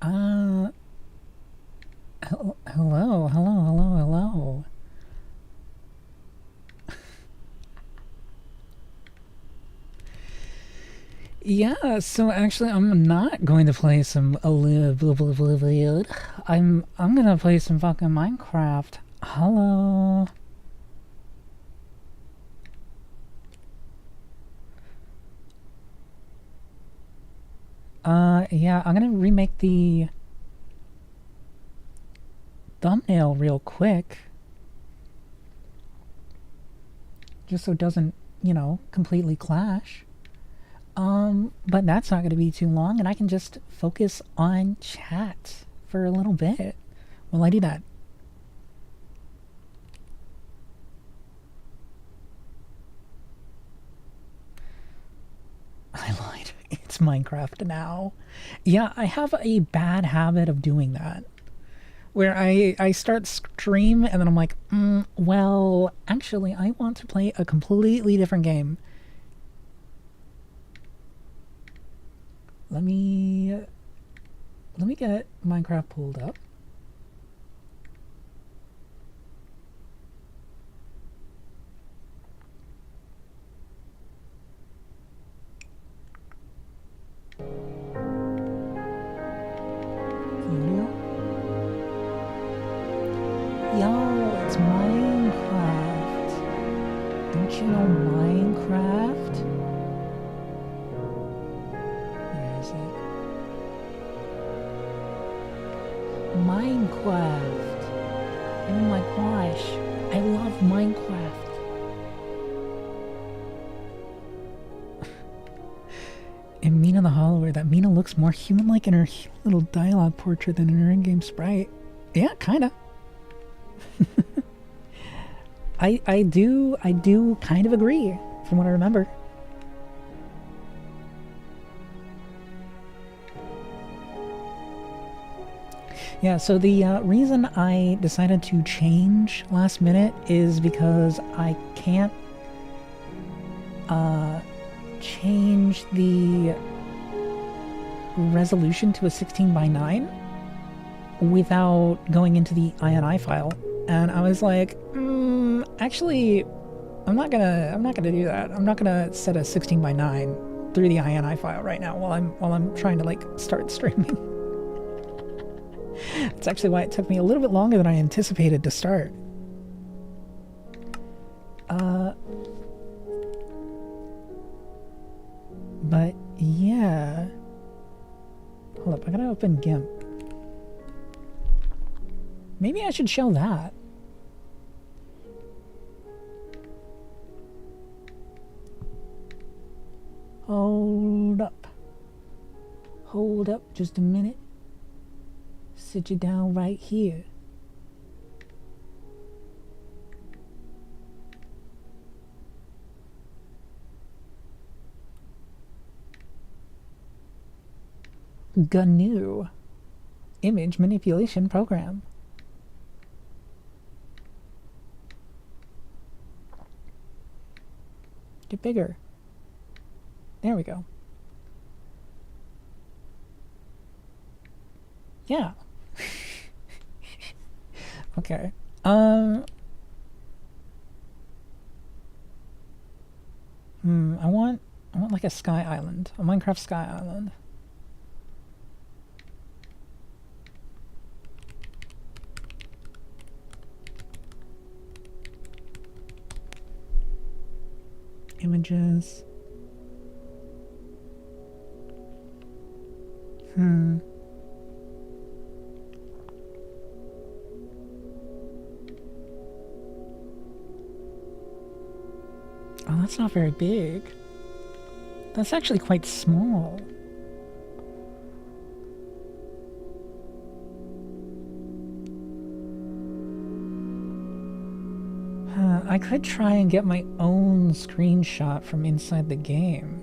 Uh, hello, hello, hello, hello. Yeah, so actually I'm not going to play some I'm gonna play some fucking Minecraft. Hello. Yeah, I'm gonna remake the thumbnail real quick. Just so it doesn't, completely clash. But that's not gonna be too long, and I can just focus on chat for a little bit while I do that. I lied. It's Minecraft now. Yeah, I have a bad habit of doing that. Where I start stream and then I'm like, well, actually, I want to play a completely different game. Let me get Minecraft pulled up. Yo, it's Minecraft. Don't you know Minecraft? Where is it? Minecraft. Oh my gosh. I love Minecraft. And Mina the Hollower, that Mina looks more human-like in her little dialogue portrait than in her in-game sprite. Yeah, kinda. I do kind of agree from what I remember. Yeah, so the reason I decided to change last minute is because I can't change the resolution to a 16:9 without going into the INI file, and I was like, actually, I'm not gonna do that. I'm not gonna set a 16:9 through the INI file right now while I'm trying to like start streaming. That's actually why it took me a little bit longer than I anticipated to start. But yeah. Hold up, I gotta open GIMP. Maybe I should show that. Hold up. Hold up just a minute. Sit you down right here. GNU image manipulation program. Get bigger. There we go. Yeah. Okay. I want like a sky island, a Minecraft sky island. Images. Oh, that's not very big. That's actually quite small. I could try and get my own screenshot from inside the game.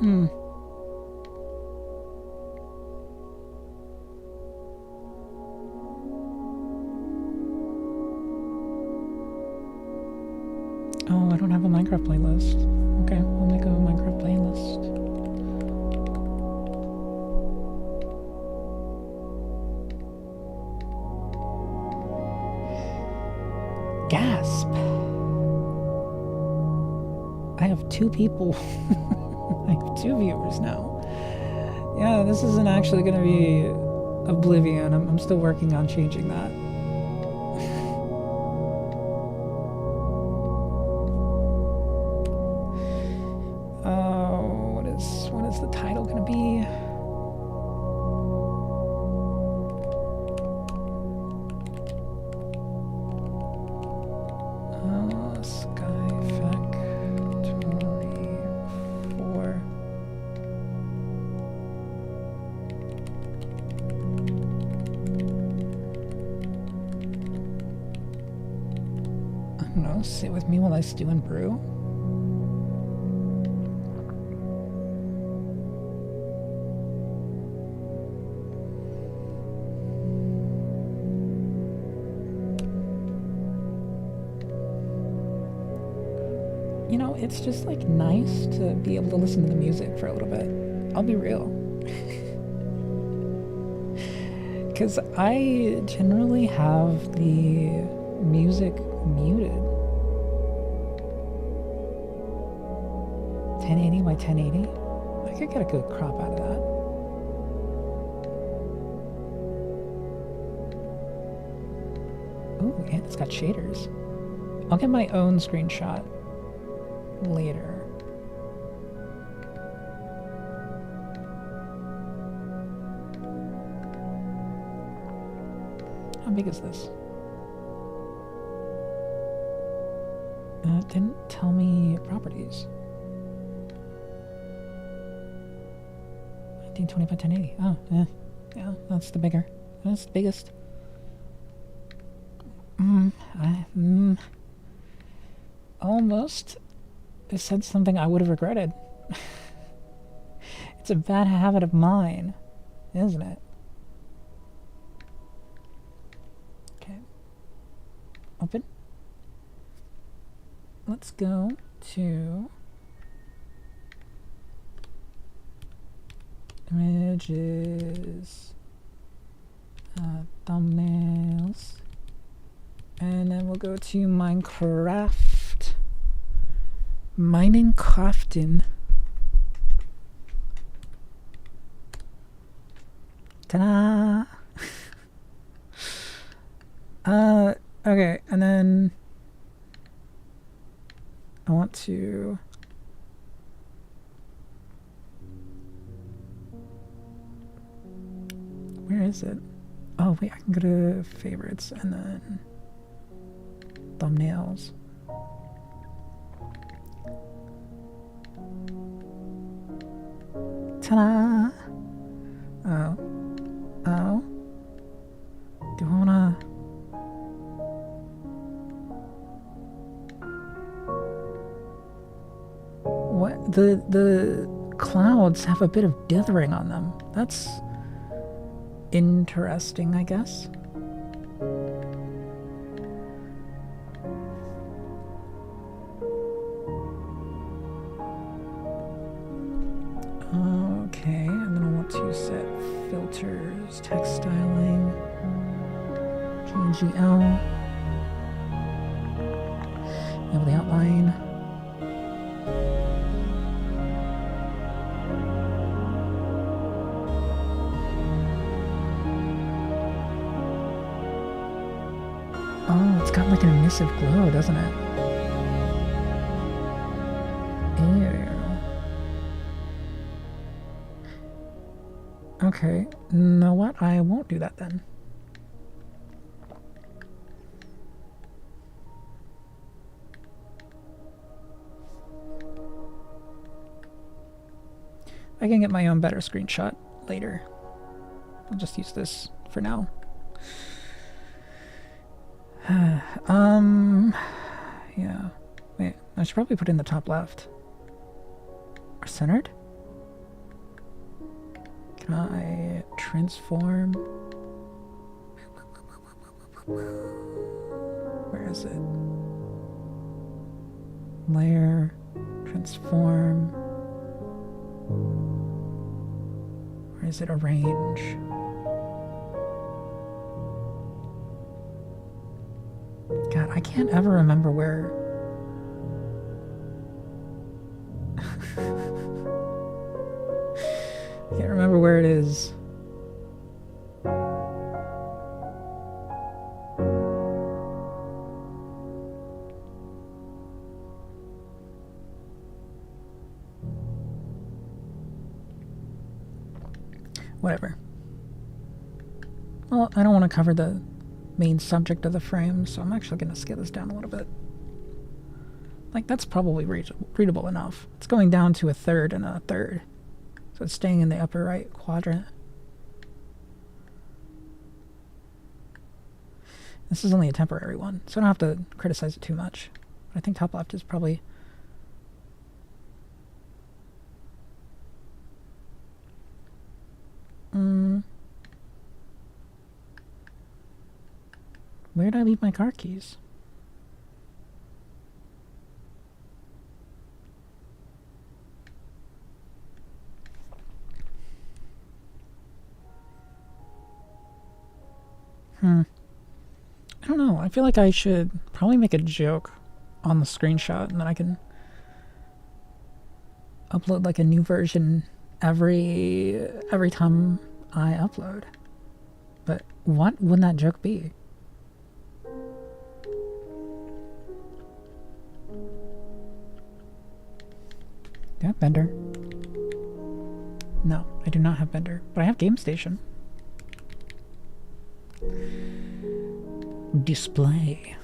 Oh, I don't have a Minecraft playlist. Okay, I'll make a Minecraft playlist. Gasp! I have 2 people. I have 2 viewers now. Yeah, this isn't actually gonna be Oblivion. I'm still working on changing that. What is the title gonna be? Sky Factory 4. I don't know, sit with me while I stew and brew. You know, it's just like nice to be able to listen to the music for a little bit. I'll be real. Because I generally have the music muted. 1080 by 1080? I could get a good crop out of that. Ooh, and it's got shaders. I'll get my own screenshot later. How big is this? It didn't tell me properties. 1920 by 1080. Oh, yeah. Yeah, that's the bigger. That's the biggest. Almost. It said something I would have regretted. It's a bad habit of mine, isn't it? Okay. Open. Let's go to images, thumbnails, and then we'll go to Minecraft. Mining crafting. Ta-da! Okay, and then I want to where is it? Oh wait, I can go to favorites and then thumbnails. Ta-da! Oh. Do I wanna... What? The clouds have a bit of dithering on them. That's interesting, I guess. Okay, and then I want to set filters, text styling, GGL, enable the outline. Oh, it's got like an emissive glow, doesn't it? Ew. Okay, you know what? I won't do that then. I can get my own better screenshot later. I'll just use this for now. Yeah. Wait, I should probably put in the top left. Or centered? Can I transform? Where is it? Layer, transform. Or is it arrange? God, I can't ever remember where. I can't remember where it is. Whatever. Well, I don't want to cover the main subject of the frame, so I'm actually going to scale this down a little bit. Like, that's probably readable enough. It's going down to a third and a third. So it's staying in the upper right quadrant. This is only a temporary one, so I don't have to criticize it too much. But I think top left is probably... Where did I leave my car keys? I don't know. I feel like I should probably make a joke on the screenshot and then I can upload like a new version every time I upload. But what would that joke be? Do I have Bender? No, I do not have Bender, but I have Game Station. Display.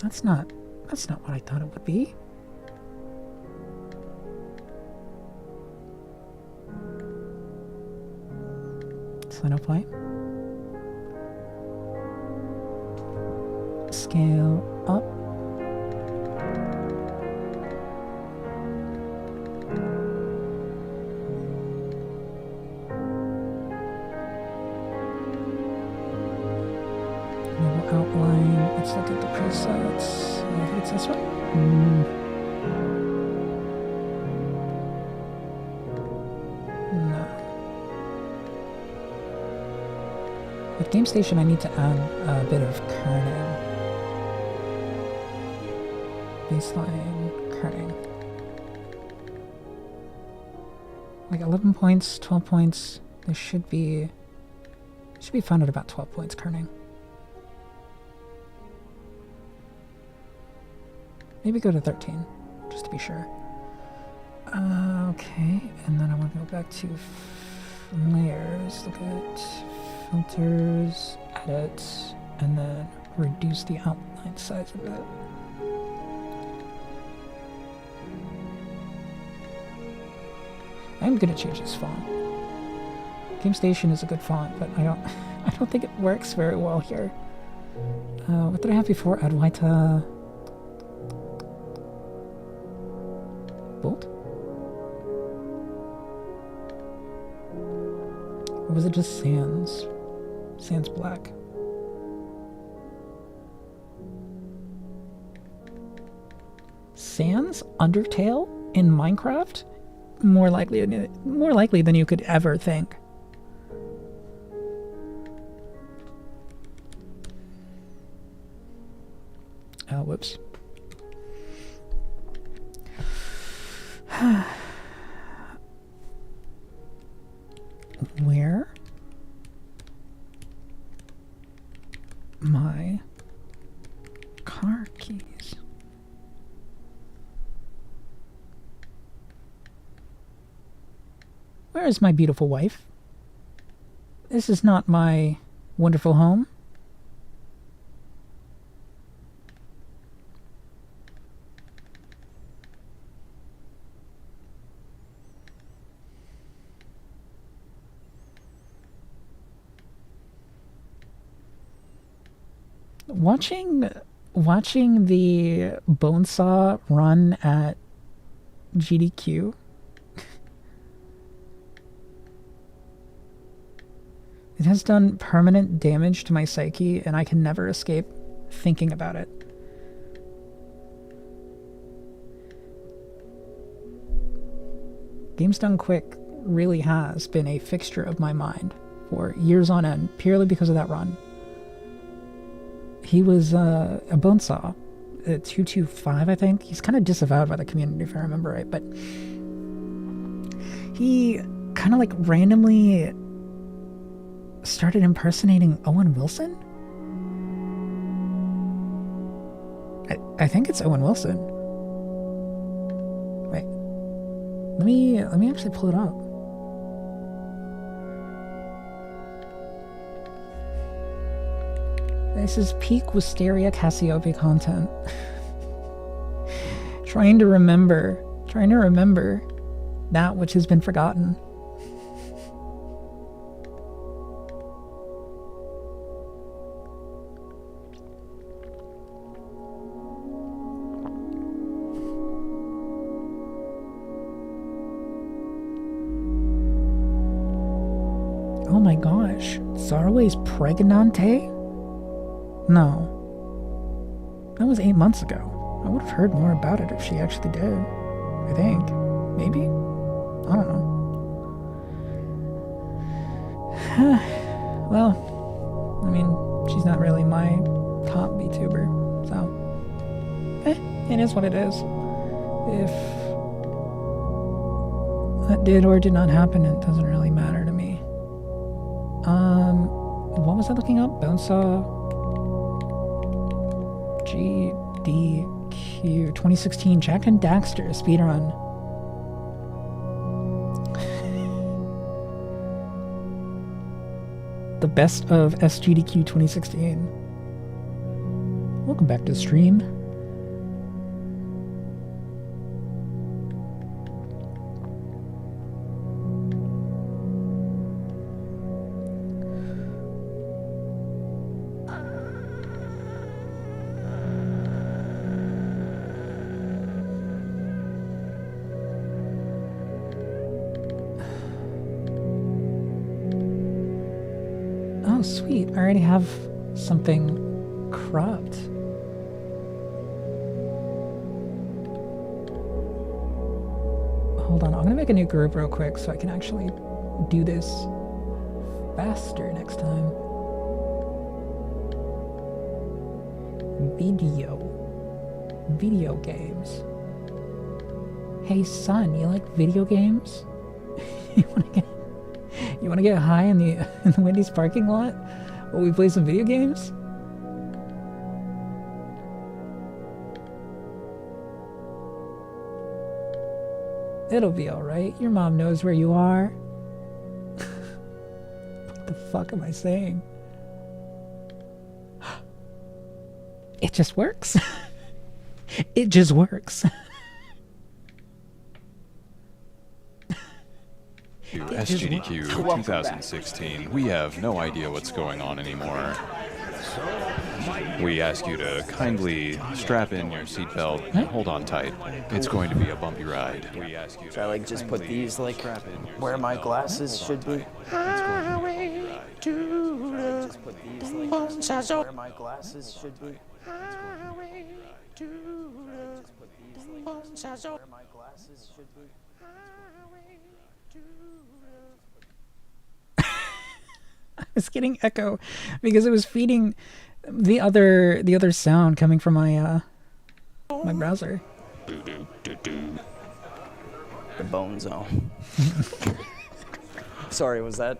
That's not what I thought it would be. Slide up play. Scale up. Outline. Let's look at the presets. I think it's this one. No. With Game Station, I need to add a bit of kerning. Baseline kerning. Like 11 points, 12 points. There should be found at about 12 points kerning. Maybe go to 13, just to be sure. Okay, and then I want to go back to layers, look at filters, edit, and then reduce the outline size of it. I'm gonna change this font. Game Station is a good font, but I don't think it works very well here. What did I have before? Adwaita Bolt? Or was it just Sans? Sans Black. Sans Undertale in Minecraft? More likely than you could ever think. Oh, whoops. Where my car keys? Where is my beautiful wife? This is not my wonderful home. Watching watching the Bonesaw run at GDQ. It has done permanent damage to my psyche, and I can never escape thinking about it. Games Done Quick really has been a fixture of my mind for years on end, purely because of that run. He was a Bonesaw, 225, I think. He's kind of disavowed by the community, if I remember right, but he kind of like randomly started impersonating Owen Wilson? I think it's Owen Wilson. Wait. Let me actually pull it up. This is peak Wisteria Cassiopei content. Trying to remember that which has been forgotten. Oh my gosh, Zarwe's Pregnante? No. That was 8 months ago. I would have heard more about it if she actually did. I think. Maybe? I don't know. Well, I mean, she's not really my top VTuber, so... it is what it is. If that did or did not happen, it doesn't really matter to me. What was I looking up? Bonesaw... GDQ 2016 Jack and Daxter speedrun. The best of SGDQ 2016. Welcome back to the stream. Sweet, I already have something cropped. Hold on, I'm gonna make a new group real quick so I can actually do this faster next time. Video games. Hey son, you like video games? You wanna get high in the Wendy's parking lot while we play some video games? It'll be alright. Your mom knows where you are. What the fuck am I saying? It just works. It just works. SGDQ 2016, we have no idea what's going on anymore. We ask you to kindly strap in your seatbelt and hold on tight. It's going to be a bumpy ride. We ask you to I like just put these like where my glasses should be. Highway to the where my glasses should be. Highway to the where my glasses should be. I was getting echo because it was feeding the other sound coming from my my browser. The bone zone. Sorry, was that?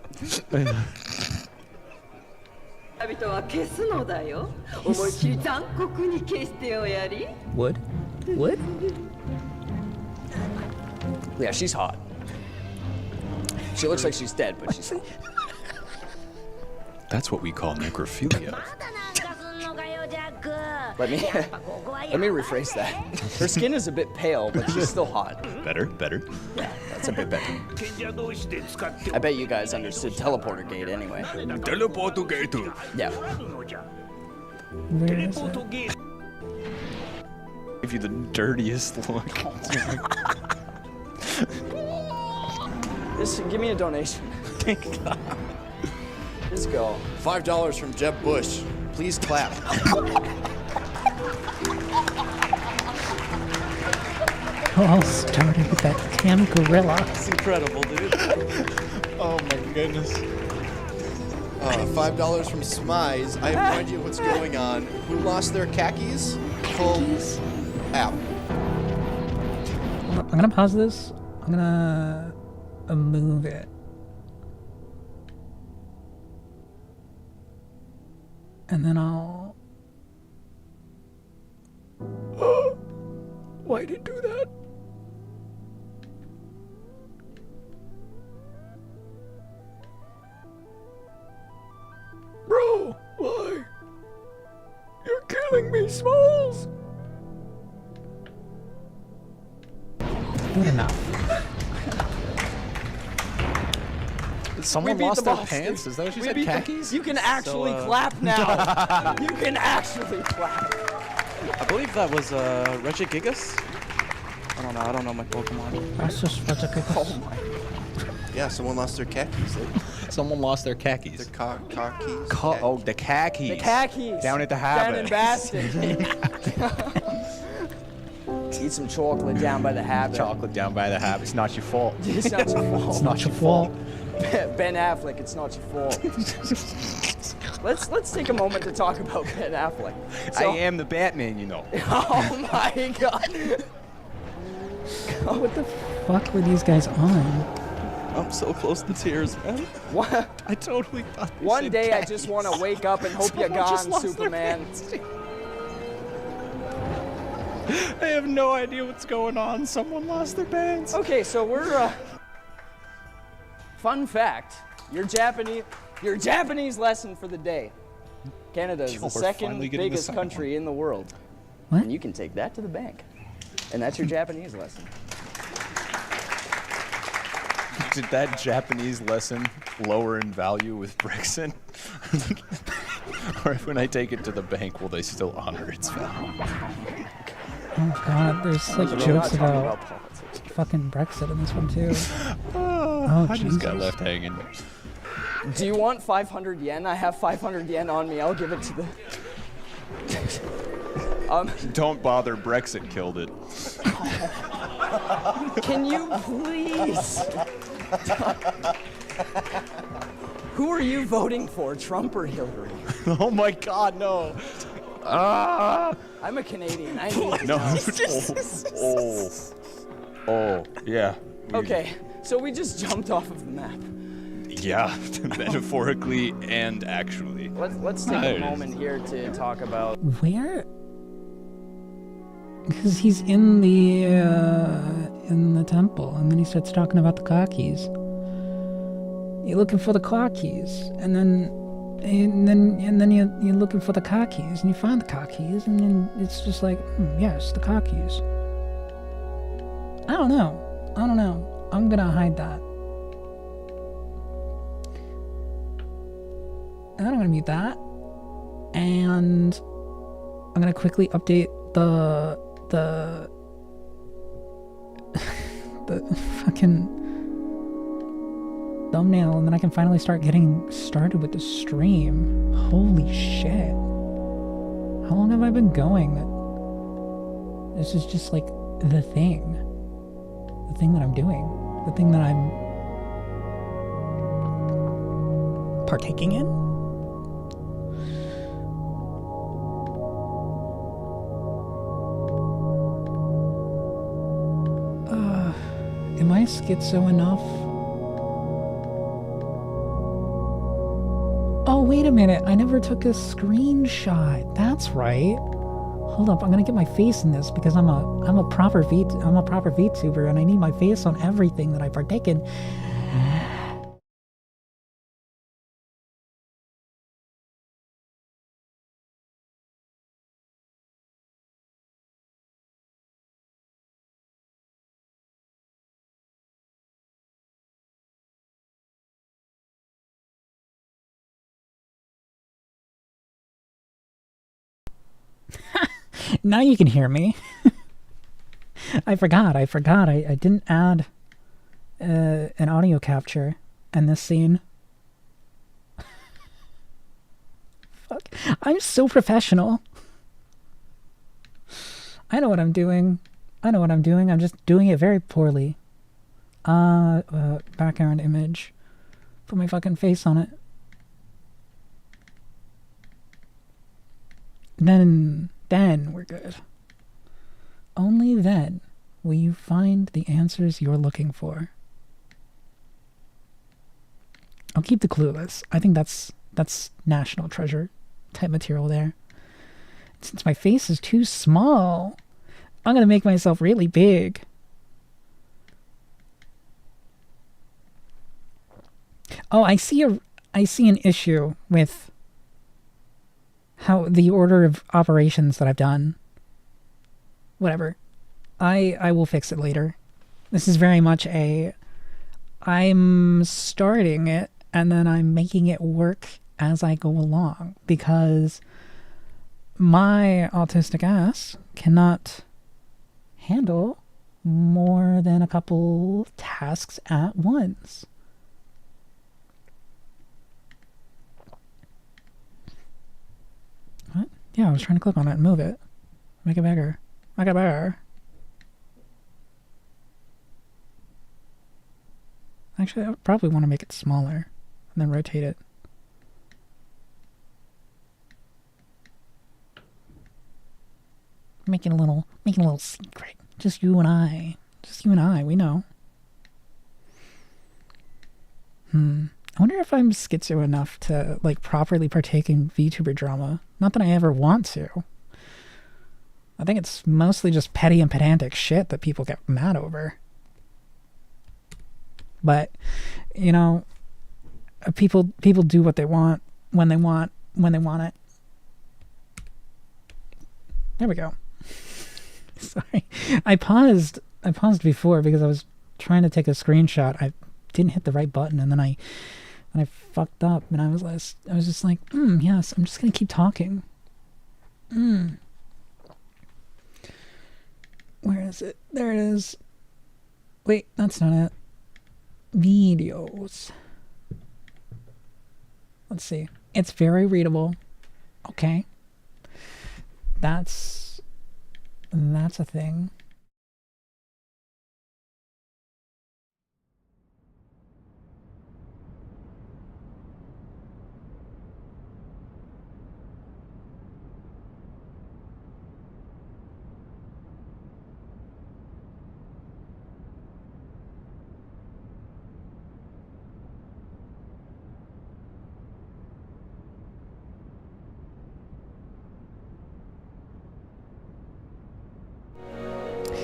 Wood? Wood? Yeah, she's hot. She looks like she's dead, but she's hot. That's what we call necrophilia. Let me rephrase that. Her skin is a bit pale, but she's still hot. Better, better. Yeah, that's a bit better. I bet you guys understood teleporter gate anyway. Teleporter gate. Yeah. Where is it? Give you the dirtiest look. Just give me a donation. Just go. $5 from Jeb Bush. Please clap. Oh, I'll start it with that damn gorilla. That's incredible, dude. Oh my goodness. $5 from Smize. I have no idea what's going on. Who lost their khakis? Full app. I'm gonna pause this. I'm gonna move it. And then I'll... Why did it do that? Bro, why? You're killing me, Smalls! Good enough. Someone beat lost the their boss, pants? dude. Is that what she We said? beat the- Khakis? You can actually clap now. You can actually clap. I believe that was Regigigas. I don't know my Pokemon. That's just what Oh my. Yeah, someone lost their khakis. Someone lost their khakis. Their khakis. Oh, the khakis. The khakis. Down at the Down in habit. Boston. Eat some chocolate down by the habit. Chocolate down by the habit. It's not your fault. It's not your fault. It's not your fault. Ben Affleck, it's not your fault. Let's take a moment to talk about Ben Affleck. I am the Batman, you know. Oh my god. What the fuck were these guys on? I'm so close to tears, man. What? I totally thought you One said day I khakis. just want to wake up and hope you're Someone just gone, lost their Superman. pants. I have no idea what's going on. Someone lost their pants. Okay, so we're fun fact, your Japanese lesson for the day. Canada is Yo, the we're second finally getting to biggest second country in the world. What? And you can take that to the bank. And that's your Japanese lesson. Did that Japanese lesson lower in value with Brexit? Or when I take it to the bank, will they still honor its value? Oh god, there's like We're jokes not talking about politics. fucking Brexit in this one too. I just got Jesus. left hanging. Do you want 500 yen? I have 500 yen on me. I'll give it to the... Don't bother, Brexit killed it. Can you please? Who are you voting for, Trump or Hillary? Oh my god, no. Ah! I'm a Canadian. I need to No. know. Oh, yeah. Okay, so we just jumped off of the map. Yeah, metaphorically and actually. Let's take a moment here to talk about... Where? Because he's in the temple, and then he starts talking about the car keys. You're looking for the car keys, and then you're looking for the car keys, and you find the car keys, and then it's just like, yes, the car keys. I don't know. I'm gonna hide that. And then I'm gonna mute that, and I'm gonna quickly update the fucking thumbnail, and then I can finally start getting started with the stream. Holy shit. How long have I been going? This is just like the thing that I'm doing, the thing that I'm partaking in. Am I schizo enough? Oh, wait a minute. I never took a screenshot. That's right. Hold up. I'm gonna get my face in this because I'm a proper VTuber, and I need my face on everything that I partake in. Now you can hear me. I forgot. I didn't add an audio capture in this scene. Fuck. I'm so professional. I know what I'm doing. I'm just doing it very poorly. Background image. Put my fucking face on it. Then we're good. Only then will you find the answers you're looking for. I'll keep the clueless. I think that's national treasure type material there. Since my face is too small, I'm gonna make myself really big. Oh, I see an issue with how the order of operations that I've done. Whatever. I will fix it later. This is very much I'm starting it and then I'm making it work as I go along, because my autistic ass cannot handle more than a couple tasks at once. What? Yeah, I was trying to click on it and move it. Make it bigger. Make it bigger. Actually, I would probably want to make it smaller and then rotate it. Making a little secret. Just you and I. We know. I wonder if I'm schizo enough to like properly partake in VTuber drama. Not that I ever want to. I think it's mostly just petty and pedantic shit that people get mad over. But, you know, people do what they want when they want it. There we go. Sorry. I paused before because I was trying to take a screenshot. I didn't hit the right button, and then I fucked up, and I was just like, yes, I'm just gonna keep talking. Where is it? There it is. Wait, that's not it. Videos. Let's see. It's very readable. Okay. That's a thing.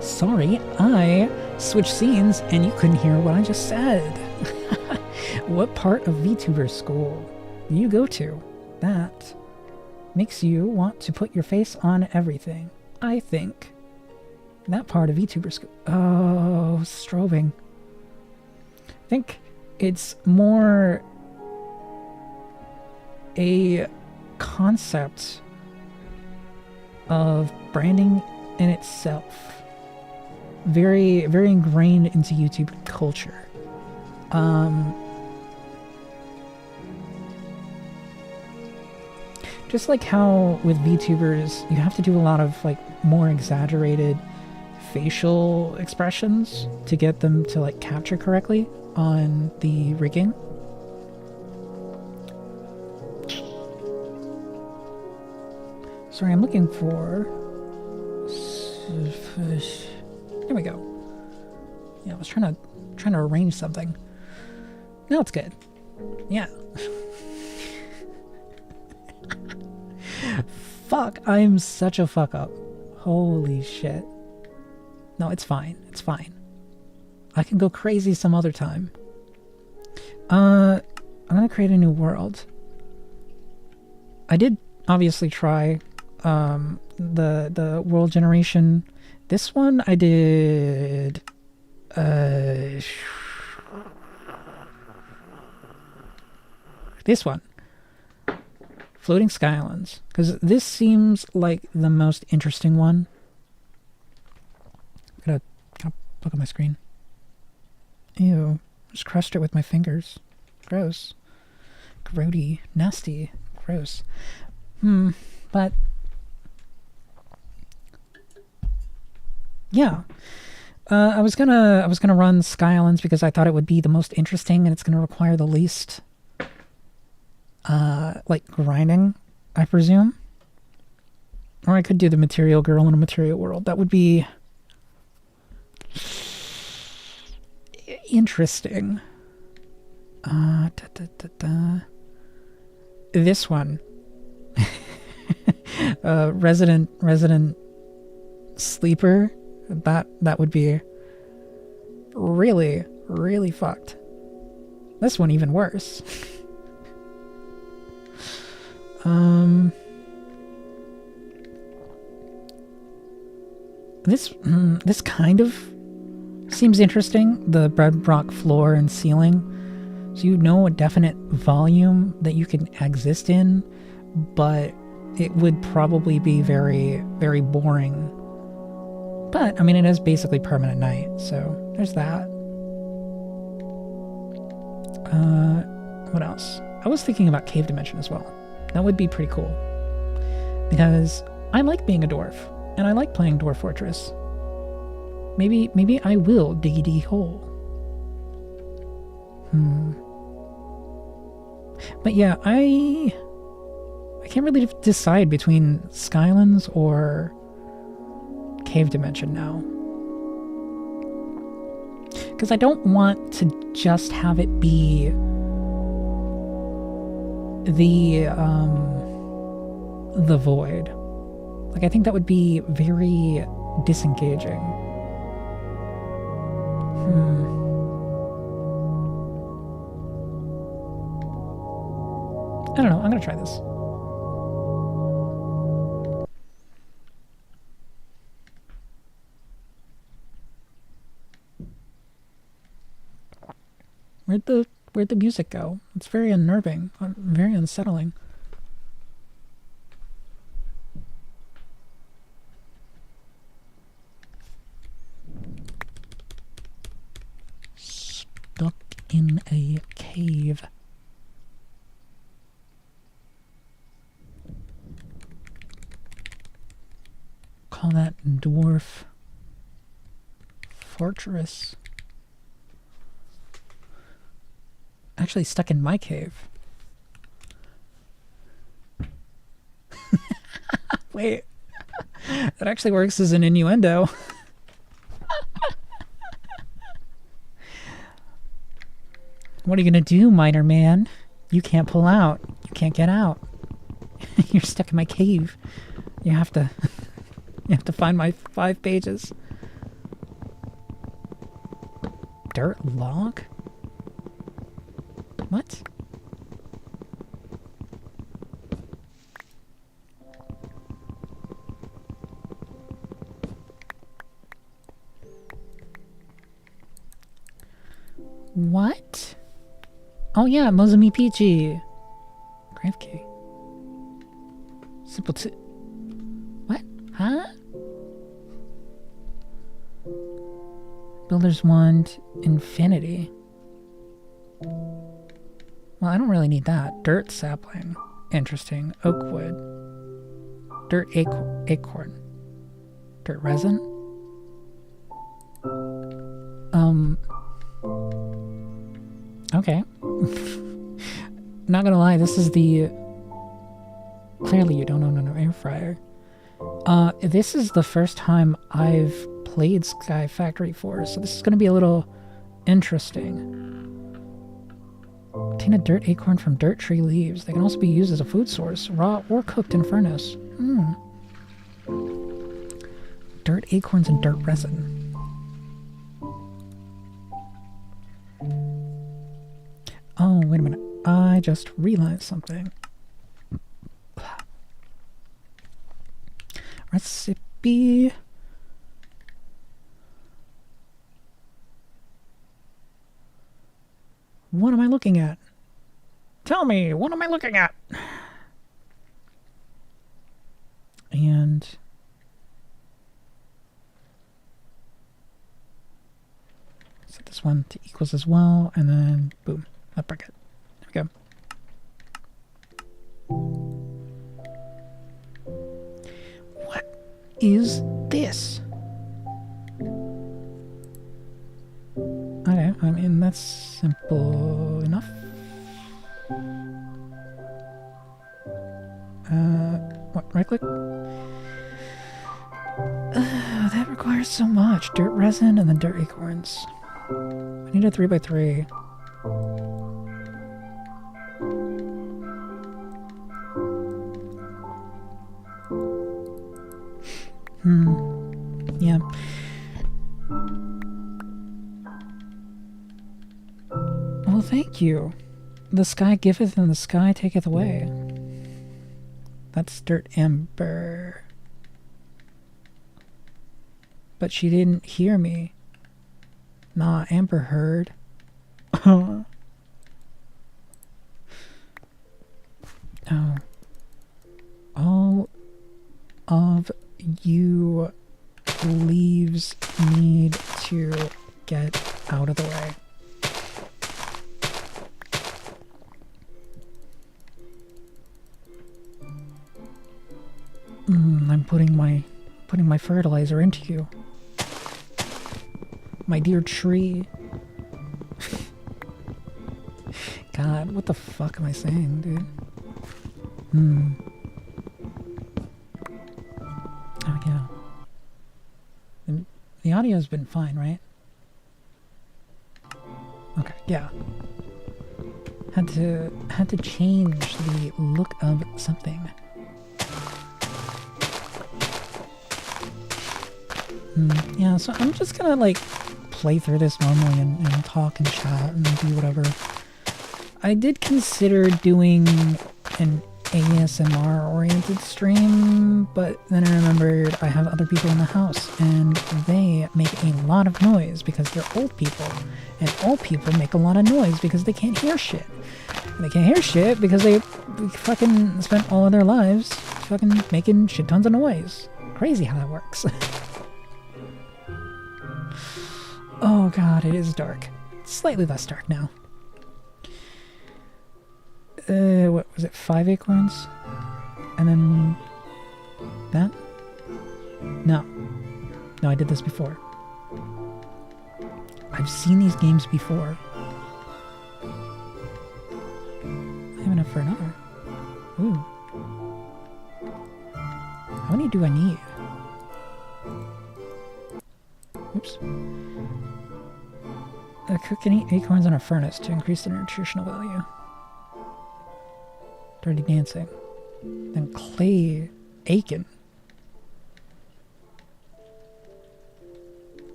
Sorry, I switched scenes and you couldn't hear what I just said. What part of VTuber school do you go to that makes you want to put your face on everything? I think that part of VTuber school... Oh, strobing. I think it's more a concept of branding in itself. Very, very ingrained into YouTube culture. Just like how with VTubers, you have to do a lot of like more exaggerated facial expressions to get them to like capture correctly on the rigging. Sorry, I'm looking for... There we go. Yeah, I was trying to arrange something. Now it's good. Yeah. Fuck, I'm such a fuck up. Holy shit. No, it's fine. It's fine. I can go crazy some other time. I'm gonna create a new world. I did obviously try the world generation. This one I did this one, Floating Skylands, because this seems like the most interesting one. I'm gonna Look at my screen. Ew. Just crushed it with my fingers. Gross. Grody. Nasty. Gross. But... yeah. I was gonna run Sky Islands because I thought it would be the most interesting and it's gonna require the least like grinding, I presume. Or I could do the Material Girl in a Material World. That would be interesting. This one. Resident Sleeper. That would be really, really fucked. This one even worse. This kind of seems interesting. The bedrock floor and ceiling, so you know a definite volume that you can exist in, but it would probably be very, very boring. But I mean, it is basically permanent night, so there's that. What else? I was thinking about Cave Dimension as well. That would be pretty cool because I like being a dwarf. And I like playing Dwarf Fortress. Maybe I will diggity hole. But yeah, I can't really decide between Skylands or Cave Dimension now. Because I don't want to just have it be the void. Like, I think that would be very disengaging. I don't know. I'm gonna try this. Where'd the music go? It's very unnerving, very unsettling. Stuck in a cave. Call that Dwarf Fortress. Actually stuck in my cave. Wait. That actually works as an innuendo. What are you gonna do, miner man? You can't pull out. You can't get out. You're stuck in my cave. You have to find my 5 pages. Dirt log? What? What? Oh yeah, Mozumi Peachy. Grave key. Simple what? Huh? Builder's Wand, Infinity. Well, I don't really need that. Dirt sapling. Interesting. Oak wood. Dirt acorn. Dirt resin. Okay. Not gonna lie, this is the... Clearly you don't own an air fryer. This is the first time I've played Sky Factory 4, so this is gonna be a little interesting. Obtain a dirt acorn from dirt tree leaves. They can also be used as a food source, raw or cooked in furnace. Dirt acorns and dirt resin. Oh, wait a minute. I just realized something. Recipe. What am I looking at? Tell me, what am I looking at? And Set this one to equals as well, and then boom, that break it. There we go. What is this? Okay, I mean, that's simple enough. What, right click? That requires so much. Dirt resin and then dirt acorns. I need a 3x3. Yeah. Well, thank you. The sky giveth and the sky taketh away. That's dirt amber. But she didn't hear me. Nah, Amber heard. Oh. All of you leaves need to get out of the way. I'm putting my fertilizer into you. My dear tree. God, what the fuck am I saying, dude? Oh, yeah. The audio's been fine, right? Okay, yeah. Had to change the look of something. Yeah, so I'm just gonna like play through this normally and talk and chat and do whatever. I did consider doing an ASMR oriented stream, but then I remembered I have other people in the house and they make a lot of noise because they're old people, and old people make a lot of noise because they can't hear shit. And they can't hear shit because they fucking spent all of their lives fucking making shit tons of noise. Crazy how that works. Oh god, it is dark. It's slightly less dark now. What was it? 5 acorns? And then... that? No. No, I did this before. I've seen these games before. I have enough for another. Ooh. How many do I need? Oops. Cook any acorns in a furnace to increase the nutritional value. Dirty dancing. Then clay aiken.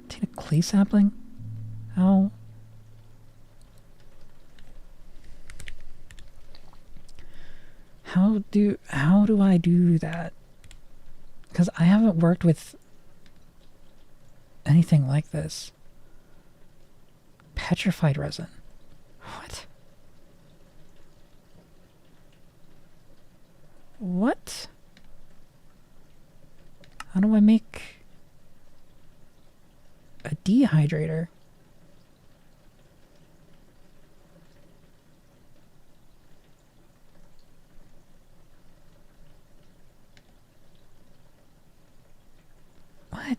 Take a clay sapling? How? How do I do that? Because I haven't worked with anything like this. Petrified resin. What? What? How do I make a dehydrator? What?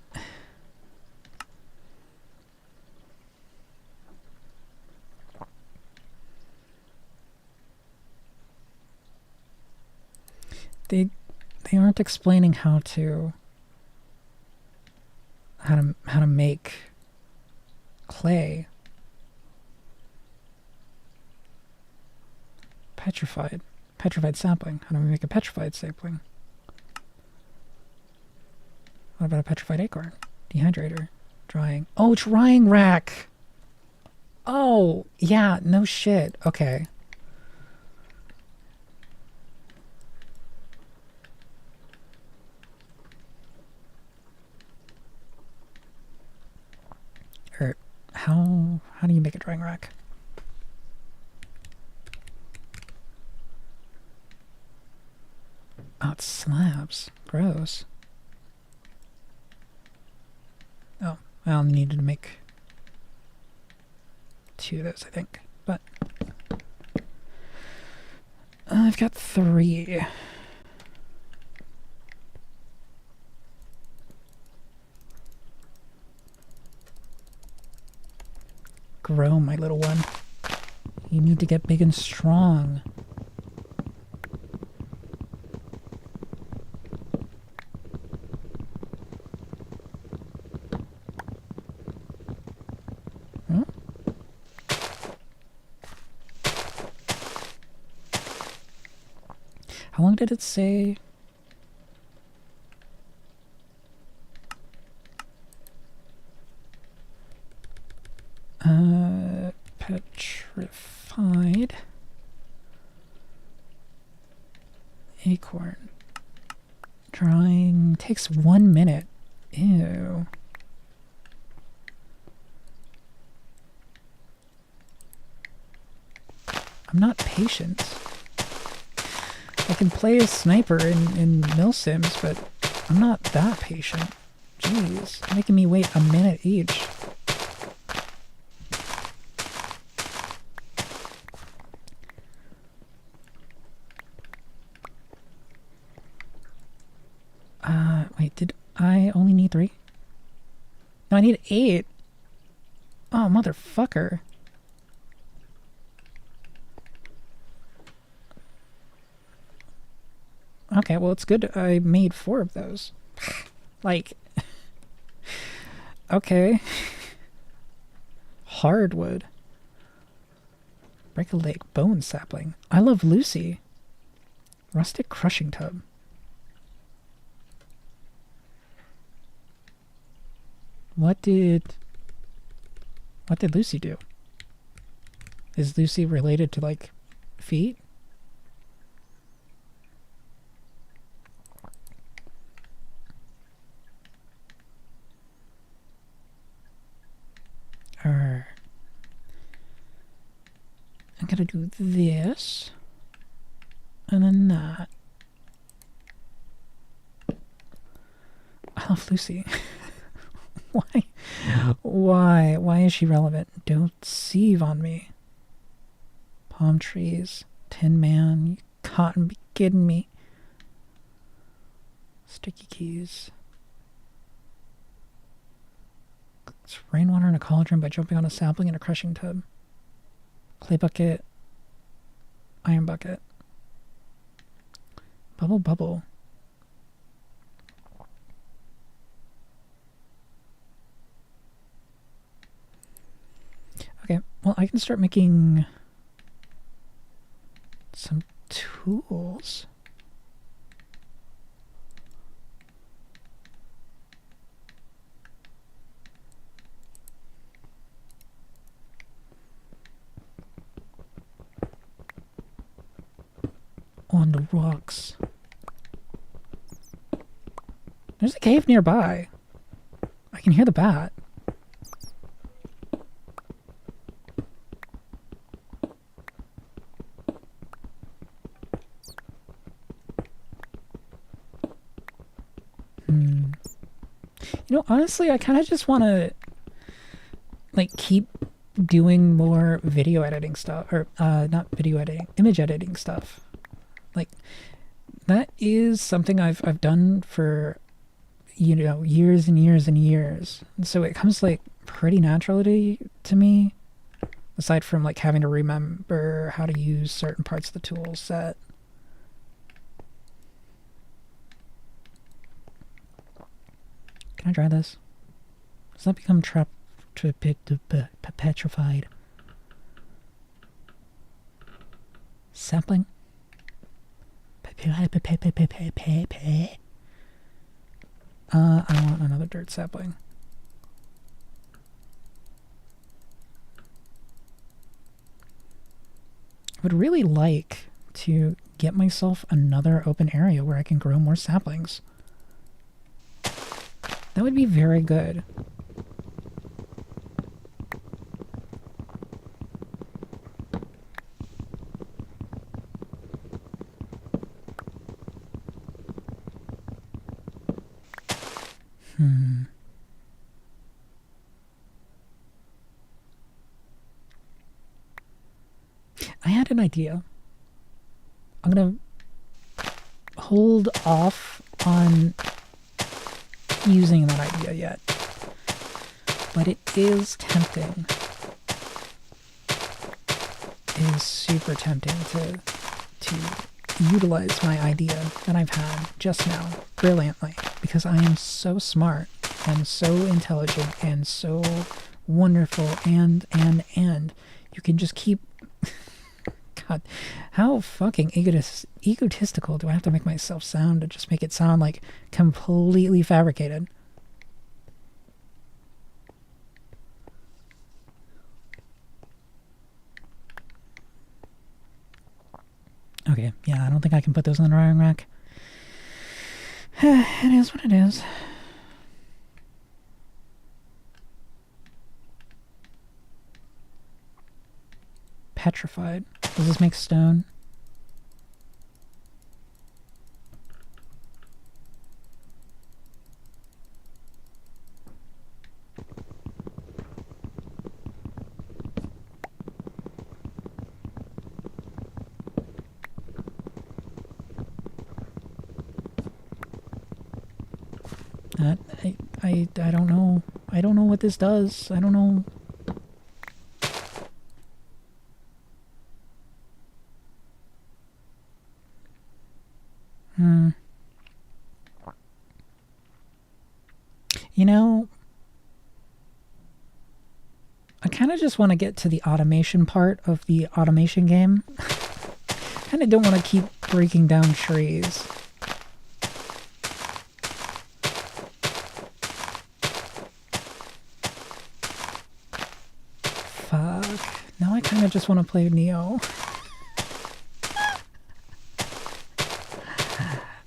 They aren't explaining how to make clay. Petrified sapling. How do we make a petrified sapling? What about a petrified acorn? Dehydrator. Drying. Oh, drying rack! Oh, yeah, no shit. Okay. How do you make a drying rack? Oh, it's slabs. Gross. Oh, I only needed to make 2 of those, I think. But I've got 3. Grow, my little one. You need to get big and strong. Hmm? How long did it say? Petrified acorn. Drying takes 1 minute. Ew. I'm not patient. I can play a sniper in Mill Sims, but I'm not that patient. Jeez, making me wait a minute each. Wait, did I only need 3? No, I need 8. Oh, motherfucker. Okay, well, it's good I made 4 of those. Like, okay. Hardwood. Break a leg, bone sapling. I love Lucy. Rustic crushing tub. What did Lucy do? Is Lucy related to, like, feet? Or I'm gonna do this and then that. I love Lucy. Why is she relevant? Don't sieve on me. Palm trees, Tin Man, you can't be kidding me. Sticky keys. It's rainwater in a cauldron by jumping on a sapling in a crushing tub. Clay bucket. Iron bucket. Bubble bubble. Okay, well, I can start making some tools. On the rocks. There's a cave nearby. I can hear the bat. You know, honestly, I kind of just want to, like, keep doing more video editing stuff, or, not video editing, image editing stuff. Like, that is something I've done for, you know, years and years and years. And so it comes, like, pretty naturally to me, aside from, like, having to remember how to use certain parts of the tool set. Can I try this? Does that become petrified? Sapling? I want another dirt sapling. I would really like to get myself another open area where I can grow more saplings. That would be very good. had an idea. I'm gonna hold off on using that idea yet. But it is tempting. It is super tempting to utilize my idea that I've had just now brilliantly, because I am so smart and so intelligent and so wonderful and you can just keep God, how fucking egotistical do I have to make myself sound to just make it sound like completely fabricated? Okay, yeah, I don't think I can put those in the drying rack. It is what it is. Petrified. Does this make stone? I don't know. I don't know what this does. I don't know. You know, I kind of just want to get to the automation part of the automation game. Kind of don't want to keep breaking down trees. Fuck. Now I kind of just want to play Neo.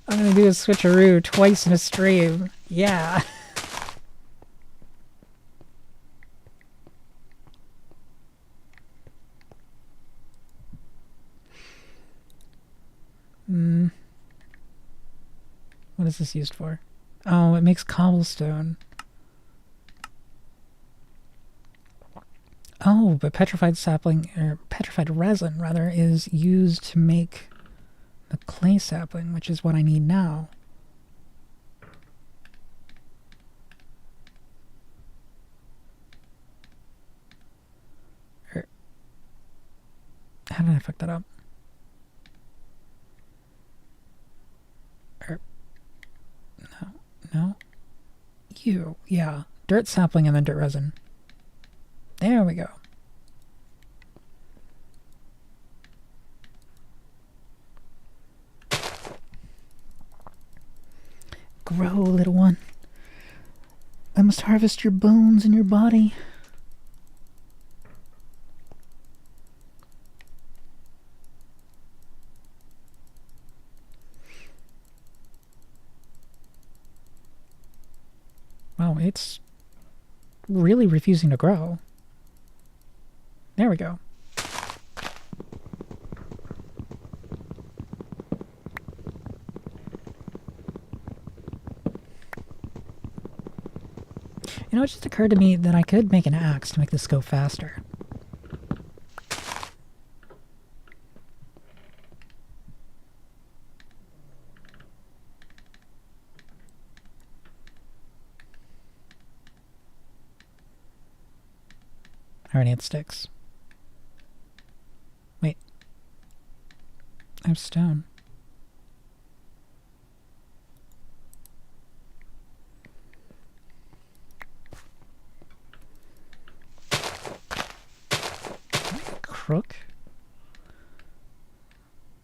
I'm gonna do a switcheroo twice in a stream. Yeah. What is this used for? Oh, it makes cobblestone. Oh, but petrified sapling, or petrified resin, rather, is used to make the clay sapling, which is what I need now. How did I fuck that up? No. Yeah. Dirt sapling and then dirt resin. There we go. Grow, little one. I must harvest your bones and your body. Wow, it's really refusing to grow. There we go. You know, it just occurred to me that I could make an axe to make this go faster. I already had sticks. Wait. I have stone. Crook?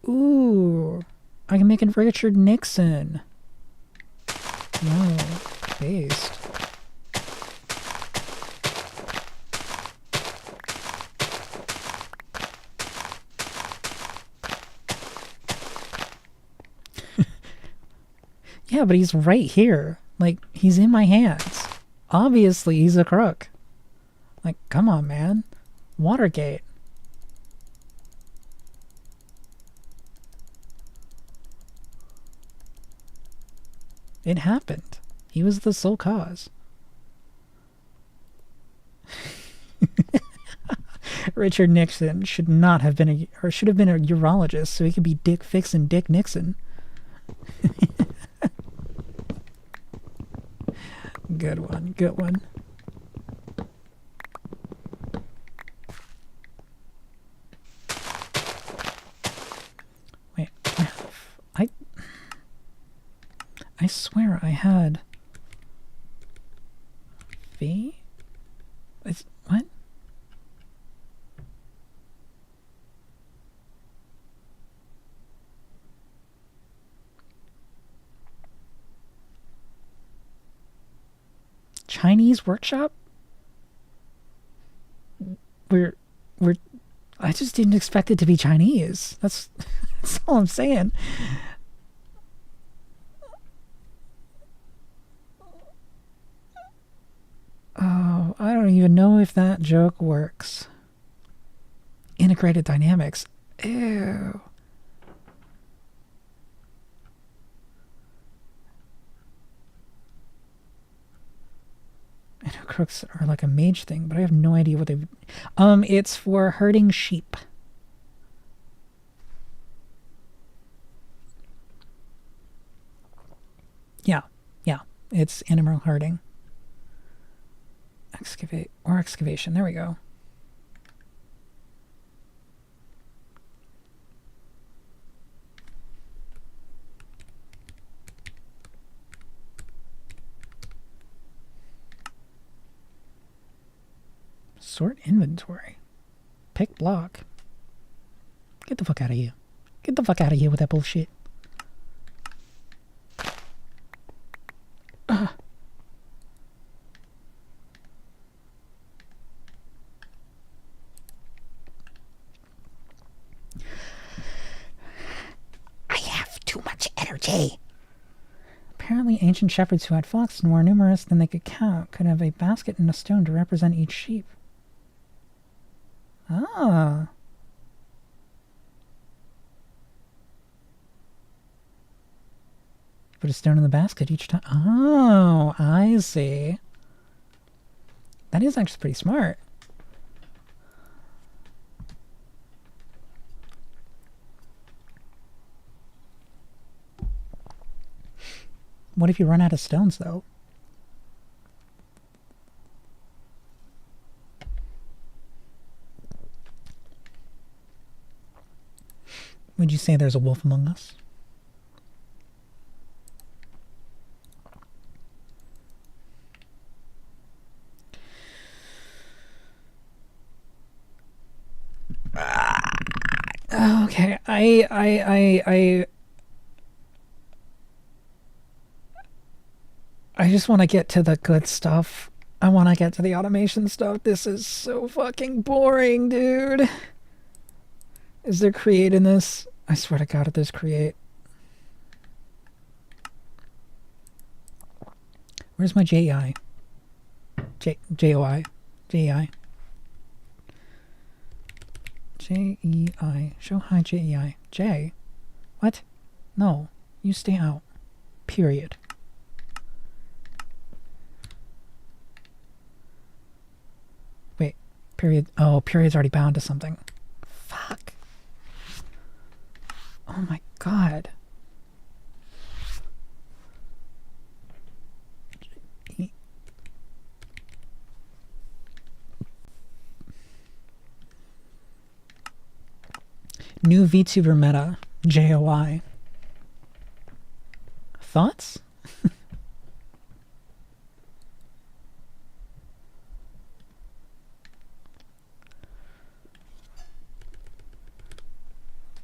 Ooh. I can make a Richard Nixon. Wow. Based. Yeah, but he's right here. Like, he's in my hands. Obviously, he's a crook. Like, come on, man. Watergate. It happened. He was the sole cause. Richard Nixon should not have been or should have been a urologist so he could be Dick fixin' Dick Nixon. Good one, good one. Wait, I swear I had V? What? Chinese workshop? I just didn't expect it to be Chinese. That's all I'm saying. Oh, I don't even know if that joke works. Integrated dynamics. Ew. I know crooks are like a mage thing, but I have no idea what they... it's for herding sheep. Yeah. It's animal herding. Excavate or excavation. There we go. Sort inventory. Pick block. Get the fuck out of here. Get the fuck out of here with that bullshit. I have too much energy. Apparently ancient shepherds who had flocks and were numerous than they could count could have a basket and a stone to represent each sheep. Ah. Put a stone in the basket each time. Oh, I see. That is actually pretty smart. What if you run out of stones, though? Would you say there's a wolf among us? Okay, I just want to get to the good stuff. I want to get to the automation stuff. This is so fucking boring, dude. Is there create in this? I swear to God, if there's create. Where's my JEI? JOI? JEI? JEI. Show high JEI. J? What? No. You stay out. Period. Wait. Period. Oh, period's already bound to something. Fuck. Oh my God. New VTuber meta. JOI. Thoughts?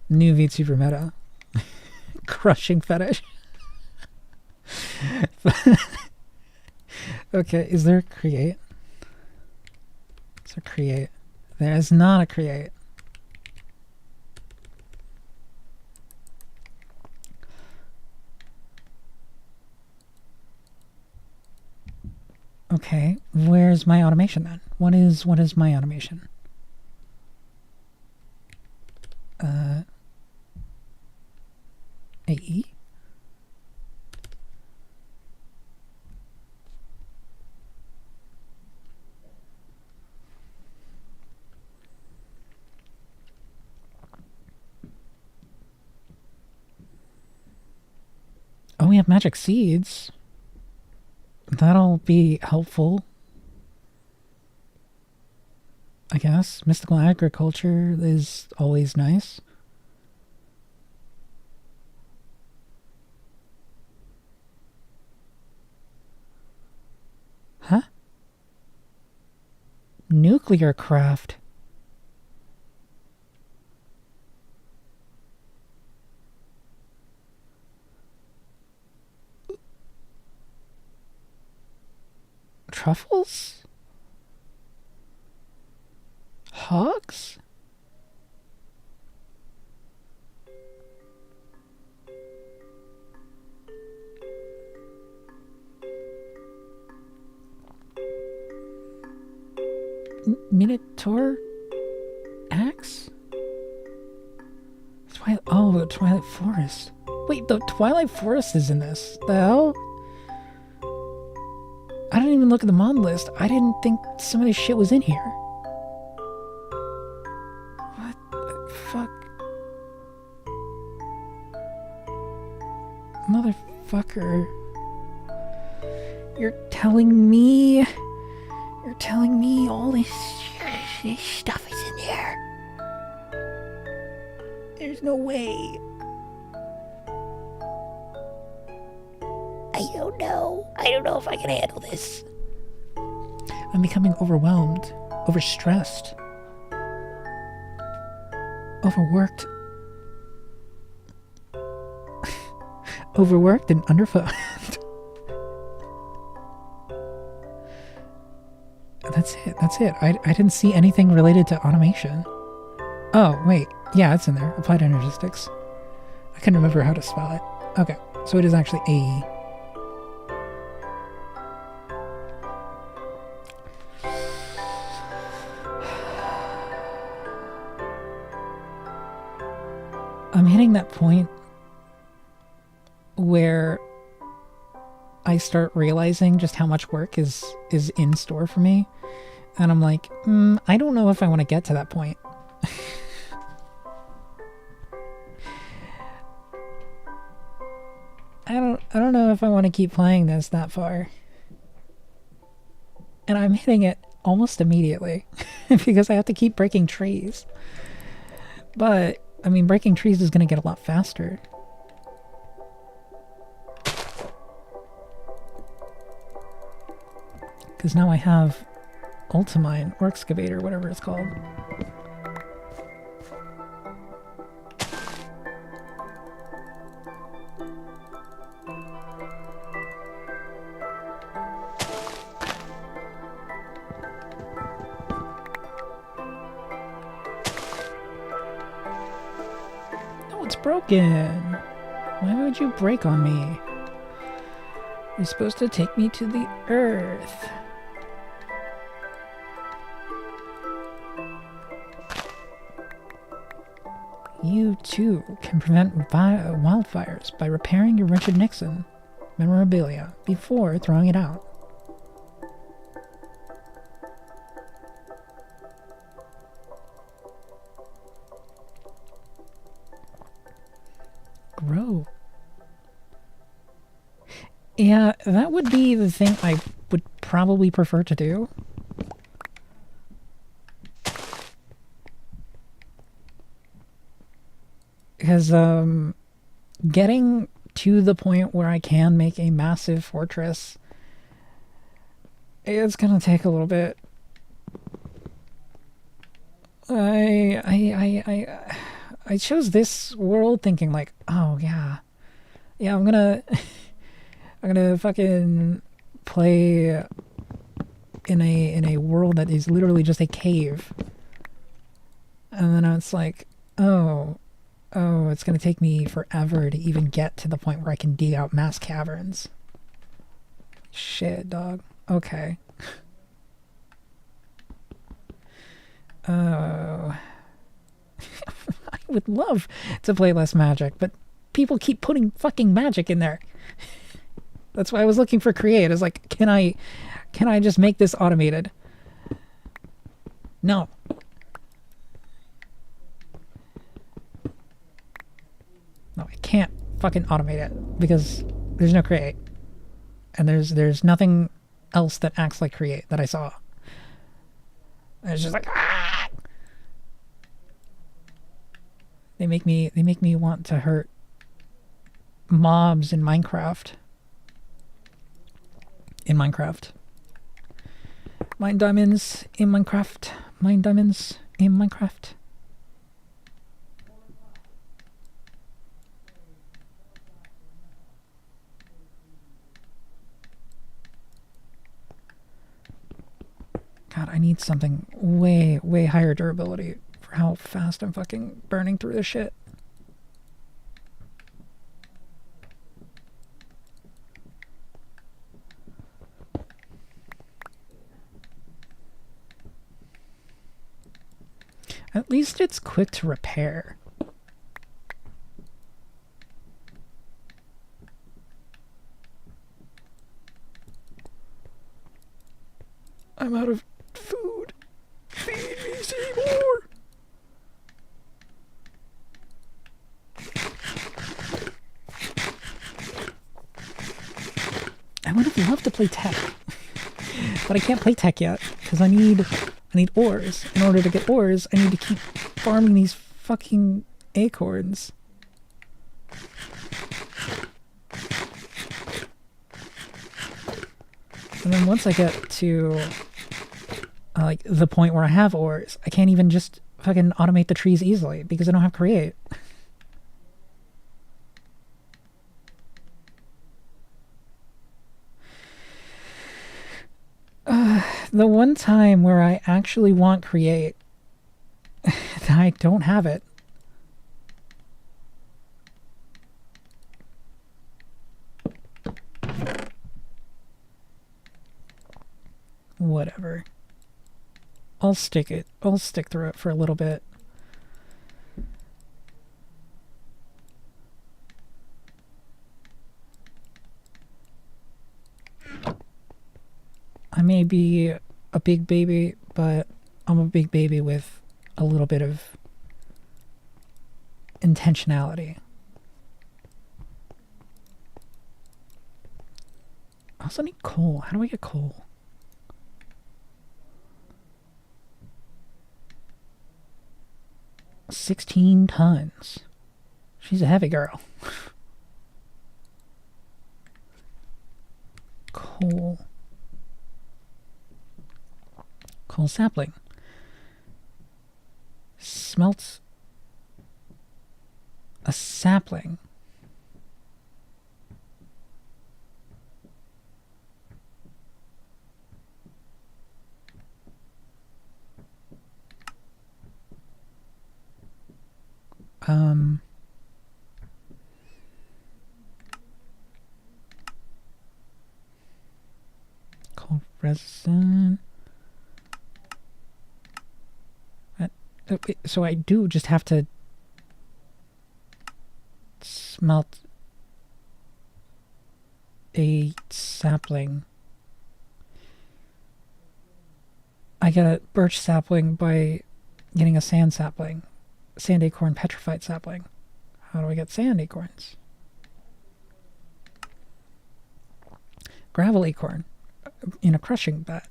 New VTuber meta. Crushing fetish. Okay, is there a create? Is there create? There is not a create. Okay, where's my automation then? What is my automation? AE? we have magic seeds. That'll be helpful, I guess. Mystical agriculture is always nice. Huh? Nuclear craft. Truffles? Hogs? Minotaur? Axe? Oh, the Twilight Forest. Wait, the Twilight Forest is in this. The hell? I didn't even look at the mod list. I didn't think some of this shit was in here. What the fuck? Motherfucker. You're telling me all this stuff is in there? There's no way. I don't know if I can handle this. I'm becoming overwhelmed, overstressed, overworked. Overworked and underfunded. That's it. I didn't see anything related to automation. Oh, wait. Yeah, it's in there. Applied energistics. I couldn't remember how to spell it. Okay, so it is actually AE. I'm hitting that point where I start realizing just how much work is in store for me. And I'm like, I don't know if I want to get to that point. I don't know if I want to keep playing this that far. And I'm hitting it almost immediately because I have to keep breaking trees. But, I mean, breaking trees is going to get a lot faster. Because now I have Ultimine, or Excavator, whatever it's called. No, it's broken! Why would you break on me? You're supposed to take me to the Earth. You, too, can prevent wildfires by repairing your Richard Nixon memorabilia before throwing it out. Grow. Yeah, that would be the thing I would probably prefer to do. Because, getting to the point where I can make a massive fortress, it's gonna take a little bit. I chose this world thinking like, oh yeah, I'm gonna fucking play in a world that is literally just a cave, and then it's like, oh, it's gonna take me forever to even get to the point where I can dig out mass caverns. Shit, dog. Okay. Oh. I would love to play less magic, but people keep putting fucking magic in there. That's why I was looking for create. It's like, can I just make this automated? No. No, I can't fucking automate it because There's no create. And there's nothing else that acts like create that I saw. And it's just like, ah! They make me want to hurt mobs in Minecraft. Mine diamonds in Minecraft. Mine diamonds in Minecraft. God, I need something way, way higher durability for how fast I'm fucking burning through this shit. At least it's quick to repair. I'm out of food. Feed me, Seymour! I would have loved to play tech. But I can't play tech yet, because I need ores. In order to get ores, I need to keep farming these fucking acorns. And then once I get to like the point where I have ores, I can't even just fucking automate the trees easily because I don't have create. The one time where I actually want create, I don't have it. Whatever. I'll stick through it for a little bit. I may be a big baby, but I'm a big baby with a little bit of intentionality. I also need coal. How do I get coal? $16 tons. She's a heavy girl. Coal. Coal sapling. Smelts a sapling. Coal resin. So I do just have to smelt a sapling. I get a birch sapling by getting a sand sapling. Sand acorn petrified sapling. How do I get sand acorns? Gravel acorn in a crushing bed.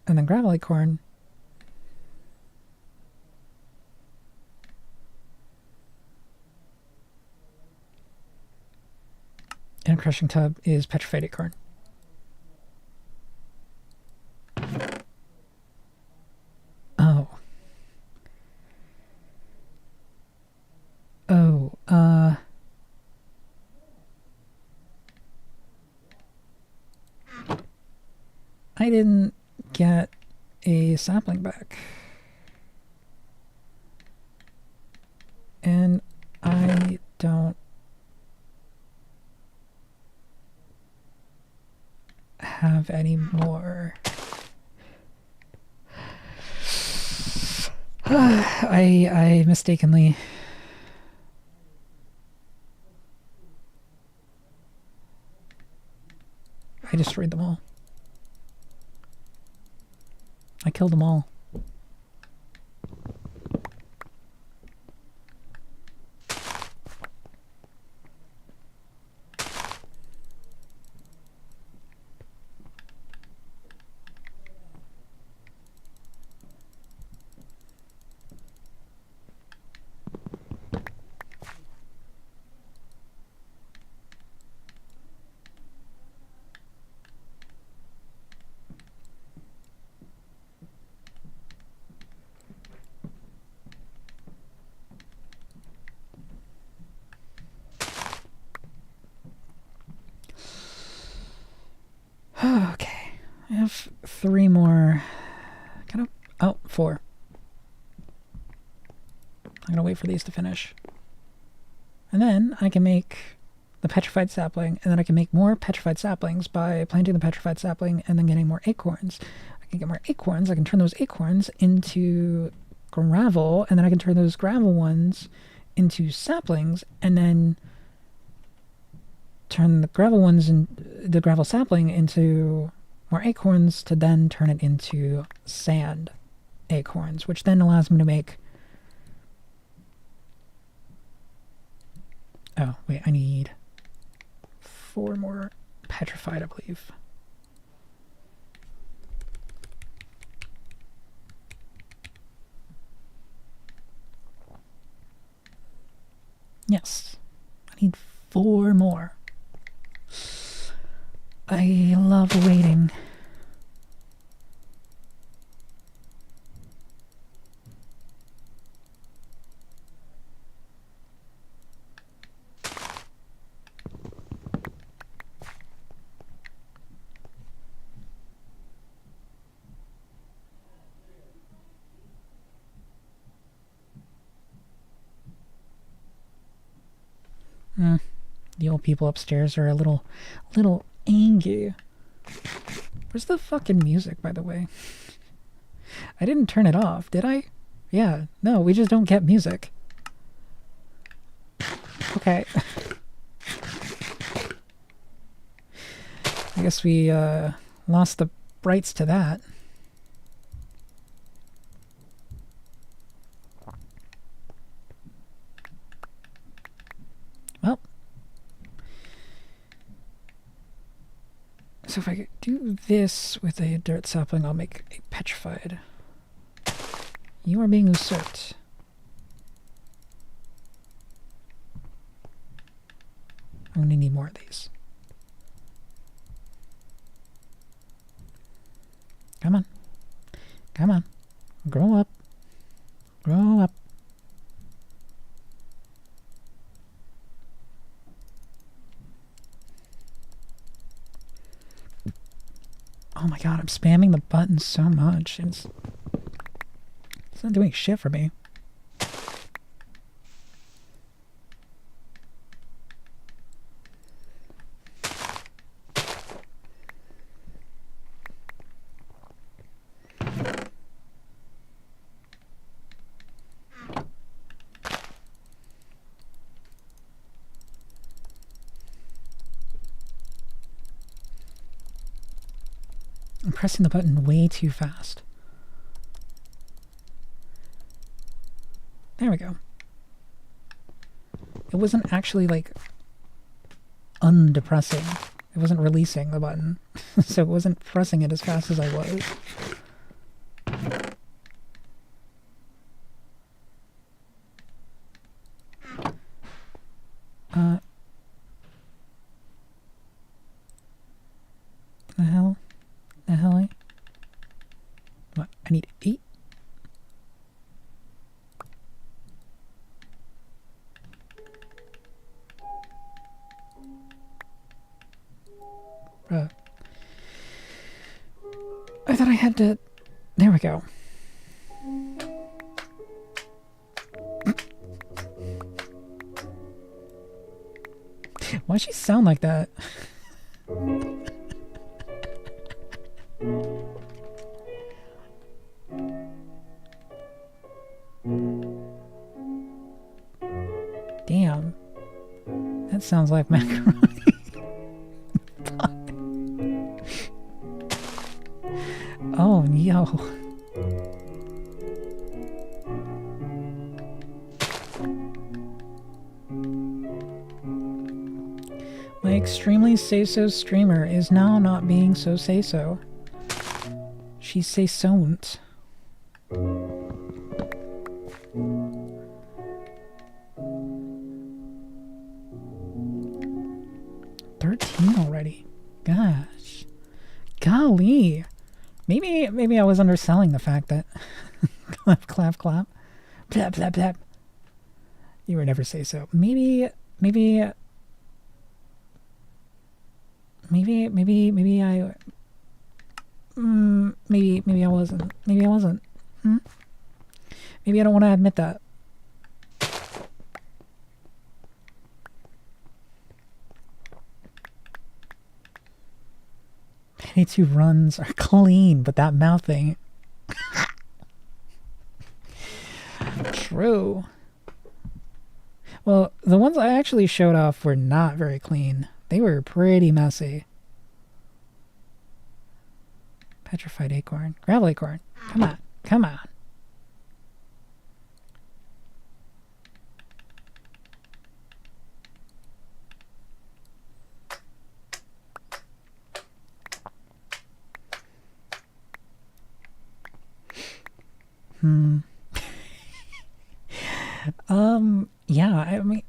And then gravel acorn in a crushing tub is petrified acorn. Oh. Oh, I didn't get a sapling back. And I don't have any more. I mistakenly I destroyed them all. I killed them all. 3 more. Kind of. Oh, 4. I'm gonna wait for these to finish. And then I can make the petrified sapling, and then I can make more petrified saplings by planting the petrified sapling and then getting more acorns. I can get more acorns. I can turn those acorns into gravel, and then I can turn those gravel ones into saplings, and then turn the gravel ones and the gravel sapling into more acorns to then turn it into sand acorns, which then allows me to make... Oh, wait, I need 4 more petrified, I believe. Yes, I need 4 more. I love waiting. The old people upstairs are a little angry. Where's the fucking music, by the way? I didn't turn it off, did I? Yeah, no, we just don't get music. Okay. I guess we lost the rights to that. Well. So if I do this with a dirt sapling, I'll make a petrified. You are being usurped. I'm gonna need more of these. Come on. Come on. Grow up. Grow up. Oh my god, I'm spamming the button so much. It's not doing shit for me. I'm pressing the button way too fast. There we go. It wasn't actually, like, undepressing. It wasn't releasing the button. So it wasn't pressing it as fast as I was. The hell? The hell? What? I need 8? Bruh. I thought I had to... There we go. Why'd she sound like that? Damn. That sounds like macaroni. Oh, yo. My extremely say-so streamer is now not being so say-so. She say-so-n't. Already. Gosh. Golly. Maybe I was underselling the fact that clap, clap, clap. Blap, blap, blap. You would never say so. Maybe I Maybe I wasn't. Maybe I wasn't. Maybe I don't want to admit that. Any two runs are clean, but that mouthing. True. Well, the ones I actually showed off were not very clean. They were pretty messy. Petrified acorn. Gravel acorn. Come on. Come on. Yeah, I mean,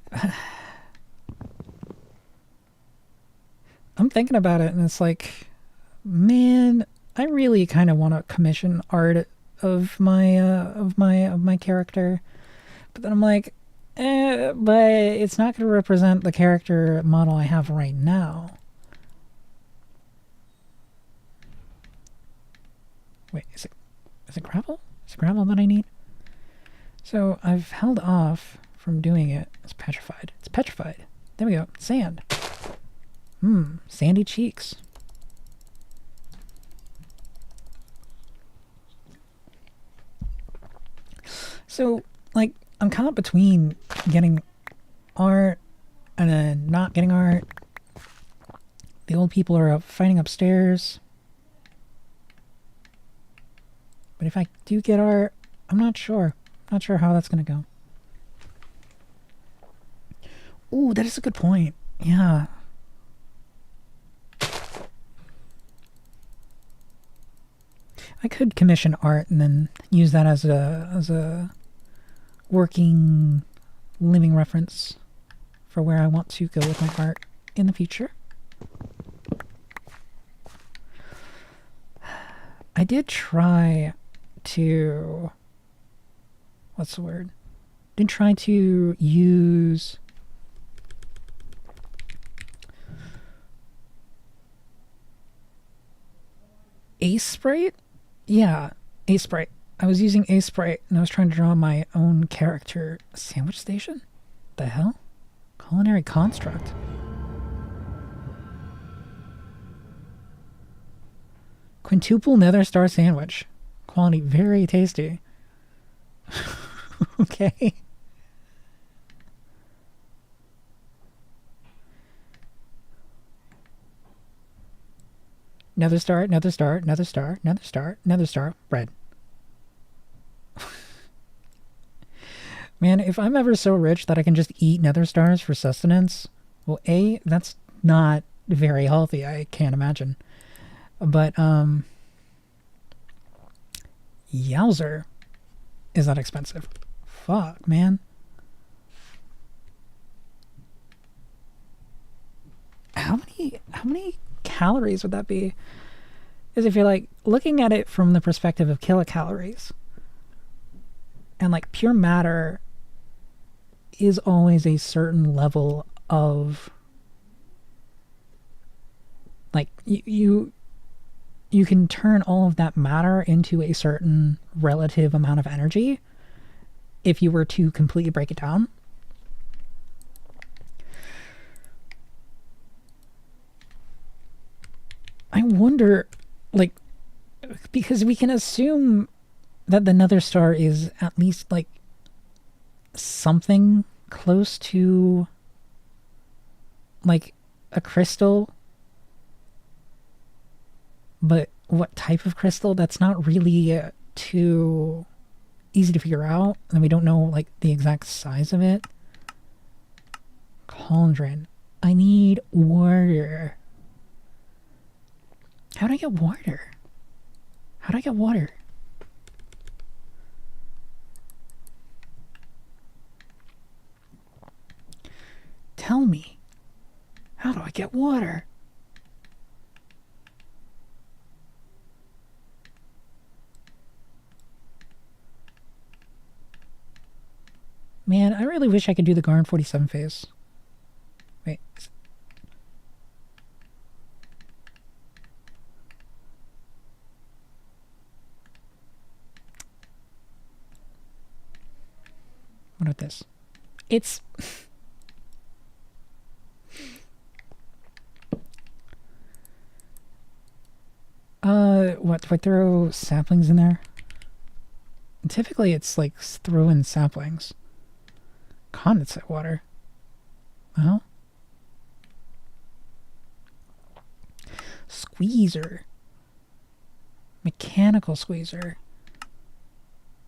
I'm thinking about it and it's like, man, I really kind of want to commission art of my character, but then I'm like, but it's not going to represent the character model I have right now. Wait, is it gravel? Is it gravel that I need? So I've held off from doing it. It's petrified. It's petrified. There we go. Sand. Sandy cheeks. So, like, I'm caught between getting art and then not getting art. The old people are fighting upstairs. But if I do get art, I'm not sure. Not sure how that's gonna go. Ooh, that is a good point. Yeah. I could commission art and then use that as a working living reference for where I want to go with my art in the future. I did try to... what's the word? Did try to use Ace Sprite? Yeah, Ace Sprite. I was using Ace Sprite and I was trying to draw my own character. Sandwich station? The hell? Culinary construct. Quintuple nether star sandwich. Quality very tasty. Okay. Nether star, nether star, nether star, nether star, nether star, bread. Man, if I'm ever so rich that I can just eat nether stars for sustenance, well, A, that's not very healthy, I can't imagine. But, yowzer, is that expensive? Fuck, man. How many calories would that be? Because if you're like looking at it from the perspective of kilocalories, and like pure matter is always a certain level of like you can turn all of that matter into a certain relative amount of energy if you were to completely break it down. I wonder, like, because we can assume that the nether star is at least like something close to like a crystal, but what type of crystal, that's not really too easy to figure out, and we don't know like the exact size of it. Cauldron. I need water. How do I get water? How do I get water? Tell me. How do I get water? Man, I really wish I could do the Garn 47 phase. Wait. What about this? It's... what, do I throw saplings in there? Typically it's like throw in saplings. Condensate water. Well. Squeezer. Mechanical squeezer.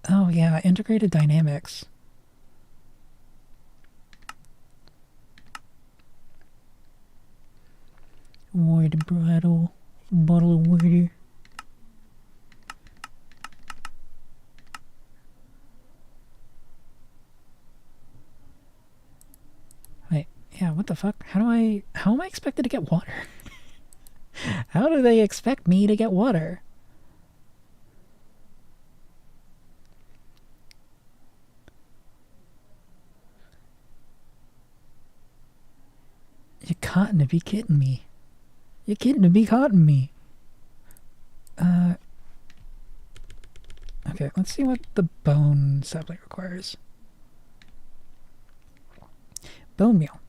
Oh yeah, integrated dynamics. Water bottle. Bottle of water. Wait, yeah, what the fuck? How am I expected to get water? How do they expect me to get water? You cotton to be kidding me. You're kidding to be cotton me. Okay, let's see what the bone sapling requires. Bone meal.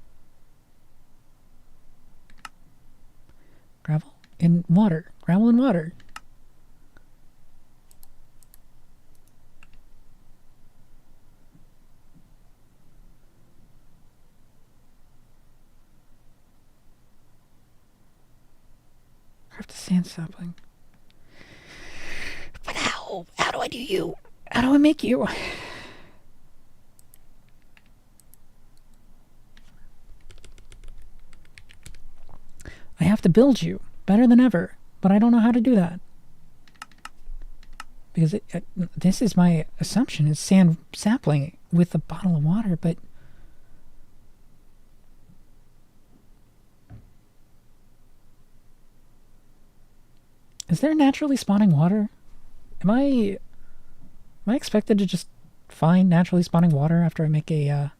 Gravel and water. Gravel and water. Craft a sand sapling. But how? How do I do you? How do I make you? I have to build you better than ever, but I don't know how to do that. Because this is my assumption, is sand sapling with a bottle of water, but... Is there naturally spawning water? Am I expected to just find naturally spawning water after I make a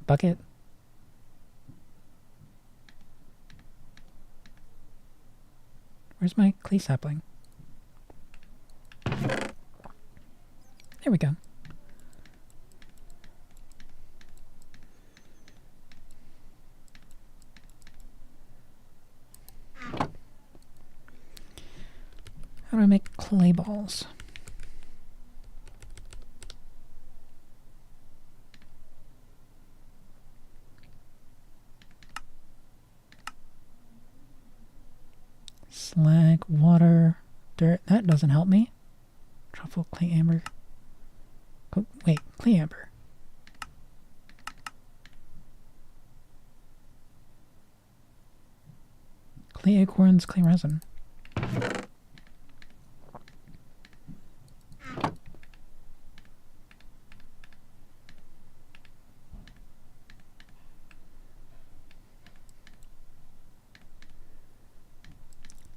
bucket? Where's my clay sapling? There we go. How do I make clay balls? Slag, water, dirt. That doesn't help me. Truffle, clay amber. Oh, wait, clay amber. Clay acorns, clay resin.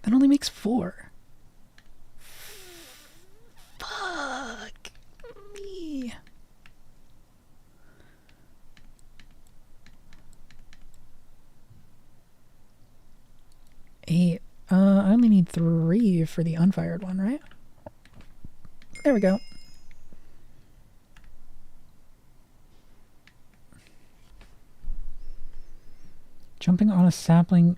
That only makes 4. Fuck me. I only need 3 for the unfired one, right? There we go. Jumping on a sapling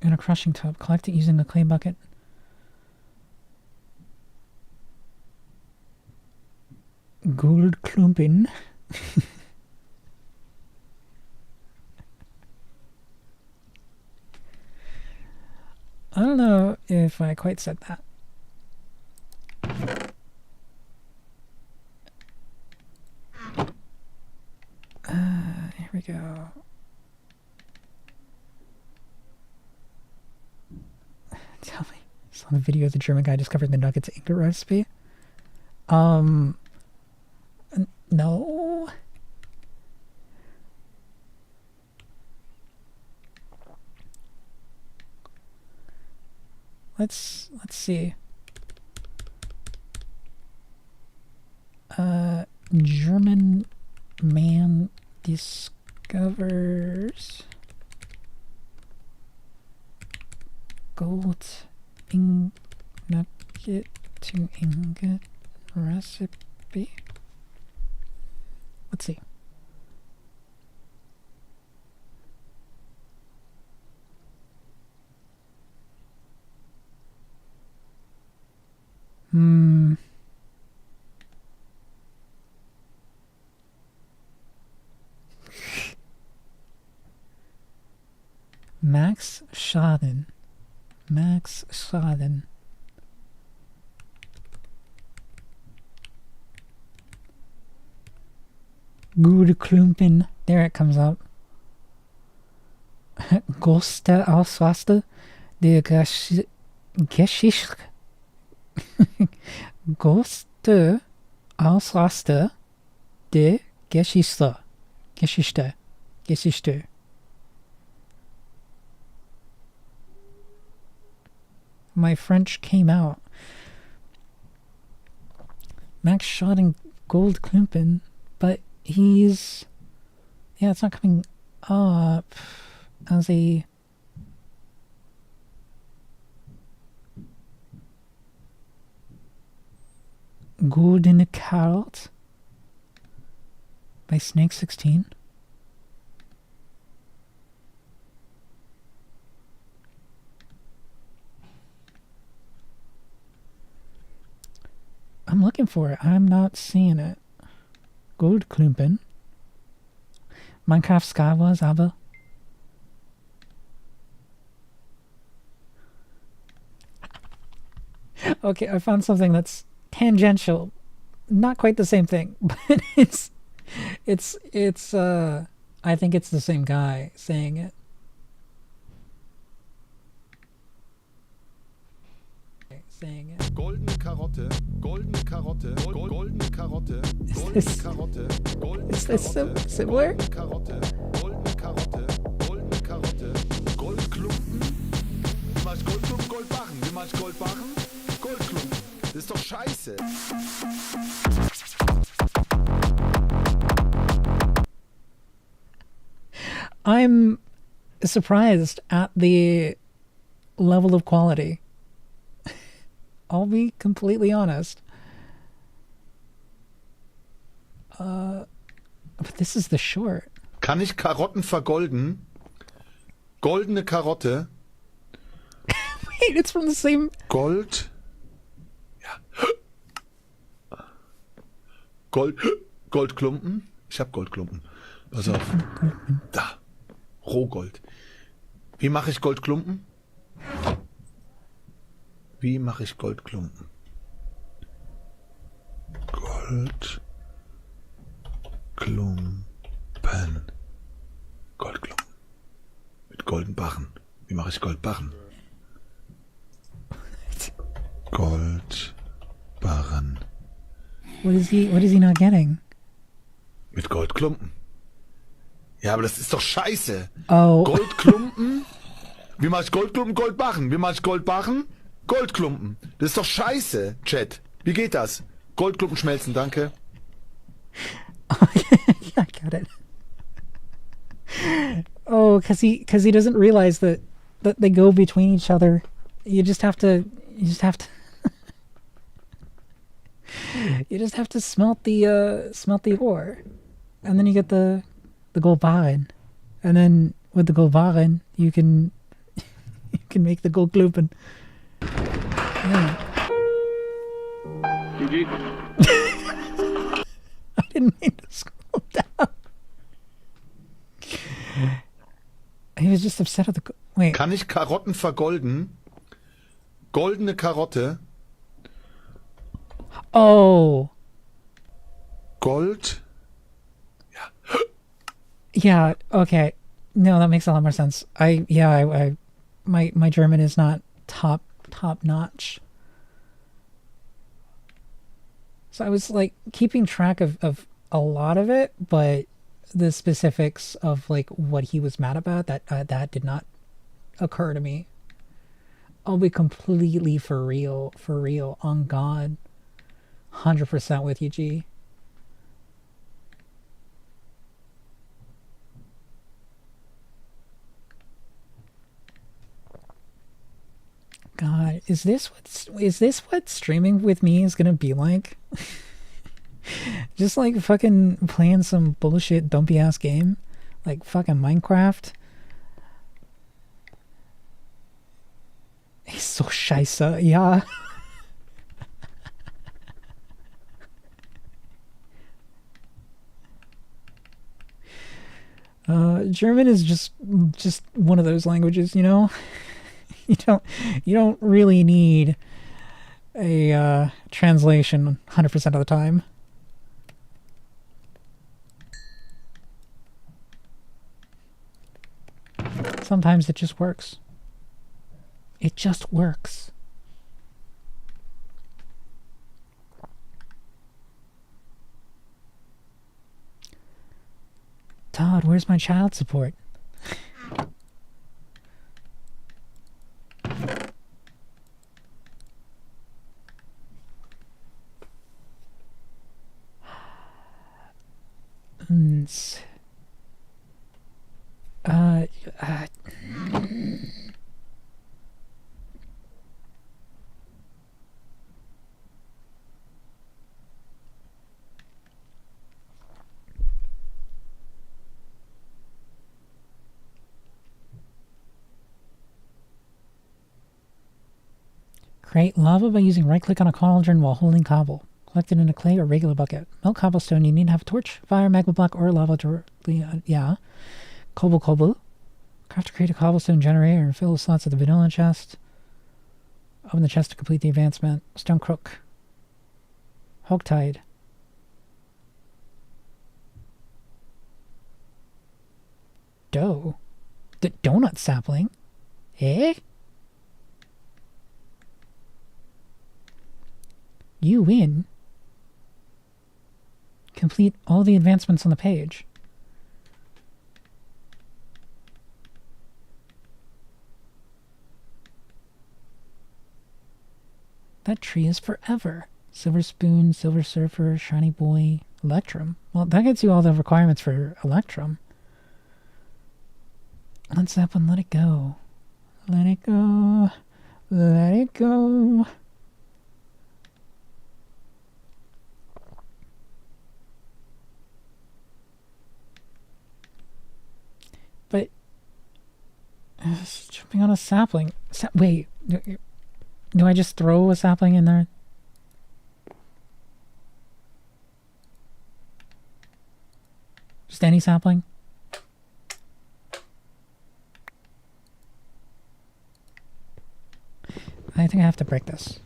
in a crushing tub. Collect it using a clay bucket. Gold Klumpen. I don't know if I quite said that. Here we go. Tell me. Saw the video of the German guy discovering the nuggets ingot recipe. No. Let's see. German man discovers gold nugget to ingot recipe. Let's see. Max Schaden. Max Schaden. Gute Klumpen. There it comes up. Größte Ausraster der Geschichte. Größte Ausraster der Geschichte. Geschichte. My French came out. Max Schaden Goldklumpen, but he's... Yeah, it's not coming up as a... Golden Carrot by Snake 16. I'm looking for it. I'm not seeing it. Goldklumpen. Minecraft Skywars, aber. Okay, I found something that's tangential. Not quite the same thing, but it's I think it's the same guy saying it. Goldene Karotte, goldene Karotte, goldene Karotte, goldene Karotte, goldene Is this similar? Karotte, goldene Karotte, goldene Karotte, Goldklumpen. Wie machst Goldklumpen, Goldbarren? Wie machst Goldbarren? Goldklumpen. Das ist doch scheiße. I'm surprised at the level of quality. I'll be completely honest. But this is the short. Kann ich Karotten vergolden? Goldene Karotte. Wait, it's from the same... Gold. Ja. Goldklumpen. Ich hab Goldklumpen. Pass auf. Da. Rohgold. Wie mache ich Goldklumpen? Wie mache ich Goldklumpen? Goldklumpen. Goldklumpen. Mit golden Barren. Wie mache ich Goldbarren? Goldbarren. What is he not getting? Mit Goldklumpen. Ja, aber das ist doch scheiße. Oh. Goldklumpen? Wie mache ich Goldklumpen, Goldbarren? Wie mache ich Goldbarren? Goldklumpen. Das ist doch scheiße, Chat. Wie geht das? Goldklumpen schmelzen, danke. I got it. Oh, because he doesn't realize that they go between each other. You just have to you just have to smelt the ore, and then you get the gold barren, and then with the gold barren you can make the gold klumpen. Yeah. GG. I didn't mean to scroll down. He was just upset at the... Wait. Kann ich Karotten vergolden? Goldene Karotte. Oh. Gold. Ja. Yeah, okay. No, that makes a lot more sense. My German is not top notch. So I was like keeping track of a lot of it, but the specifics of like what he was mad about, that did not occur to me. I'll be completely for real, on God. 100% with you, G. God, is this what streaming with me is gonna be like? Just like fucking playing some bullshit dumpy ass game. Like fucking Minecraft. He's so scheiße, yeah. German is just one of those languages, you know? You don't really need a translation 100% of the time. Sometimes it just works. It just works. Todd, where's my child support? Create lava by using right-click on a cauldron while holding cobble. Collect it in a clay or regular bucket. Melt cobblestone. You need to have a torch, fire, magma block, or lava directly. Yeah. Cobble. Craft to create a cobblestone generator and fill the slots of the vanilla chest. Open the chest to complete the advancement. Stone crook. Hogtide. Dough. The donut sapling. Eh? You win. Complete all the advancements on the page. That tree is forever. Silver spoon, silver surfer, shiny boy, electrum. Well, that gets you all the requirements for electrum. Let's up and let it go. Let it go. Let it go. But jumping on a sapling. Wait, do I just throw a sapling in there? Just any sapling? I think I have to break this.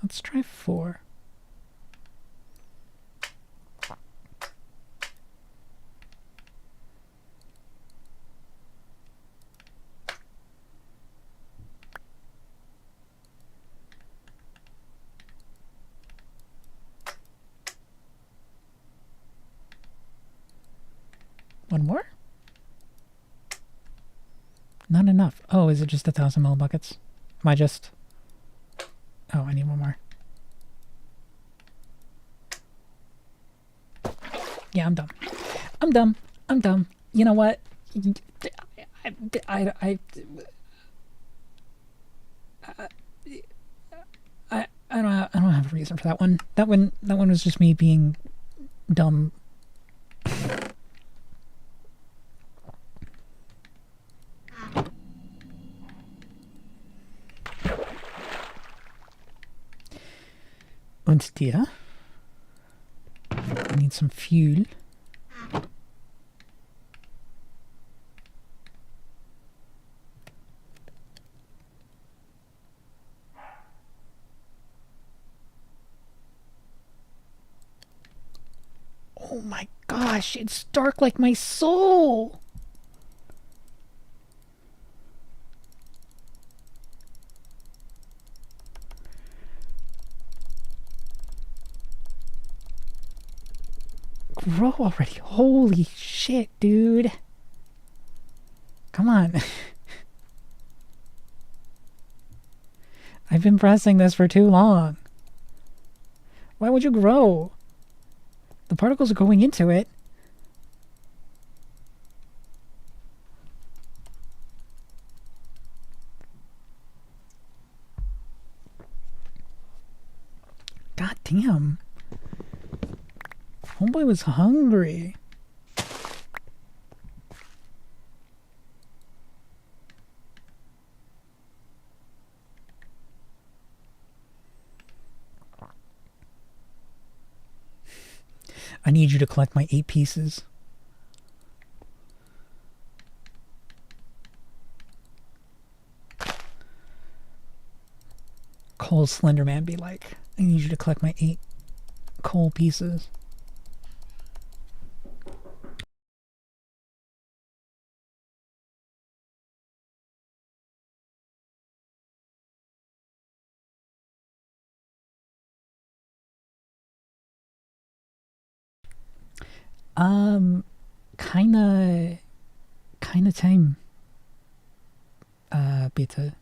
Let's try 4. One more? Not enough. Oh, is it just 1,000 millibuckets? Am I just... Oh, I need one more. Yeah, I'm dumb. I'm dumb. I'm dumb. You know what? I don't have a reason for that one. That one was just me being dumb. Und dir? I need some fuel. Oh my gosh, it's dark like my soul! Grow already. Holy shit, dude. Come on. I've been pressing this for too long. Why would you grow? The particles are going into it. God damn. Homeboy was hungry. I need you to collect my 8 pieces. Coal Slenderman be like, I need you to collect my 8 coal pieces. Kinda tame. Bitte.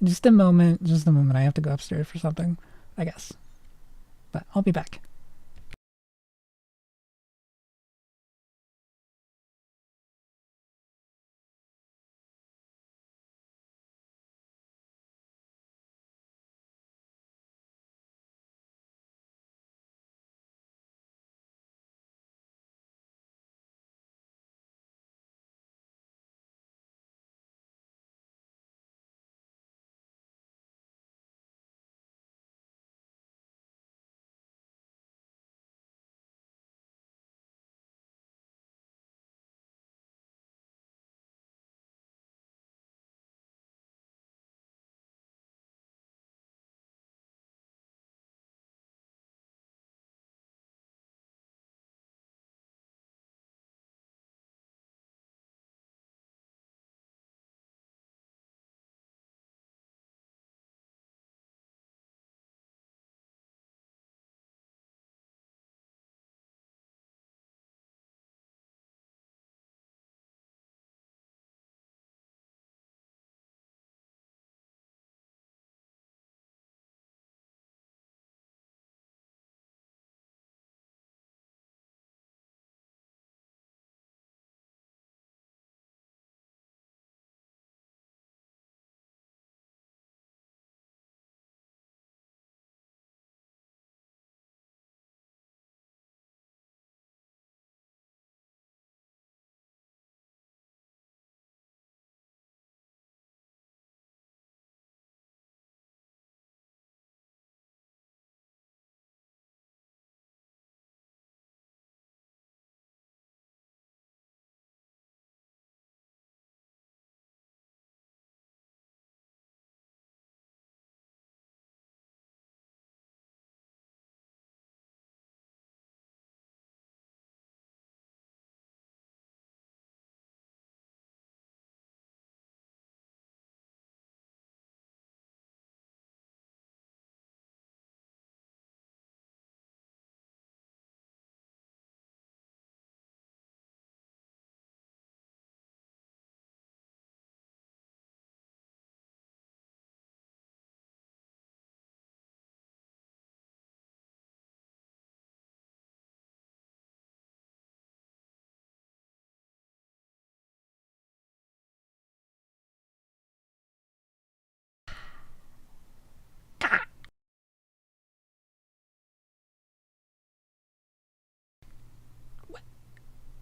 Just a moment, I have to go upstairs for something, I guess. But I'll be back.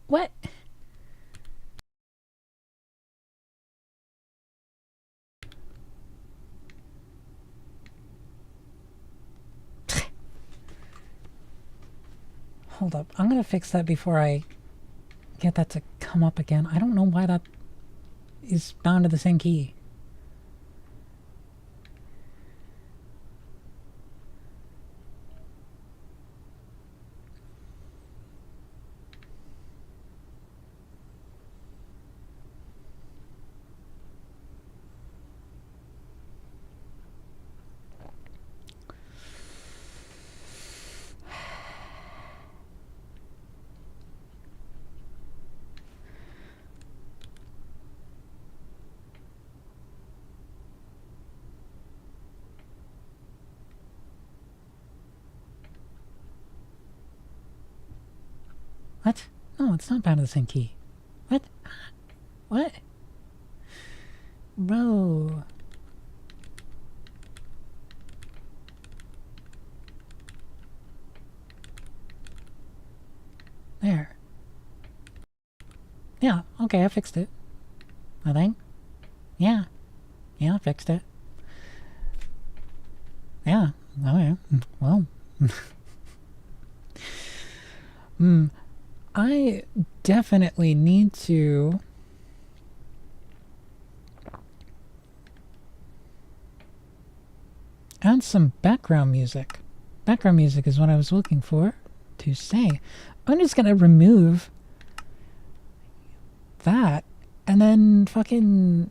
What? Hold up. I'm gonna fix that before I get that to come up again. I don't know why that is bound to the same key. What? No, it's not bound to the same key. What? What? Bro. Yeah, okay, I fixed it. I think. Yeah. Yeah, I fixed it. Yeah, okay. Well. I definitely need to add some background music. Background music is what I was looking for to say. I'm just gonna remove that and then fucking...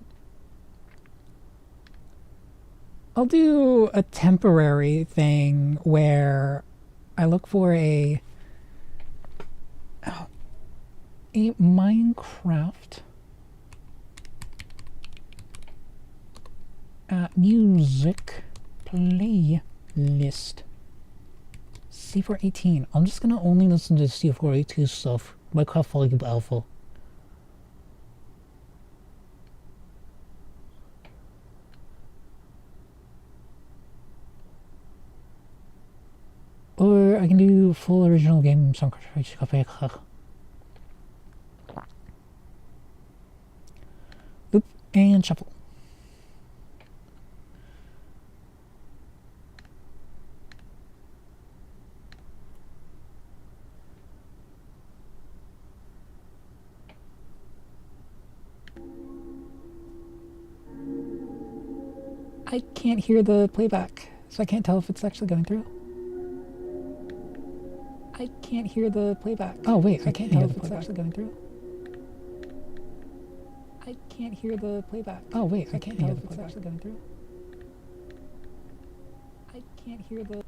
I'll do a temporary thing where I look for a Minecraft music playlist. C418. I'm just gonna only listen to C418 stuff. Minecraft Volume Alpha. Or I can do full original game song. Oop, and shuffle. I can't hear the playback, so I can't tell if it's actually going through. I can't hear the playback. Oh wait, I can't hear the playback. Actually going through. I can't hear the playback. Oh wait, I can't hear the playback. Actually going through. I can't hear the...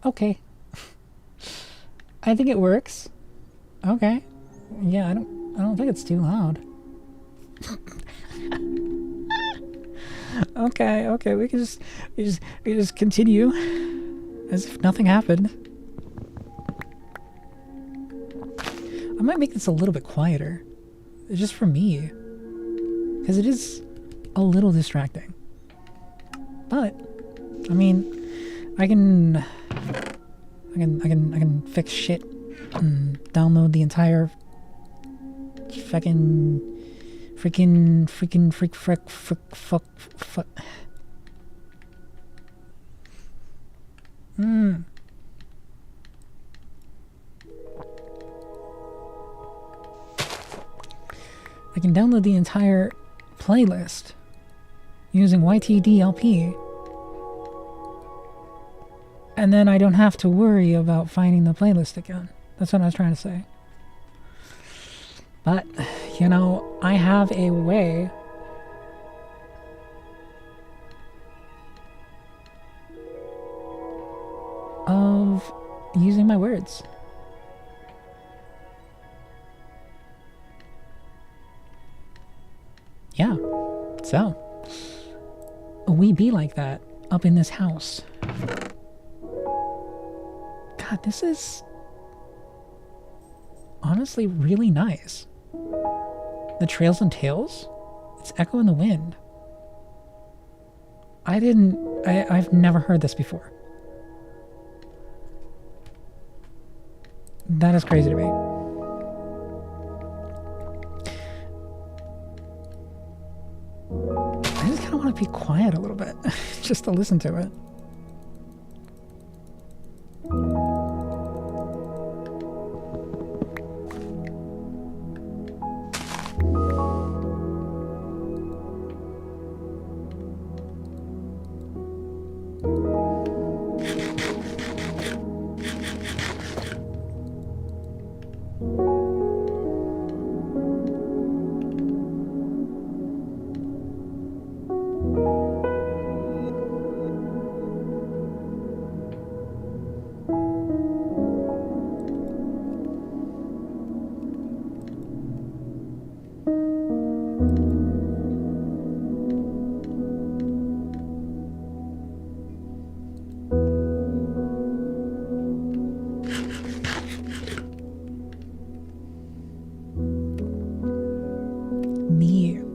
Okay. I think it works. Okay. Yeah, I don't think it's too loud. Okay, we can just continue as if nothing happened. I might make this a little bit quieter, just for me, because it is a little distracting. But I mean, I can fix shit and download the entire freaking fuck. I can download the entire playlist using YTDLP, and then I don't have to worry about finding the playlist again. That's what I was trying to say. But, you know, I have a way of using my words. Yeah, so we be like that up in this house. God, this is honestly really nice. The trails and tales, it's echo in the wind. I've never heard this before. That is crazy to me. I just kind of want to be quiet a little bit, just to listen to it.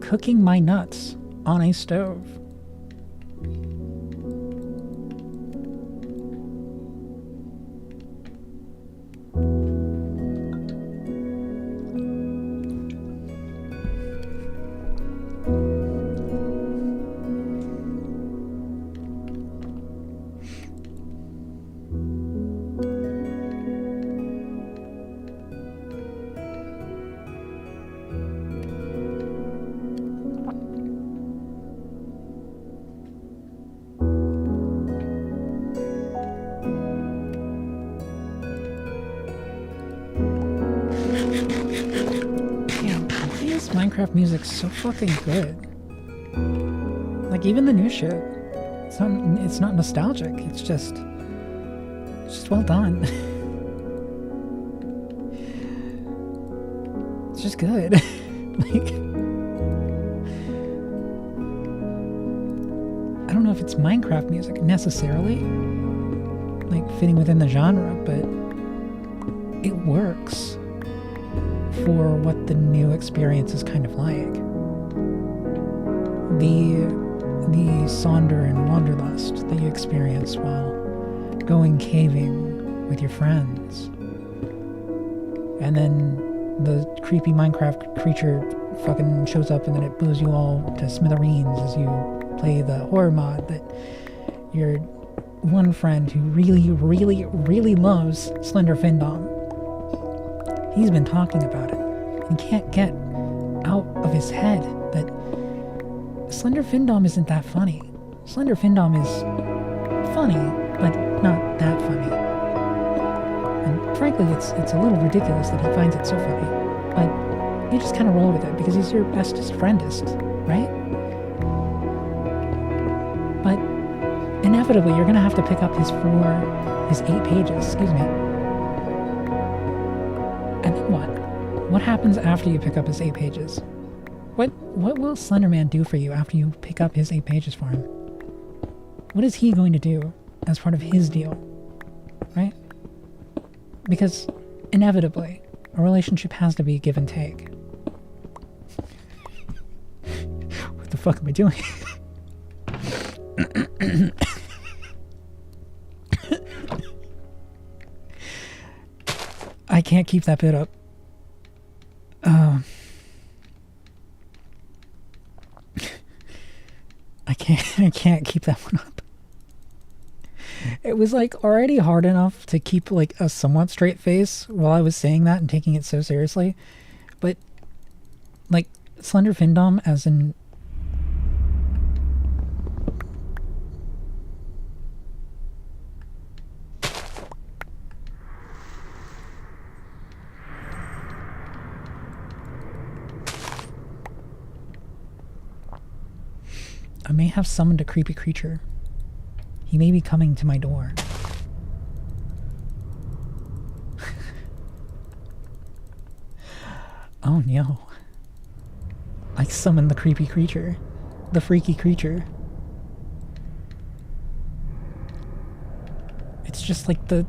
Cooking my nuts on a stove. This Minecraft music's so fucking good. Like, even the new shit. It's not nostalgic. It's just well done. It's just good. Like, I don't know if it's Minecraft music necessarily, like fitting within the genre, but it works for what the new experience is kind of like. The Sonder and Wanderlust that you experience while going caving with your friends. And then the creepy Minecraft creature fucking shows up and then it blows you all to smithereens as you play the horror mod that your one friend who really, really, really loves Slender Findom. He's been talking about it. He can't get out of his head that Slender Findom isn't that funny. Slender Findom is funny, but not that funny. And frankly, it's a little ridiculous that he finds it so funny. But you just kind of roll with it because he's your bestest friendest, right? But inevitably, you're gonna have to pick up his 8 pages, excuse me. And then what? What happens after you pick up his 8 pages? What will Slenderman do for you after you pick up his 8 pages for him? What is he going to do as part of his deal? Right? Because inevitably, a relationship has to be give and take. What the fuck am I doing? I can't keep that bit up. I can't keep that one up. It was like already hard enough to keep like a somewhat straight face while I was saying that and taking it so seriously. But like Slender Findom as in I may have summoned a creepy creature. He may be coming to my door. Oh no. I summoned the creepy creature. The freaky creature. It's just like the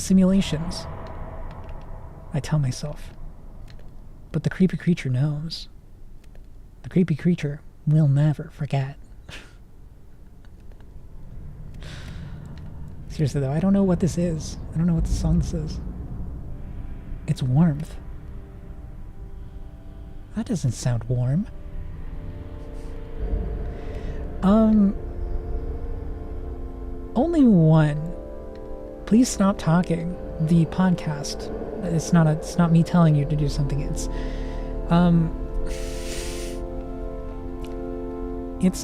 simulations. I tell myself. But the creepy creature knows. The creepy creature will never forget. Seriously though, I don't know what this is. I don't know what the song says. It's warmth. That doesn't sound warm. Only one. Please stop talking. The podcast. It's not me telling you to do something. It's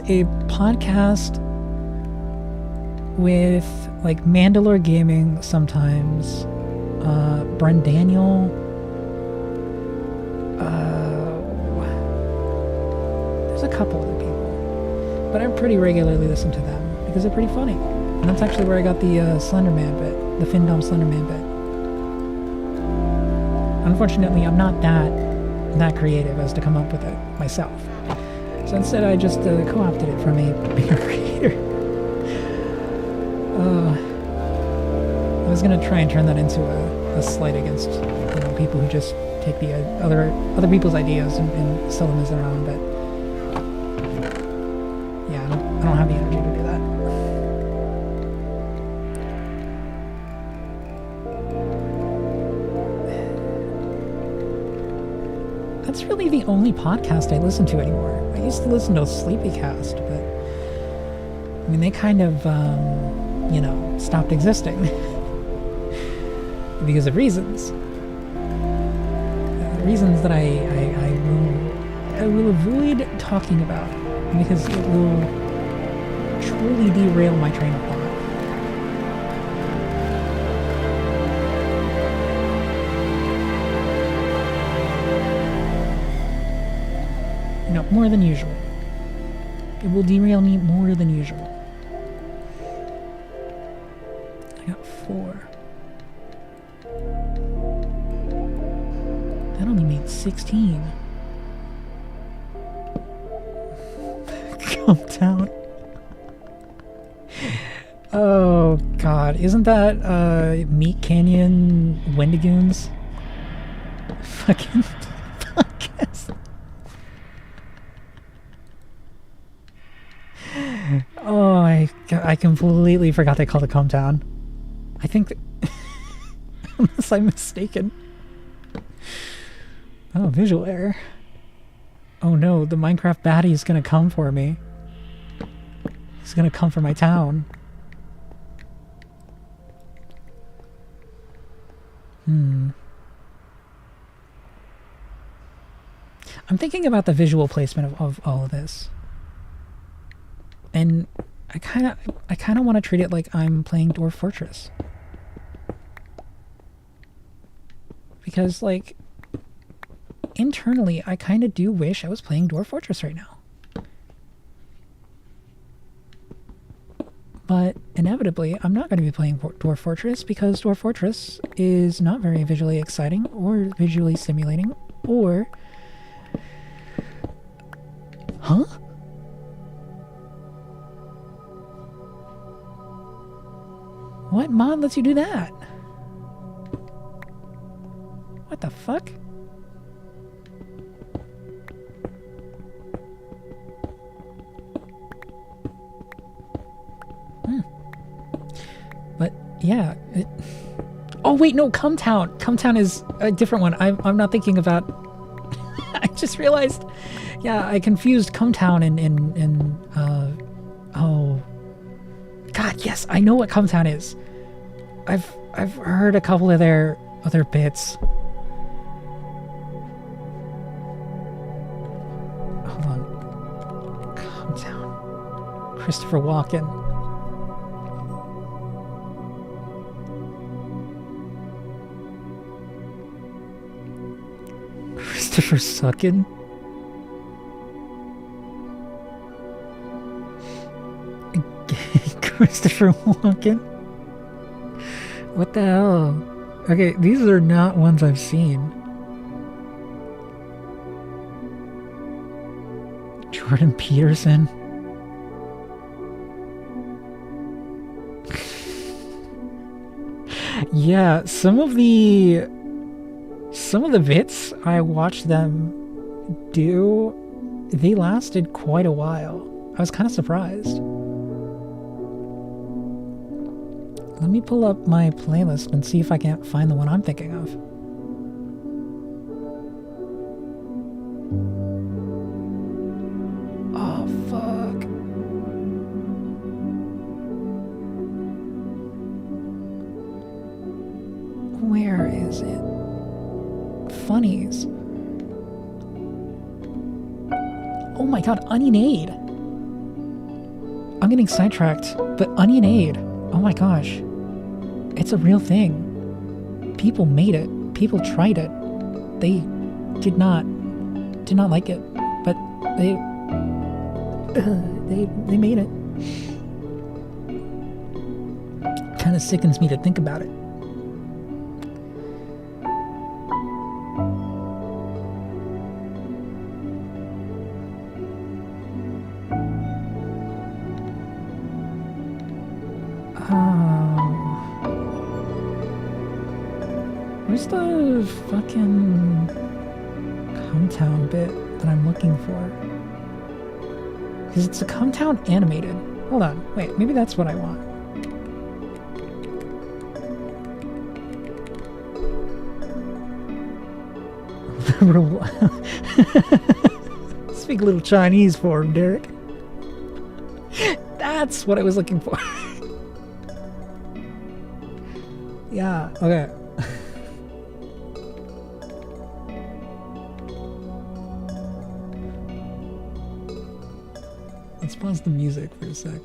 a podcast with like Mandalore Gaming sometimes, Bren Daniel, there's a couple other people, but I pretty regularly listen to them because they're pretty funny, and that's actually where I got the Slenderman bit, the Findom Slenderman bit. Unfortunately, I'm not that creative as to come up with it myself. So instead, I just co-opted it from a bigger creator. I was gonna try and turn that into a slight against people who just take the other people's ideas and sell them as their own. But yeah, I don't have the energy to do that. That's really the only podcast I listen to anymore. I used to listen to Sleepycast, but I mean they kind of stopped existing because of reasons. Reasons that I will avoid talking about because it will truly derail my train of thought. No, more than usual. It will derail me more than usual. I got 4. That only made 16. Come down. Oh god, isn't that Meat Canyon Wendigos? Fucking podcast. Oh, I completely forgot they called it Come Town. I think that unless I'm mistaken. Oh, visual error. Oh no, the Minecraft baddie is gonna come for me. He's gonna come for my town. I'm thinking about the visual placement of all of this. And I kinda want to treat it like I'm playing Dwarf Fortress. Because, like, internally, I kinda do wish I was playing Dwarf Fortress right now. But inevitably, I'm not going to be playing Dwarf Fortress because Dwarf Fortress is not very visually exciting or visually stimulating or... Huh? What mod lets you do that? What the fuck? But yeah, oh wait, no, Come Town. Come Town is a different one. I'm not thinking about. I just realized. Yeah, I confused Come Town and oh, God, yes, I know what Come Town is. I've heard a couple of their other bits. Hold on, Come Town. Christopher Walken. Christopher Suckin? Christopher Walken? What the hell? Okay, these are not ones I've seen. Jordan Peterson. Yeah, some of the bits I watched them do, they lasted quite a while. I was kind of surprised. Let me pull up my playlist and see if I can't find the one I'm thinking of. Oh, fuck. Where is it? Funnies. Oh my god, Onion Aid. I'm getting sidetracked, but Onion Aid. Oh my gosh. It's a real thing. People made it. People tried it. They did not like it, but they made it. Kind of sickens me to think about it. Where's the fucking Come Town bit that I'm looking for? Because it's a Come Town animated. Hold on, wait, maybe that's what I want. Speak a little Chinese for him, Derek. That's what I was looking for. Yeah, okay. Let's pause the music for a sec.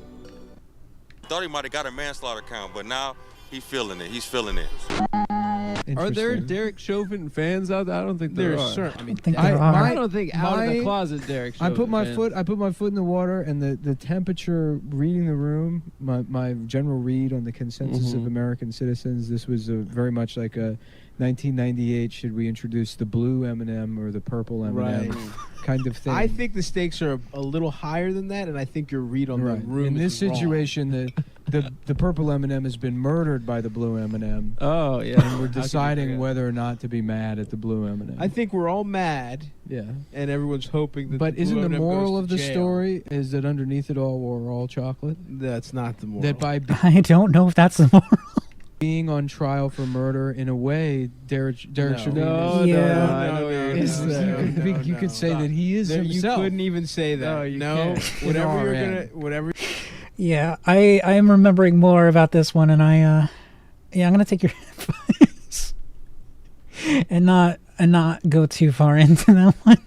Thought he might have got a manslaughter count, but now he's feeling it. He's feeling it. Are there Interesting. Derek Chauvin fans out there? I don't think there are. Sure. I don't think there are. I don't think out of the closet Derek Chauvin I put my fans. foot. I put my foot in the water, and the temperature reading the room. My general read on the consensus of American citizens. This was very much like a 1998. Should we introduce the blue M&M or the purple M&M Right. kind of thing? I think the stakes are a little higher than that, and I think your read on the room in this is wrong. situation, the purple M&M has been murdered by the blue M&M. Oh yeah. And we're deciding whether or not to be mad at the blue M&M. I think we're all mad. Yeah. And everyone's hoping that. But the isn't blue the M&M moral goes of to the jail. story is that underneath it all we're all chocolate? That's not the moral. That by I don't know if that's the moral. being on trial for murder, in a way, Derek Chauvin No, Yeah. you could say that he is You himself. couldn't even say that. No, you No, can't. whatever you're RN. gonna, whatever. Yeah, I am remembering more about this one, and I'm gonna take your advice and not go too far into that one.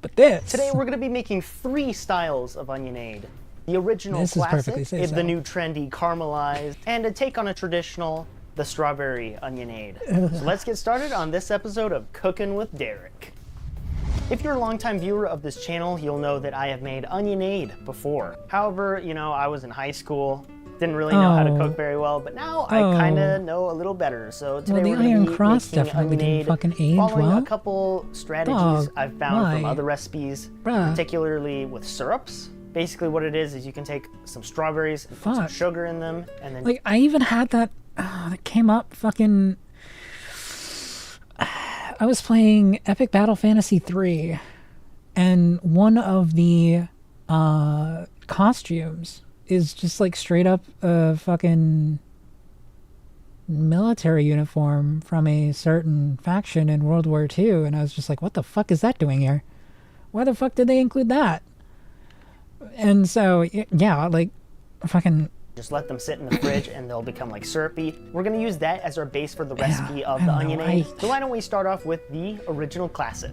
But this Today we're going to be making 3 styles of Onionade. The original This is perfectly classic, said is so. the new trendy caramelized, and a take on a traditional, the strawberry Onionade. So let's get started on this episode of Cooking with Derek. If you're a longtime viewer of this channel, you'll know that I have made Onionade before. However, I was in high school, didn't really know how to cook very well, but now I kind of know a little better. So today the we're going Iron to be Cross making definitely didn't Onionade, fucking age following well. a couple strategies Dog, I've found from why? other recipes, Bruh. particularly with syrups. Basically what it is you can take some strawberries and put some Fuck. sugar in them, and then Like, I even had that that came up fucking. I was playing Epic Battle Fantasy 3, and one of the costumes is just like straight up a fucking military uniform from a certain faction in World War II, and I was just like, what the fuck is that doing here? Why the fuck did they include that? And so, yeah, like, fucking... just let them sit in the fridge and they'll become like syrupy. We're gonna use that as our base for the recipe of I the don't know, Onionade. So why don't we start off with the original classic?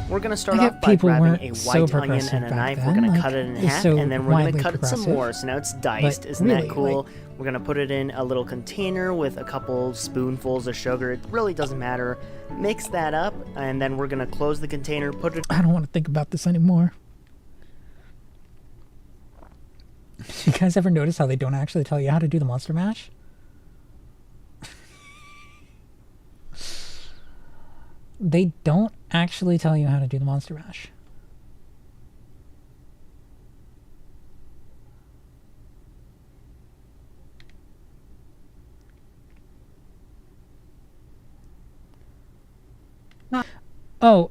We're gonna start I off get by people grabbing weren't a so white onion progressive and a back knife. then, We're gonna like, cut it in it's half, so and then we're gonna widely cut it some progressive. more. So now it's diced. But Isn't really, that cool? like- We're gonna put it in a little container with a couple spoonfuls of sugar. It really doesn't matter. Mix that up, and then we're gonna close the container, put it I don't want to think about this anymore. You guys ever notice how they don't actually tell you how to do the Monster Mash? They don't actually tell you how to do the Monster Mash. Oh,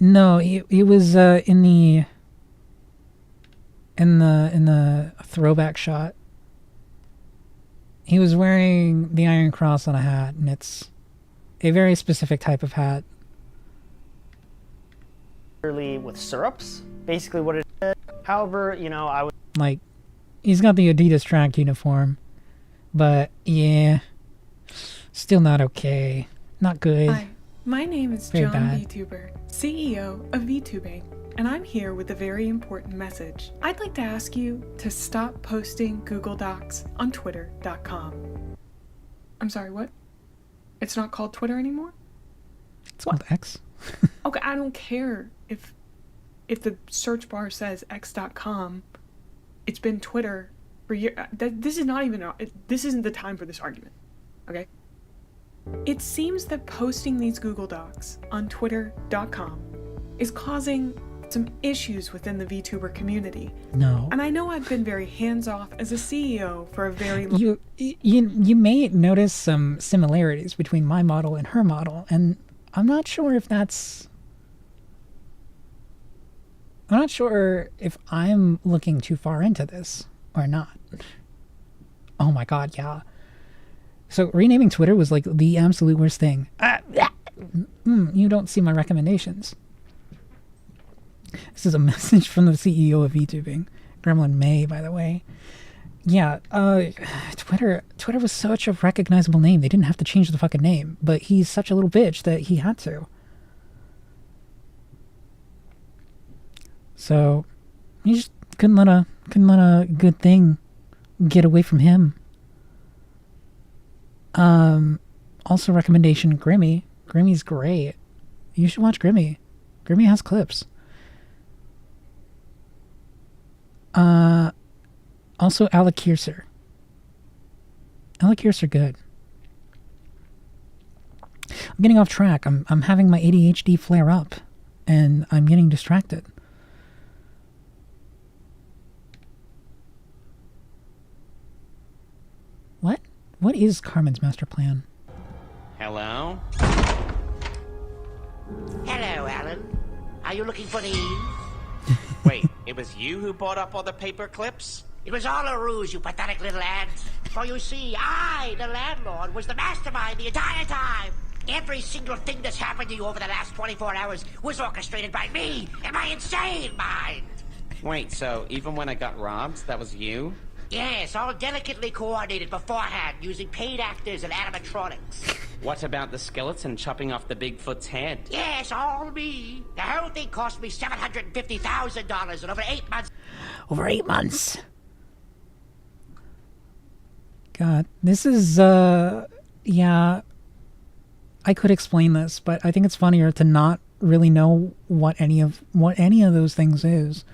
no, it was in the throwback shot. He was wearing the Iron Cross on a hat, and it's a very specific type of hat. with syrups. Basically what it is. However, I would Like, he's got the Adidas track uniform, but yeah, still not okay. Not good. Hi, my name is Very John bad. VTuber, CEO of VTubing, and I'm here with a very important message. I'd like to ask you to stop posting Google Docs on Twitter.com. I'm sorry, what? It's not called Twitter anymore? It's called X. Okay, I don't care if the search bar says x.com. It's been Twitter for years. This is not even. This isn't the time for this argument. Okay. It seems that posting these Google Docs on Twitter.com is causing some issues within the VTuber community. No. And I know I've been very hands-off as a CEO for a very long You may notice some similarities between my model and her model, and I'm not sure if I'm looking too far into this or not. Oh my god, yeah. So renaming Twitter was like the absolute worst thing. You don't see my recommendations. This is a message from the CEO of VTubing, Gremlin May, by the way. Yeah, Twitter was such a recognizable name. They didn't have to change the fucking name, but he's such a little bitch that he had to. So, he just couldn't let a good thing get away from him. Also recommendation, Grimmy. Grimmy's great. You should watch Grimmy. Grimmy has clips. Also Alec Kierser. Alec Kierser good. I'm getting off track. I'm having my ADHD flare up, and I'm getting distracted. What? What is Carmen's master plan? Hello? Hello, Alan. Are you looking for these? Wait, it was you who bought up all the paper clips? It was all a ruse, you pathetic little ants. For you see, I, the landlord, was the mastermind the entire time. Every single thing that's happened to you over the last 24 hours was orchestrated by me and my insane mind. Wait, so even when I got robbed, that was you? Yes, all delicately coordinated beforehand using paid actors and animatronics. What about the skeleton chopping off the Bigfoot's head? Yes, all me. The whole thing cost me $750,000 in over 8 months. Over 8 months. God, this is, yeah, I could explain this, but I think it's funnier to not really know what any of those things is.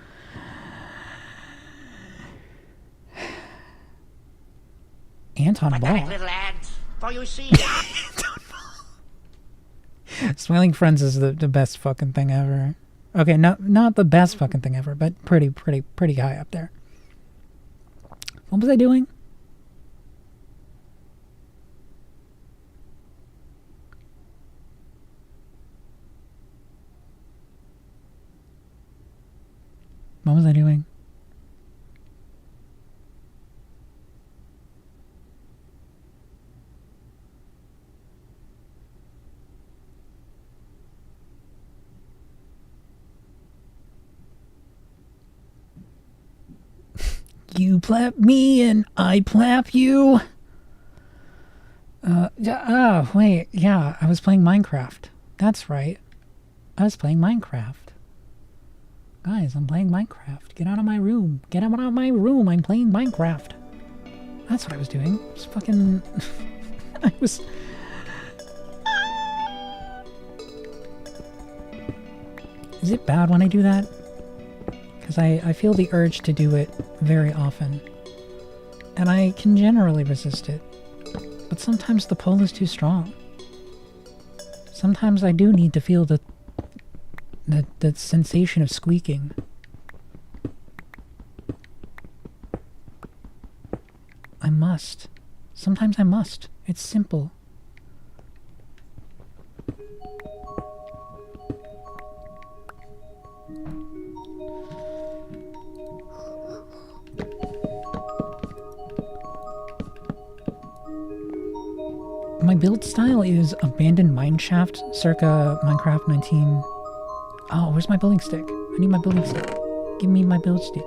Anton Ball. Little ants. For you see, Smiling Friends is the best fucking thing ever. Okay, not the best fucking thing ever, but pretty high up there. What was I doing? What was I doing? You plap me and I plap you. Wait, yeah, I was playing Minecraft. That's right. I was playing Minecraft. Guys, I'm playing Minecraft. Get out of my room. Get out of my room. I'm playing Minecraft. That's what I was doing. It was fucking... I was... Is it bad when I do that? Because I feel the urge to do it very often. And I can generally resist it. But sometimes the pull is too strong. Sometimes I do need to feel the sensation of squeaking. I must. Sometimes I must. It's simple. My build style is abandoned mineshaft circa Minecraft 19... Oh, where's my building stick? I need my building stick. Give me my build stick.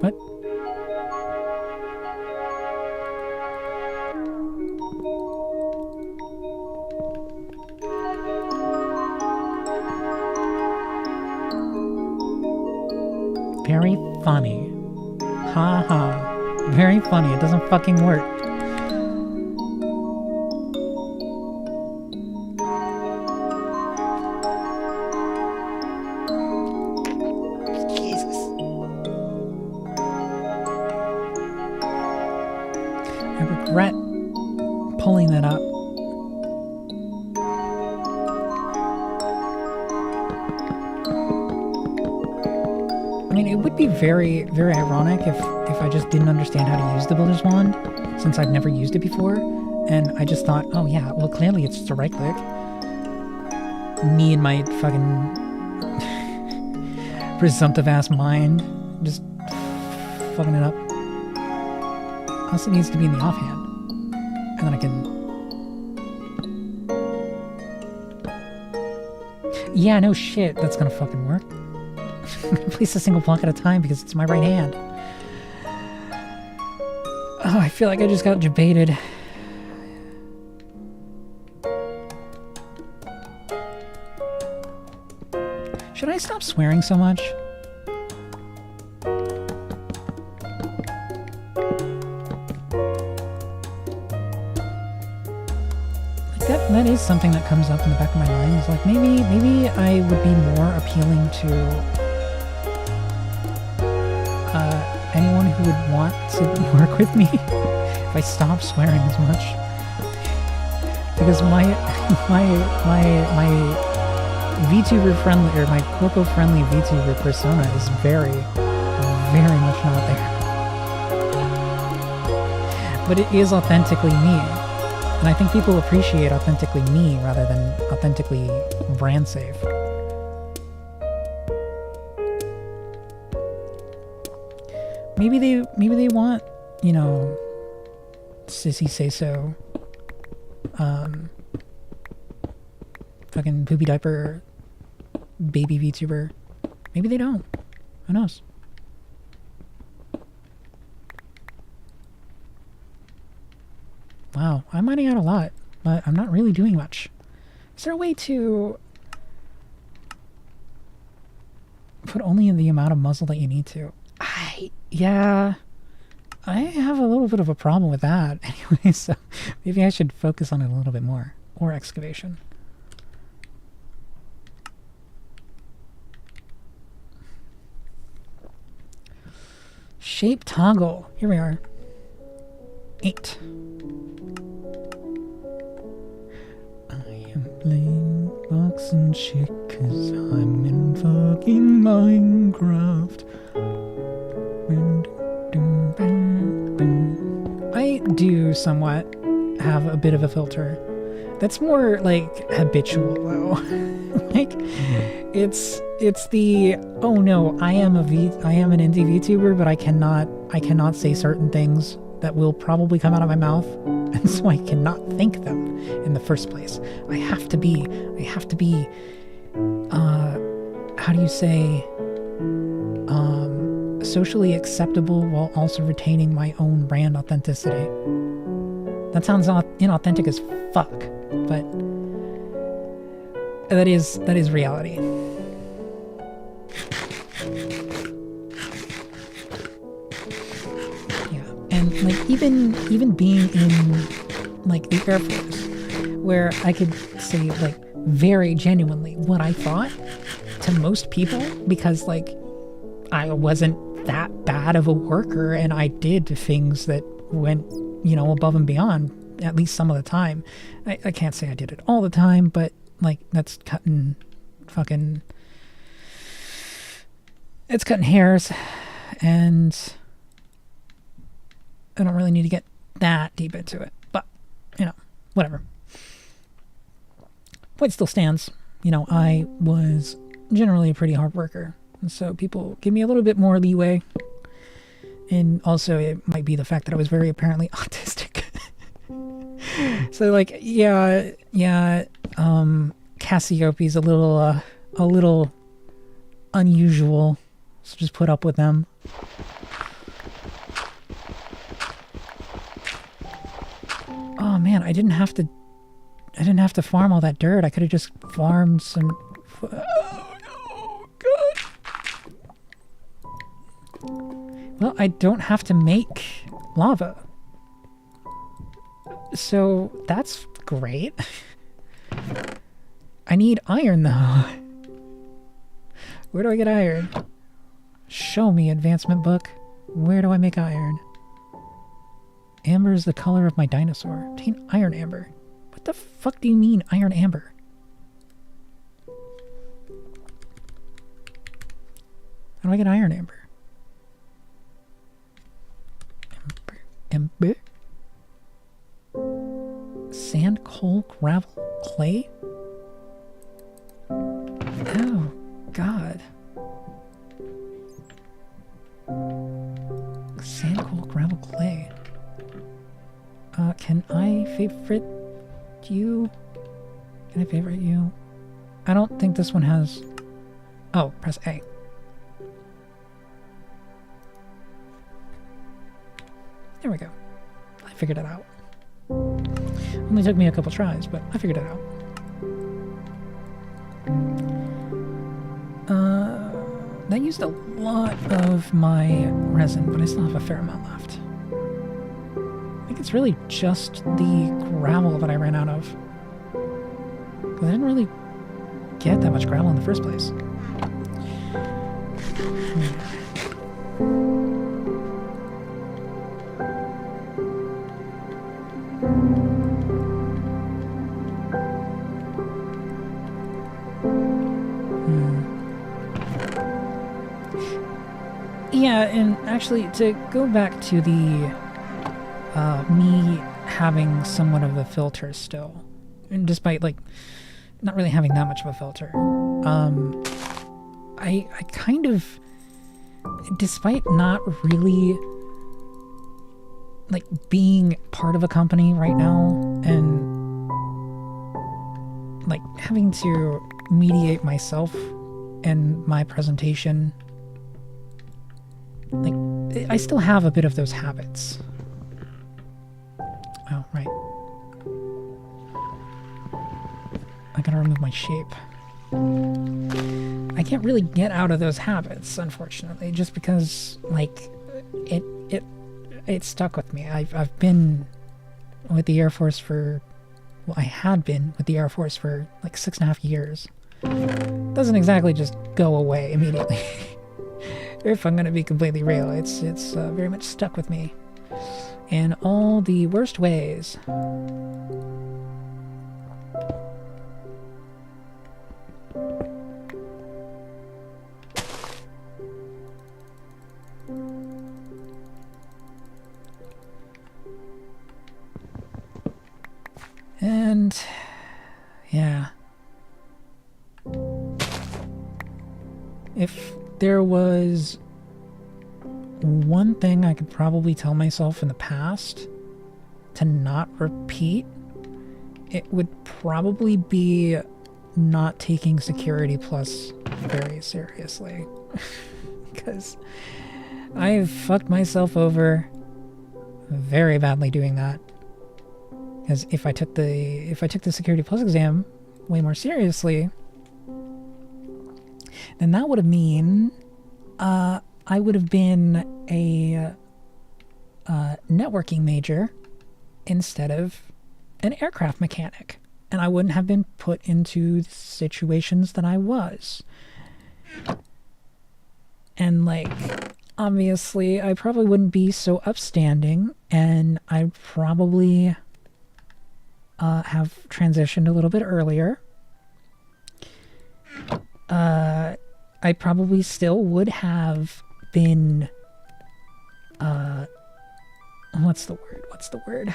What? Very funny. Ha ha. Very funny. It doesn't fucking work. Pulling that up. I mean, it would be very, very ironic if I just didn't understand how to use the Builder's Wand, since I've never used it before, and I just thought, oh yeah, well clearly it's just a right click. Me and my fucking presumptive ass mind just fucking it up. Also needs to be in the offhand. And then I can... Yeah, no shit, that's gonna fucking work. I'm gonna place a single block at a time because it's my right hand. Oh, I feel like I just got debated. Should I stop swearing so much? that is something that comes up in the back of my mind. Is like maybe I would be more appealing to anyone who would want to work with me if I stopped swearing as much. Because my VTuber friendly, or my corpo friendly VTuber persona is very much not there. But it is authentically me. And I think people appreciate authentically me rather than authentically brand safe. Maybe they want, you know, sissy say so, fucking poopy diaper baby VTuber. Maybe they don't. Who knows? Wow, I'm mining out a lot, but I'm not really doing much. Is there a way to put only the amount of muzzle that you need to? Yeah, I have a little bit of a problem with that anyway, so maybe I should focus on it a little bit more. Or excavation. Shape toggle. Here we are. 8. I am playing box and chick 'cause I'm in fucking Minecraft. I do somewhat have a bit of a filter. That's more like habitual though. Like it's the oh no, I am an indie VTuber, but I cannot say certain things that will probably come out of my mouth, and so I cannot think them in the first place. I have to be how do you say, socially acceptable while also retaining my own brand authenticity. That sounds inauthentic as fuck, but that is reality. Yeah, and like even being in like the Air Force, where I could say like very genuinely what I thought to most people, because like I wasn't that bad of a worker and I did things that went, you know, above and beyond at least some of the time. I can't say I did it all the time, but like that's cutting hairs, and I don't really need to get that deep into it, but you know, whatever. Point still stands. You know, I was generally a pretty hard worker, and so people give me a little bit more leeway. And also it might be the fact that I was very apparently autistic. So like, yeah, Cassiopei's a little unusual, so just put up with them. Oh man, I didn't have to farm all that dirt. I could have just farmed some. Oh no, God. Well, I don't have to make lava. So that's great. I need iron though. Where do I get iron? Show me, advancement book. Where do I make iron? Amber is the color of my dinosaur. Obtain iron amber. What the fuck do you mean, iron amber? How do I get iron amber? Amber? Sand, coal, gravel, clay? Oh, God. Sand, coal, gravel, clay. Can I favorite you? Can I favorite you? I don't think this one has... Oh, press A. There we go. I figured it out. Only took me a couple tries, but I figured it out. That used a lot of my resin, but I still have a fair amount left. I think it's really just the gravel that I ran out of. 'Cause I didn't really get that much gravel in the first place. Yeah, and actually, to go back to the me having somewhat of a filter still, and despite like not really having that much of a filter, I kind of, despite not really like being part of a company right now and like having to mediate myself and my presentation, like I still have a bit of those habits. Oh, right. I gotta remove my shape. I can't really get out of those habits, unfortunately, just because like it stuck with me. I've been with the Air Force for, well, I had been with the Air Force for like 6.5 years. Doesn't exactly just go away immediately. If I'm gonna be completely real, it's very much stuck with me in all the worst ways. And yeah, if there was one thing I could probably tell myself in the past to not repeat, it would probably be not taking Security Plus very seriously. Because I've fucked myself over very badly doing that. Because if I took the Security Plus exam way more seriously, then that would have mean I would have been a networking major instead of an aircraft mechanic, and I wouldn't have been put into situations that I was. And like, obviously, I probably wouldn't be so upstanding, and I'd probably have transitioned a little bit earlier. I probably still would have been, what's the word?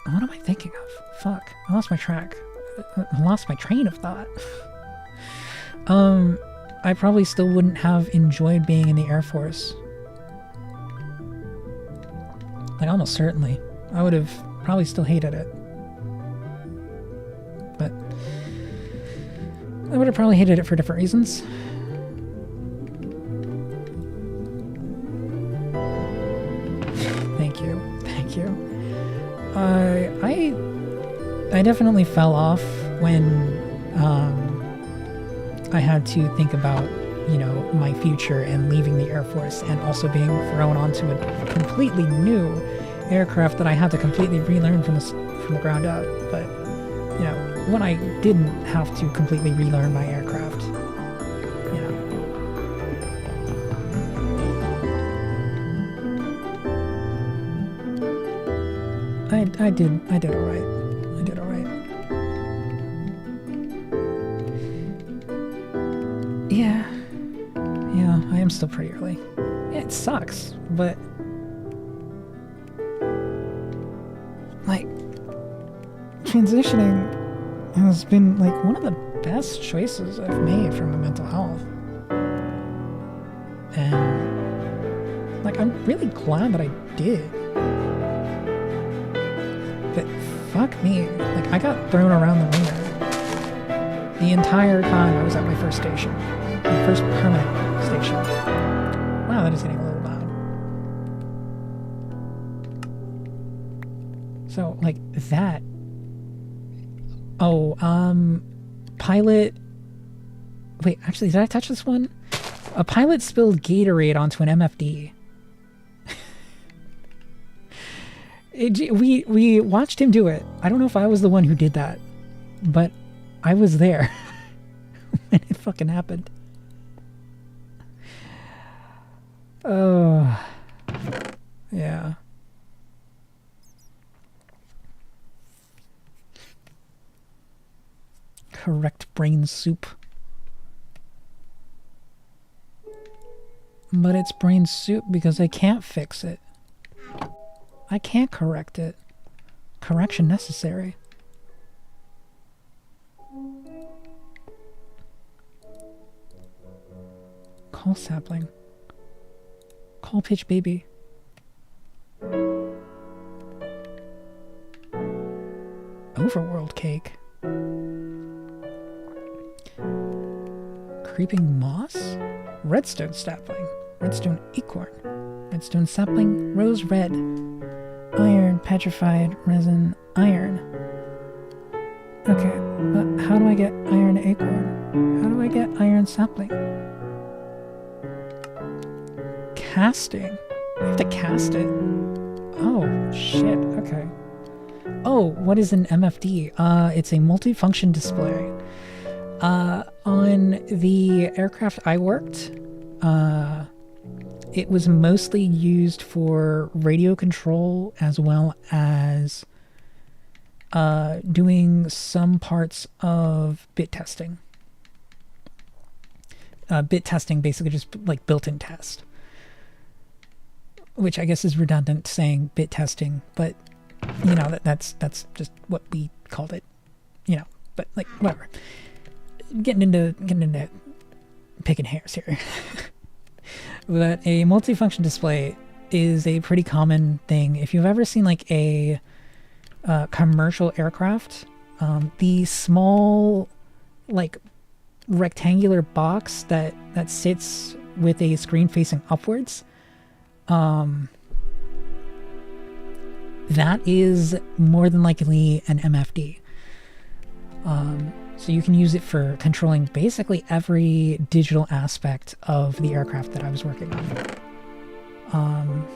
What am I thinking of? Fuck, I lost my track. I lost my train of thought. I probably still wouldn't have enjoyed being in the Air Force. Like, almost certainly. I would have probably still hated it. But I would have probably hated it for different reasons. Thank you. Thank you. I definitely fell off when I had to think about, you know, my future and leaving the Air Force and also being thrown onto a completely new aircraft that I had to completely relearn from the ground up. But, you know, when I didn't have to completely relearn my aircraft, you know. I did alright. I did alright. Yeah, I am still pretty early. Yeah, it sucks, but like, transitioning has been like one of the best choices I've made for my mental health. And like, I'm really glad that I did. But fuck me, like, I got thrown around the ringer the entire time I was at my first station. My first permanent station. Wow, that is getting a little loud. So, like, that. Oh, pilot. Wait, actually, did I touch this one? A pilot spilled Gatorade onto an MFD. We watched him do it. I don't know if I was the one who did that, but I was there when it fucking happened. Oh, yeah. Correct brain soup. But it's brain soup because I can't fix it. I can't correct it. Correction necessary. Coal sapling. Coal pitch baby. Overworld cake. Creeping moss? Redstone sapling. Redstone acorn. Redstone sapling. Rose red. Iron. Petrified. Resin. Iron. Okay, but how do I get iron acorn? How do I get iron sapling? Casting. I have to cast it. Oh, shit. Okay. Oh, what is an MFD? It's a multifunction display. On the aircraft I worked, it was mostly used for radio control as well as doing some parts of bit testing. Bit testing, basically just like built-in test. Which I guess is redundant saying bit testing, but you know, that's just what we called it. You know, but like whatever. Getting into picking hairs here. But a multifunction display is a pretty common thing. If you've ever seen like a commercial aircraft, the small like rectangular box that sits with a screen facing upwards, that is more than likely an MFD. So you can use it for controlling basically every digital aspect of the aircraft that I was working on.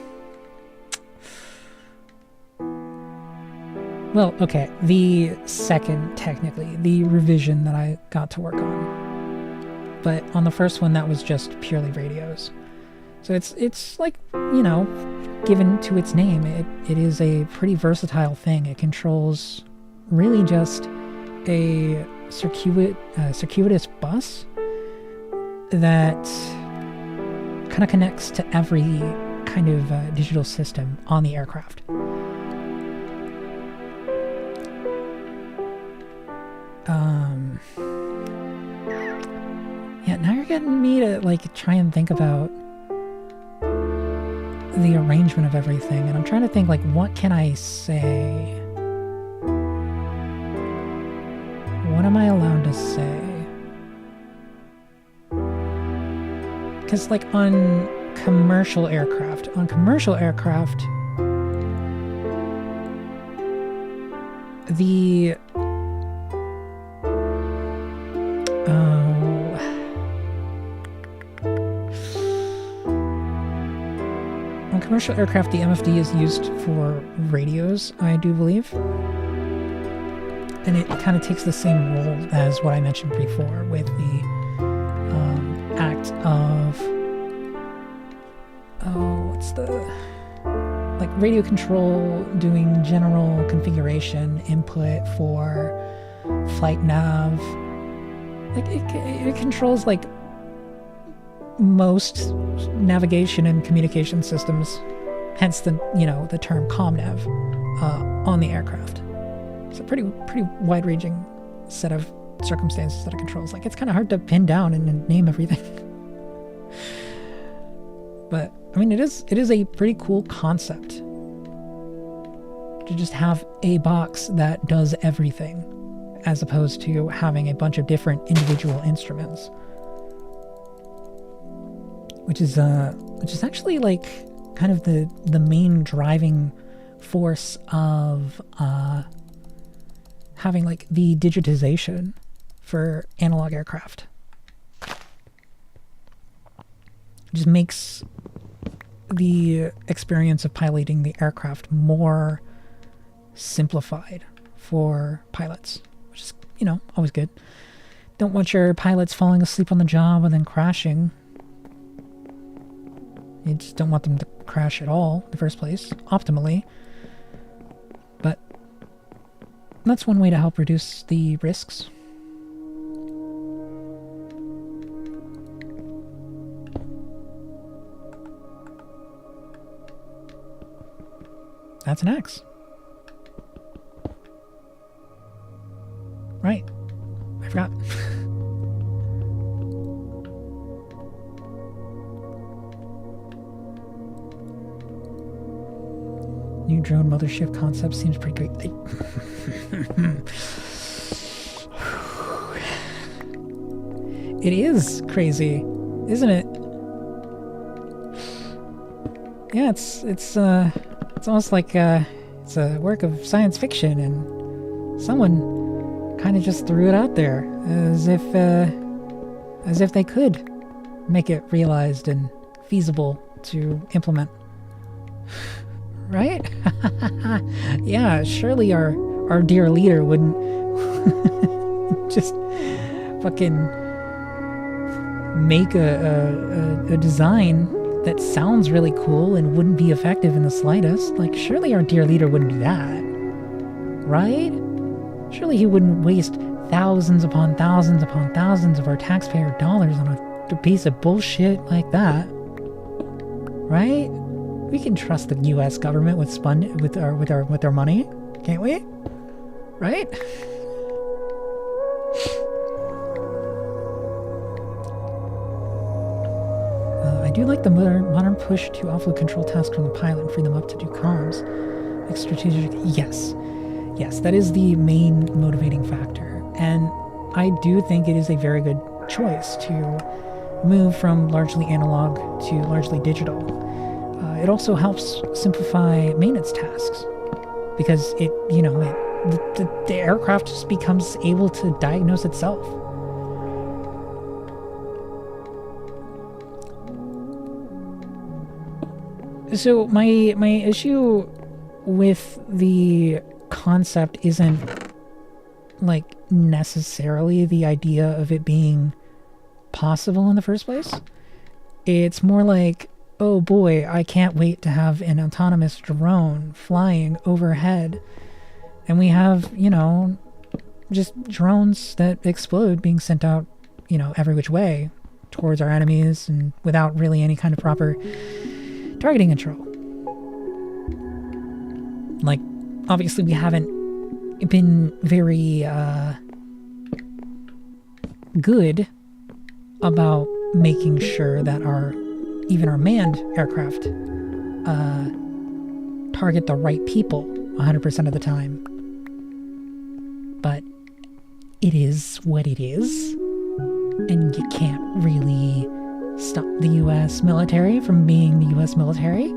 Well, okay, the second, technically, the revision that I got to work on. But on the first one, that was just purely radios. So it's like, you know, given to its name, it is a pretty versatile thing. It controls really just a circuitous bus that kind of connects to every kind of digital system on the aircraft. Yeah, now you're getting me to like try and think about the arrangement of everything, and I'm trying to think like, what can I say? What am I allowed to say? Because like on commercial aircraft, the on commercial aircraft, the MFD is used for radios, I do believe. And it kind of takes the same role as what I mentioned before with the act of, what's the, like radio control, doing general configuration input for flight nav. Like it controls like most navigation and communication systems, hence the, you know, the term ComNav on the aircraft. It's a pretty wide-ranging set of circumstances that it controls. Like, it's kind of hard to pin down and name everything. But I mean, it is a pretty cool concept to just have a box that does everything, as opposed to having a bunch of different individual instruments. Which is actually like kind of the main driving force of having like the digitization for analog aircraft. It just makes the experience of piloting the aircraft more simplified for pilots, which is, you know, always good. Don't want your pilots falling asleep on the job and then crashing. You just don't want them to crash at all in the first place, optimally. But that's one way to help reduce the risks. That's an X. Right. I forgot. New drone mothership concept seems pretty great. It is crazy, isn't it? Yeah, it's almost like it's a work of science fiction, and someone kind of just threw it out there as if they could make it realized and feasible to implement. Right? Yeah, surely our dear leader wouldn't just fucking make a design that sounds really cool and wouldn't be effective in the slightest. Like, surely our dear leader wouldn't do that. Right? Surely he wouldn't waste thousands upon thousands upon thousands of our taxpayer dollars on a piece of bullshit like that. Right? We can trust the U.S. government with our money, can't we? Right? I do like the modern push to offload control tasks from the pilot and free them up to do comms. Like strategic. Yes, that is the main motivating factor, and I do think it is a very good choice to move from largely analog to largely digital. It also helps simplify maintenance tasks because the aircraft just becomes able to diagnose itself. So my issue with the concept isn't like necessarily the idea of it being possible in the first place. It's more like, oh boy, I can't wait to have an autonomous drone flying overhead. And we have, just drones that explode being sent out, every which way towards our enemies and without really any kind of proper targeting control. Like, obviously we haven't been very good about making sure that even our manned aircraft target the right people 100% of the time. But it is what it is, and you can't really stop the U.S. military from being the U.S. military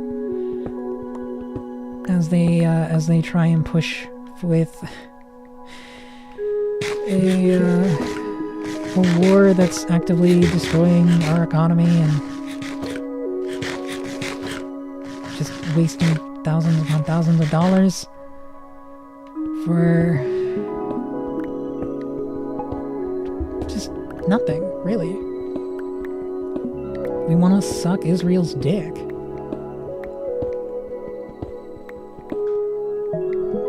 as they try and push with a war that's actively destroying our economy and just wasting thousands upon thousands of dollars for just nothing, really. We want to suck Israel's dick.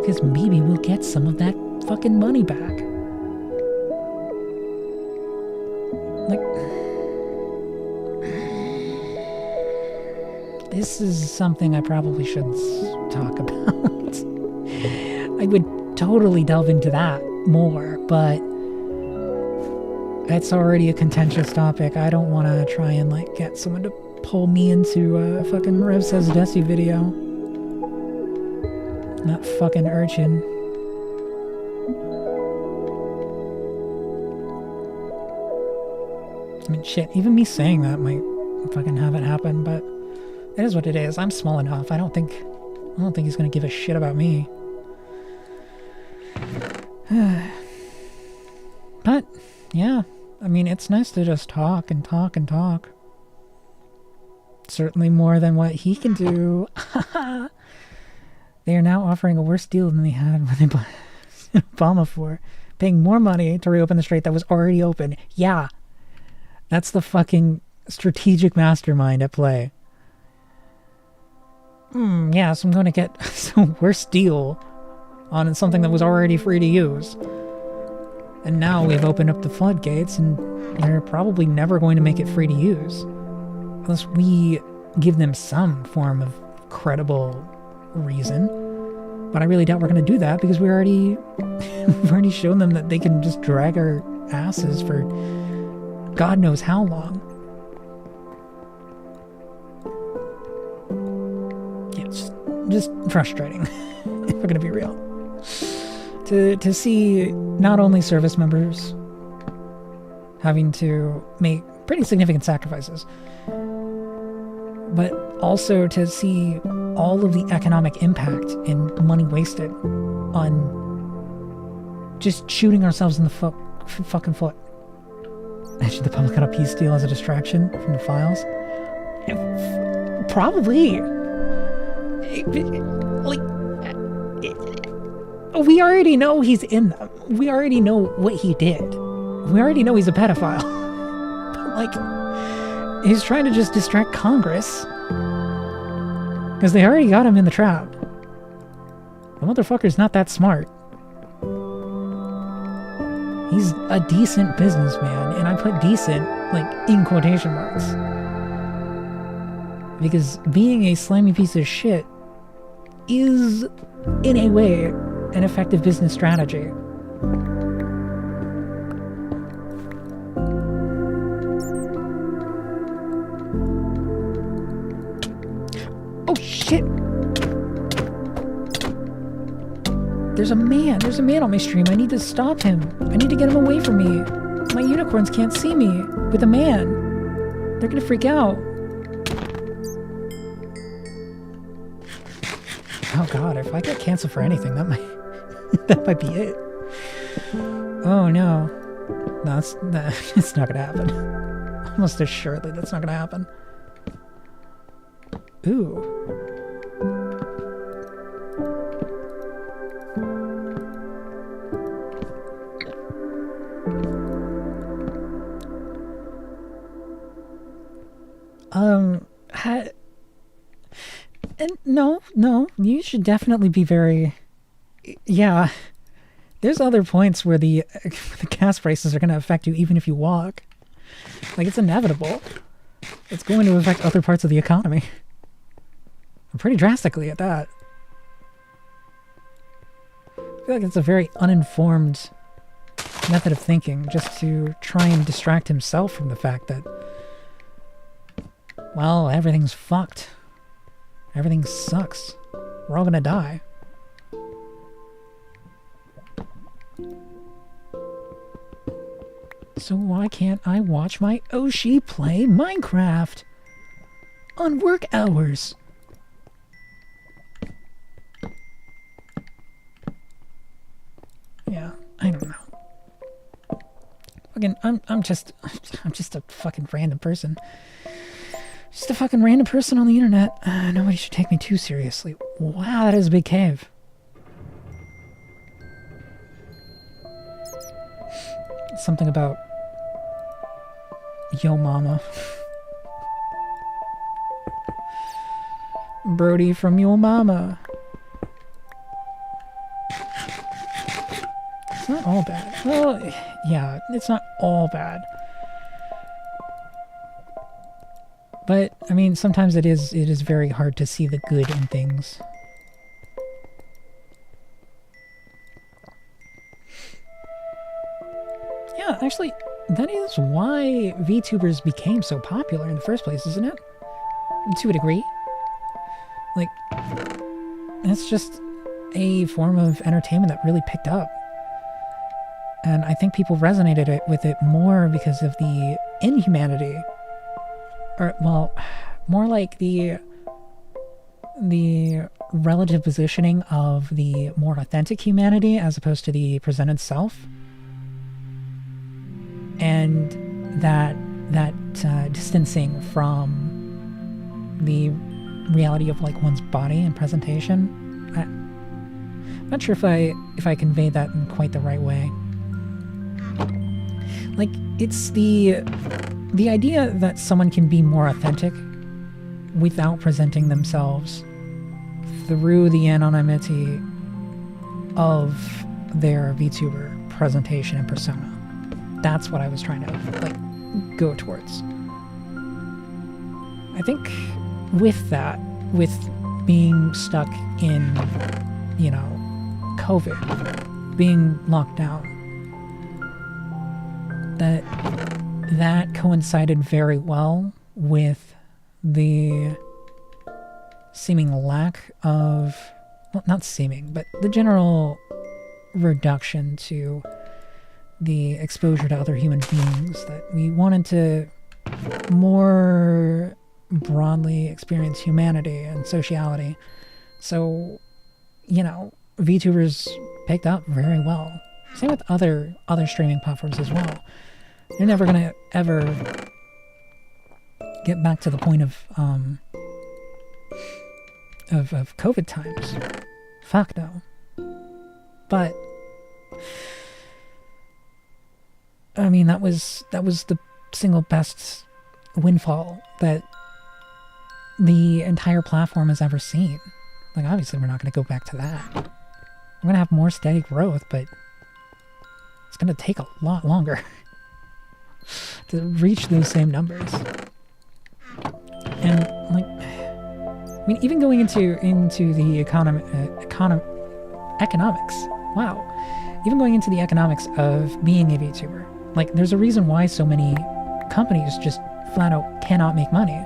Because maybe we'll get some of that fucking money back. Like, this is something I probably shouldn't talk about. I would totally delve into that more, but it's already a contentious topic. I don't want to try and get someone to pull me into a fucking Rev Says Desi video. That fucking urchin. I mean, shit, even me saying that might fucking have it happen, but it is what it is. I'm small enough. I don't think he's gonna give a shit about me. But, yeah. I mean, it's nice to just talk and talk and talk. Certainly more than what he can do. They are now offering a worse deal than they had when they bought Obama for, paying more money to reopen the strait that was already open. Yeah, that's the fucking strategic mastermind at play. Yeah, so I'm going to get some worse deal on something that was already free to use. And now we've opened up the floodgates, and they're probably never going to make it free to use. Unless we give them some form of credible reason. But I really doubt we're going to do that, because we've already shown them that they can just drag our asses for God knows how long. Yeah, it's just frustrating, if we're going to be real. To see not only service members having to make pretty significant sacrifices, but also to see all of the economic impact and money wasted on just shooting ourselves in the fucking foot. Should the public cut a peace deal as a distraction from the files? Probably. We already know he's in them. We already know what he did. We already know he's a pedophile. But, he's trying to just distract Congress. Because they already got him in the trap. The motherfucker's not that smart. He's a decent businessman, and I put decent, in quotation marks. Because being a slimy piece of shit is, in a way, an effective business strategy. Oh shit! There's a man on my stream. I need to stop him. I need to get him away from me. My unicorns can't see me with a man. They're gonna freak out. Oh god, if I get canceled for anything, that might be it. Oh no. No, it's not gonna happen. Almost assuredly that's not gonna happen. Ooh. No, you should definitely be very... Yeah, there's other points where the gas prices are going to affect you even if you walk. It's inevitable. It's going to affect other parts of the economy. Pretty drastically at that. I feel like it's a very uninformed method of thinking, just to try and distract himself from the fact that, well, everything's fucked. Everything sucks. We're all gonna die. So why can't I watch my Oshi play Minecraft on work hours? Yeah, I don't know. Fucking, I'm just a fucking random person. Just a fucking random person on the internet. Nobody should take me too seriously. Wow, that is a big cave. Something about Yo Mama. Brody from Yo Mama. It's not all bad. Well, yeah, it's not all bad. But, I mean, sometimes it is very hard to see the good in things. Yeah, actually, that is why VTubers became so popular in the first place, isn't it? To a degree. It's just a form of entertainment that really picked up. And I think people resonated with it more because of the inhumanity. Or, well, more like the relative positioning of the more authentic humanity as opposed to the presented self. And that distancing from the reality of one's body and presentation I'm not sure if I conveyed that in quite the right way. Like, it's the idea that someone can be more authentic without presenting themselves through the anonymity of their VTuber presentation and persona. That's what I was trying to, like, go towards. I think with that, with being stuck in, you know, COVID, being locked down, that coincided very well with the seeming lack of, well, not seeming, but the general reduction to the exposure to other human beings, that we wanted to more broadly experience humanity and sociality. So, you know, VTubers picked up very well. Same with other streaming platforms as well. They're never gonna ever get back to the point of COVID times. Fuck no. But I mean, that was the single best windfall that the entire platform has ever seen. Like, obviously we're not going to go back to that. We're going to have more steady growth, but it's going to take a lot longer to reach those same numbers. And, like, I mean, even going into the economics. Wow. Even going into the economics of being a VTuber. Like, there's a reason why so many companies just flat out cannot make money.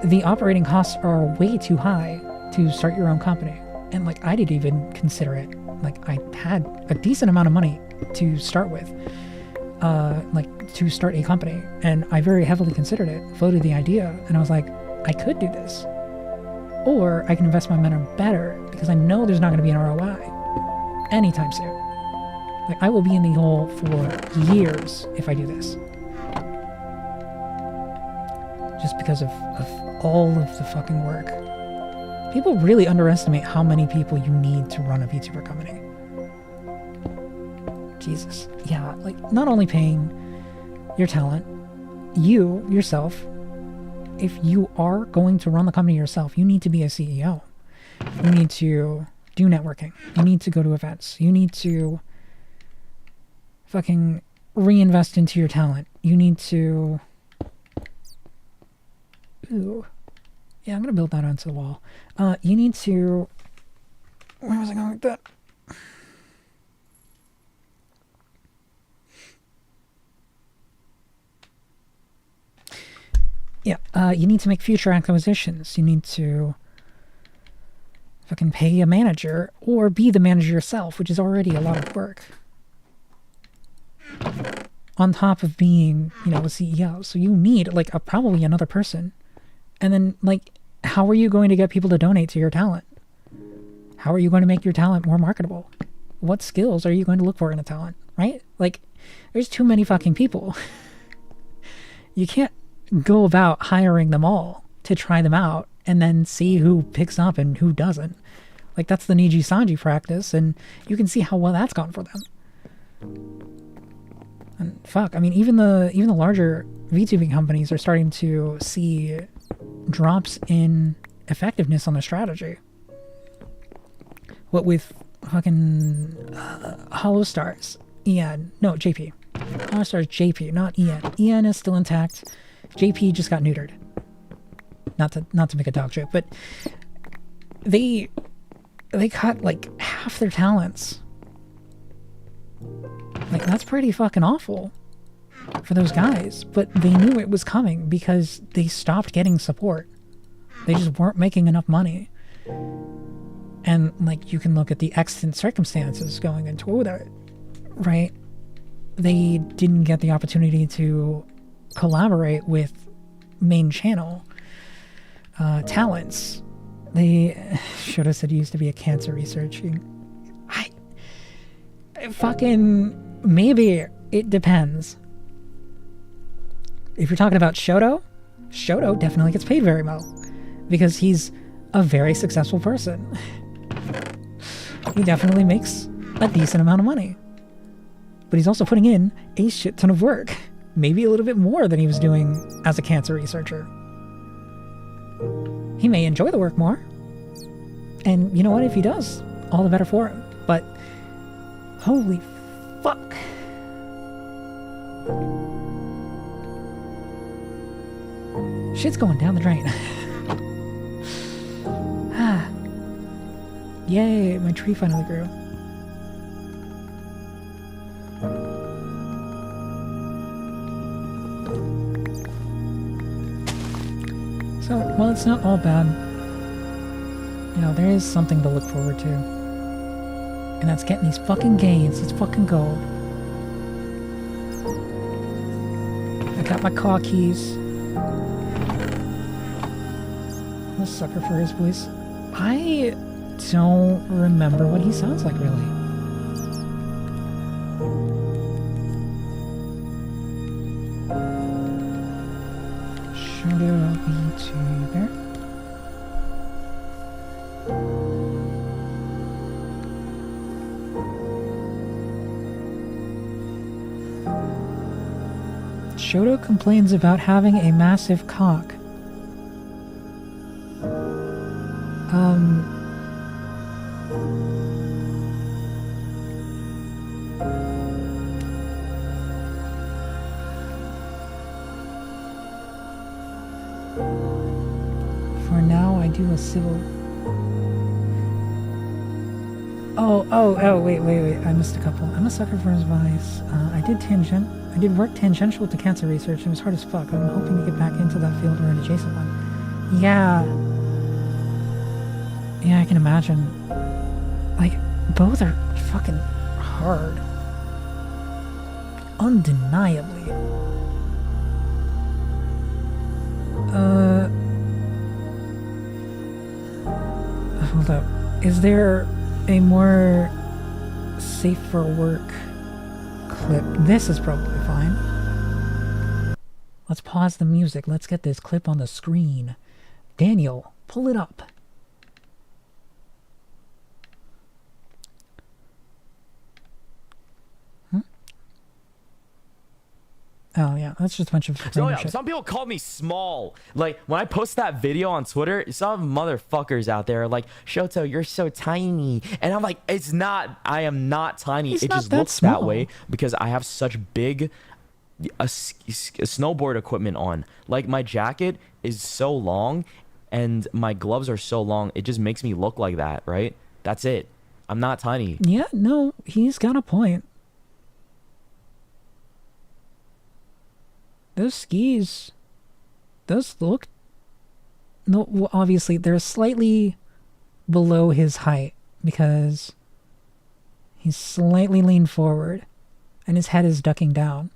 The operating costs are way too high to start your own company. And, like, I didn't even consider it. Like, I had a decent amount of money to start with. Like, to start a company. And I very heavily considered it, floated the idea, and I was like, I could do this. Or I can invest my money better, because I know there's not going to be an ROI anytime soon. Like, I will be in the hole for years if I do this. Just because of all of the fucking work. People really underestimate how many people you need to run a VTuber company. Jesus. Yeah, like, not only paying your talent, you, yourself, if you are going to run the company yourself, you need to be a CEO. You need to do networking. You need to go to events. You need to fucking reinvest into your talent. You need to... Ooh. Yeah, I'm gonna build that onto the wall. You need to... Where was I going with that? Yeah, you need to make future acquisitions. You need to fucking pay a manager, or be the manager yourself, which is already a lot of work. On top of being, you know, a CEO. So you need, like, probably another person. And then, like, how are you going to get people to donate to your talent? How are you going to make your talent more marketable? What skills are you going to look for in a talent, right? Like, there's too many fucking people. You can't go about hiring them all to try them out and then see who picks up and who doesn't. Like, that's the Niji Sanji practice, and you can see how well that's gone for them. And fuck, I mean, even the larger VTubing companies are starting to see drops in effectiveness on their strategy. What with fucking Hollow Stars, EN, no, JP. Hollow Stars JP, not EN. EN is still intact. JP just got neutered. Not to make a dog joke, but they cut like half their talents. Like, that's pretty fucking awful for those guys, but they knew it was coming because they stopped getting support. They just weren't making enough money. And, like, you can look at the extant circumstances going into it, right? They didn't get the opportunity to collaborate with main channel talents. They should have said he used to be a cancer researcher. Fucking maybe it depends. If you're talking about Shoto definitely gets paid very well because he's a very successful person. He definitely makes a decent amount of money. But he's also putting in a shit ton of work. Maybe a little bit more than he was doing as a cancer researcher. He may enjoy the work more. And you know what? If he does, all the better for him. But holy fuck. Shit's going down the drain. Yay, my tree finally grew. So, well, it's not all bad. You know, there is something to look forward to. And that's getting these fucking gains. Let's fucking go. I got my car keys. I'm a sucker for his voice. I don't remember what he sounds like, really. Should I be to there? Shoto complains about having a massive cock. For now, I do a civil. Oh, wait. I missed a couple. I'm a sucker for his advice. I did work tangential to cancer research. It was hard as fuck. I'm hoping to get back into that field or an adjacent one. Yeah, I can imagine. Like, both are fucking hard. Undeniably. Hold up. Is there a more safe for work clip? This is probably fine. Let's pause the music. Let's get this clip on the screen. Daniel, pull it up. Oh yeah, that's just a bunch of So yeah, shit. some people call me small. Like when I post that video on Twitter, some motherfuckers out there are like, Shoto, you're so tiny. And I'm like, it's not, I am not tiny. It's it not just that looks small. that way because I have such big snowboard equipment on. Like my jacket is so long and my gloves are so long, it just makes me look like that, right? That's it. I'm not tiny. Yeah, no, he's got a point. Those skis, those look, no, well, obviously they're slightly below his height because he's slightly leaned forward and his head is ducking down.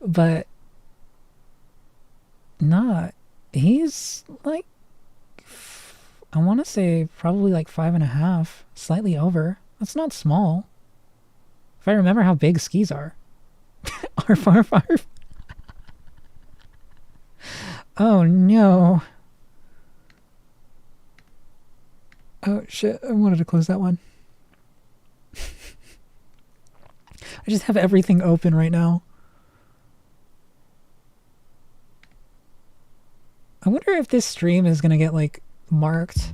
But nah, he's like, I want to say probably like 5.5, slightly over. That's not small. If I remember how big skis are. Arf, arf, arf. Oh no. Oh shit, I wanted to close that one. I just have everything open right now. I wonder if this stream is gonna get like marked.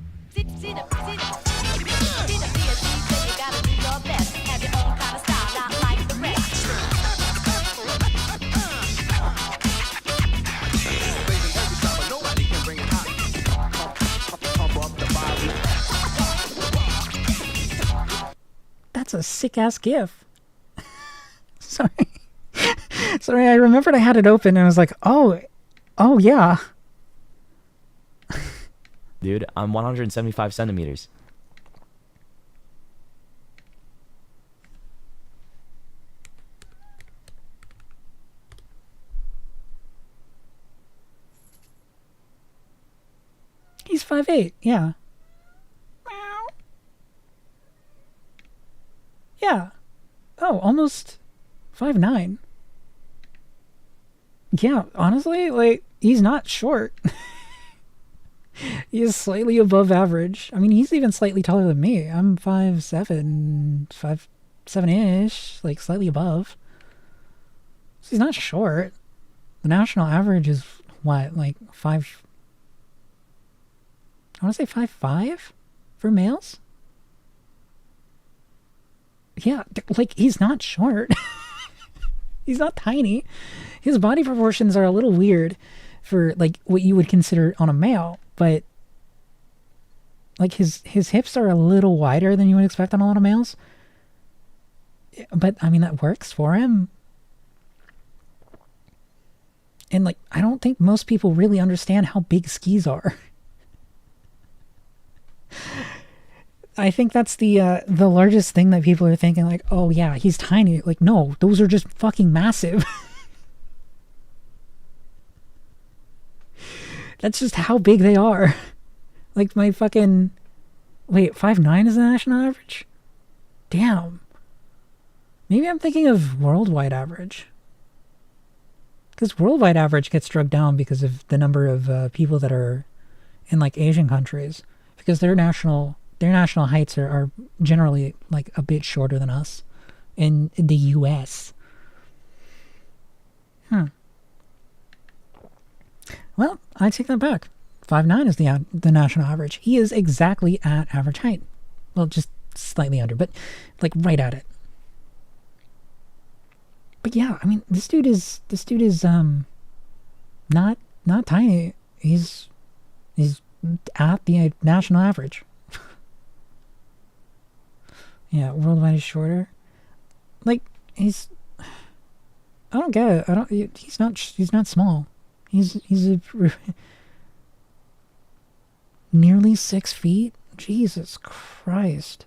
That's a sick ass GIF. Sorry. Sorry, I remembered I had it open and I was like, oh yeah. Dude, I'm 175 centimeters. He's 5'8", yeah. Yeah. Oh, almost 5'9". Yeah, honestly, like, he's not short. He is slightly above average. I mean, he's even slightly taller than me. I'm 5'7", 5'7"-ish, like slightly above. So he's not short. The national average is what, like 5... I want to say 5'5" for males? Yeah, like, he's not short. He's not tiny. His body proportions are a little weird for, like, what you would consider on a male, but, like, his hips are a little wider than you would expect on a lot of males. But, I mean, that works for him. And, like, I don't think most people really understand how big skis are. I think that's the largest thing that people are thinking, like, oh yeah, he's tiny. Like, no, those are just fucking massive. That's just how big they are. Like, my fucking... Wait, 5'9" is the national average? Damn. Maybe I'm thinking of worldwide average. Because worldwide average gets drugged down because of the number of people that are in, like, Asian countries. Because their national heights are generally, like, a bit shorter than us in the US. Well, I take that back. 5'9" is the national average. He is exactly at average height. Well, just slightly under, but, like, right at it. But yeah, I mean, this dude is not tiny. He's at the national average. Yeah, worldwide is shorter. Like, I don't get it. He's not small. He's nearly 6 feet. Jesus Christ.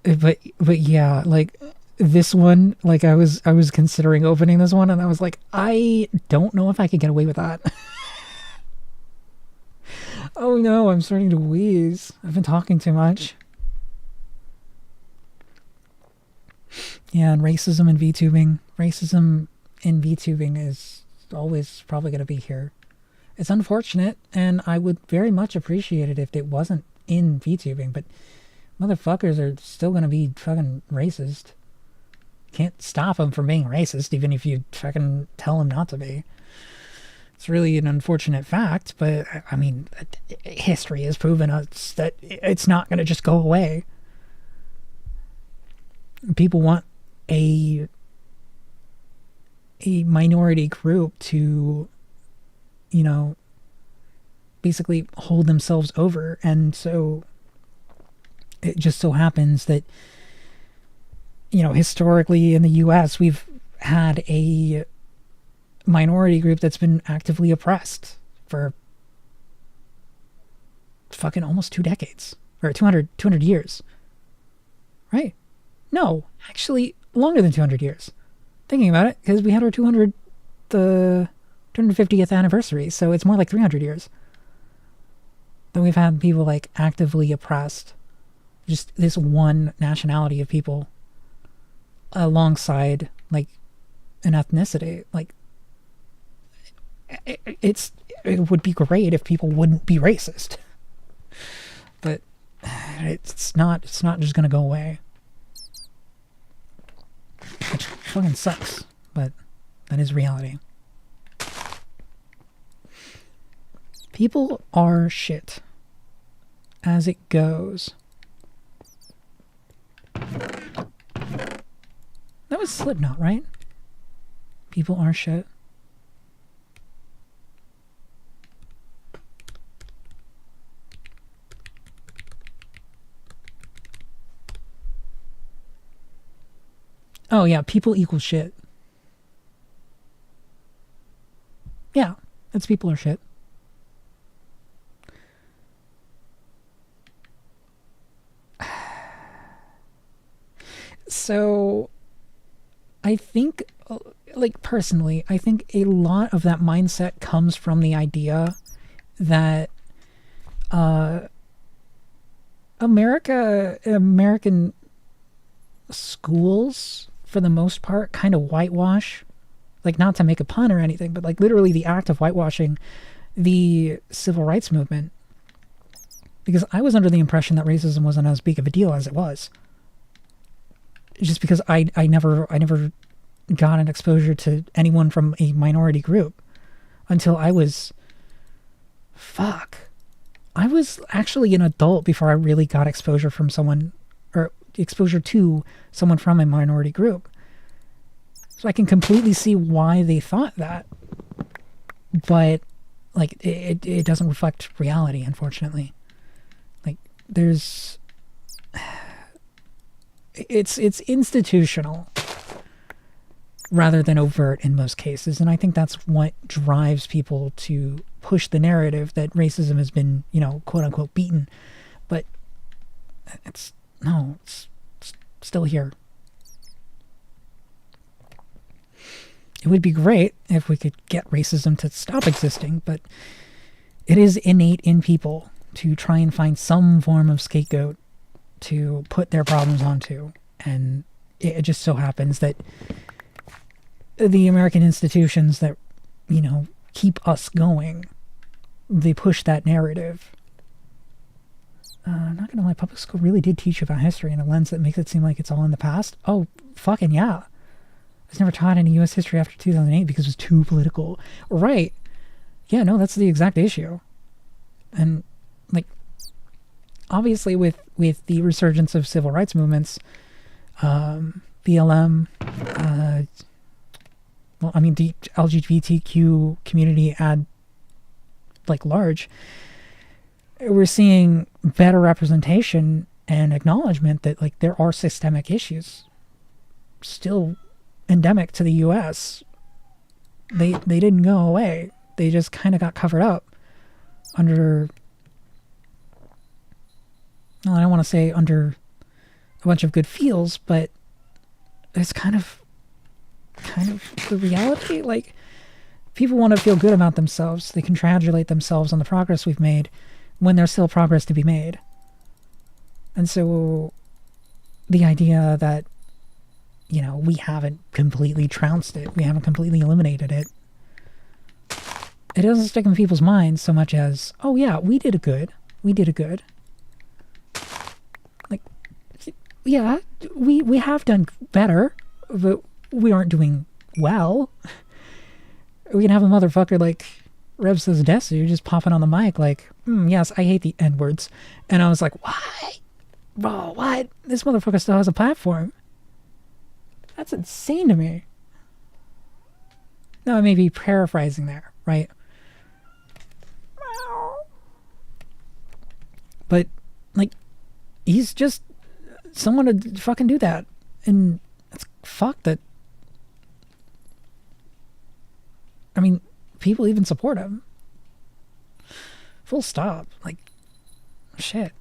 But yeah, like, this one, like, I was considering opening this one, and I was like, I don't know if I could get away with that. Oh no, I'm starting to wheeze. I've been talking too much. Yeah, and racism in VTubing. Racism in VTubing is always probably going to be here. It's unfortunate, and I would very much appreciate it if it wasn't in VTubing, but motherfuckers are still going to be fucking racist. Can't stop them from being racist, even if you fucking tell them not to be. It's really an unfortunate fact, but, I mean, history has proven us that it's not going to just go away. People want a minority group to, you know, basically hold themselves over, and so it just so happens that, you know, historically in the US, we've had a minority group that's been actively oppressed for fucking almost 2 decades, or 200 years, right? No, actually longer than 200 years. Thinking about it, because we had our 250th anniversary, so it's more like 300 years that we've had people, like, actively oppressed. Just this one nationality of people alongside, like, an ethnicity. Like, it would be great if people wouldn't be racist, but it's not just gonna go away, which fucking sucks, but that is reality. People are shit as it goes. That was Slipknot, right? People are shit. Oh yeah, people equal shit. Yeah, that's people are shit. So, I think, like, personally, I think a lot of that mindset comes from the idea that American schools, for the most part, kind of whitewash, like, not to make a pun or anything, but like literally the act of whitewashing the civil rights movement. Because I was under the impression that racism wasn't as big of a deal as it was. Just because I never got an exposure to anyone from a minority group until I was actually an adult before I really got exposure from someone, or exposure to someone from a minority group. So I can completely see why they thought that. But like it doesn't reflect reality, unfortunately. Like there's it's institutional rather than overt in most cases, and I think that's what drives people to push the narrative that racism has been, quote unquote, beaten. But it's still here. It would be great if we could get racism to stop existing, but it is innate in people to try and find some form of scapegoat to put their problems onto. And it just so happens that the American institutions that, keep us going, they push that narrative. I'm not gonna lie, public school really did teach you about history in a lens that makes it seem like it's all in the past. Oh, fucking yeah. I was never taught any U.S. history after 2008 because it was too political. Right. Yeah, no, that's the exact issue. And, like, obviously with the resurgence of civil rights movements, BLM, the LGBTQ community large, we're seeing better representation and acknowledgement that, like, there are systemic issues still endemic to the U.S. They didn't go away. They just kind of got covered up under, well, I don't want to say under a bunch of good feels, but it's kind of the reality. Like, people want to feel good about themselves. They congratulate themselves on the progress we've made when there's still progress to be made. And so the idea that, we haven't completely trounced it, we haven't completely eliminated it, it doesn't stick in people's minds so much as, oh yeah, we did it good. Like, yeah, we have done better, but we aren't doing well. We can have a motherfucker like Rev Says Desu just popping on the mic like, yes, I hate the N-words. And I was like, why? Bro, what? This motherfucker still has a platform. That's insane to me. Now, I may be paraphrasing there, right? But, like, he's just someone to fucking do that. And it's fucked that, I mean, people even support him. Full stop. Like, shit.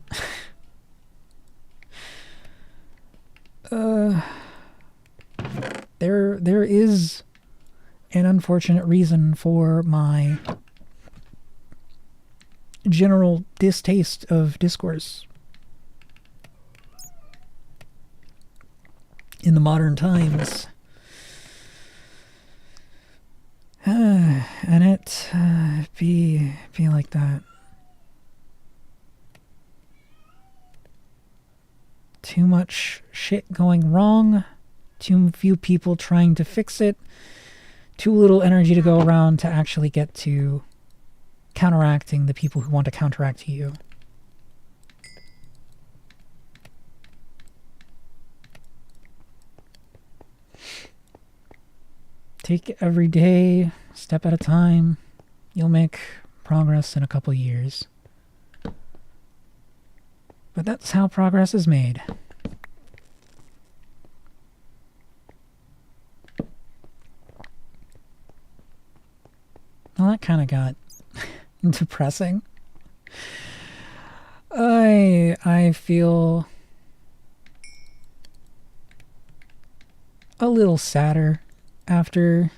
There is an unfortunate reason for my general distaste of discourse in the modern times. And it be like that. Too much shit going wrong, too few people trying to fix it, too little energy to go around to actually get to counteracting the people who want to counteract you. Take every day, step at a time. You'll make progress in a couple years. But that's how progress is made. Well, that kind of got depressing. I feel a little sadder after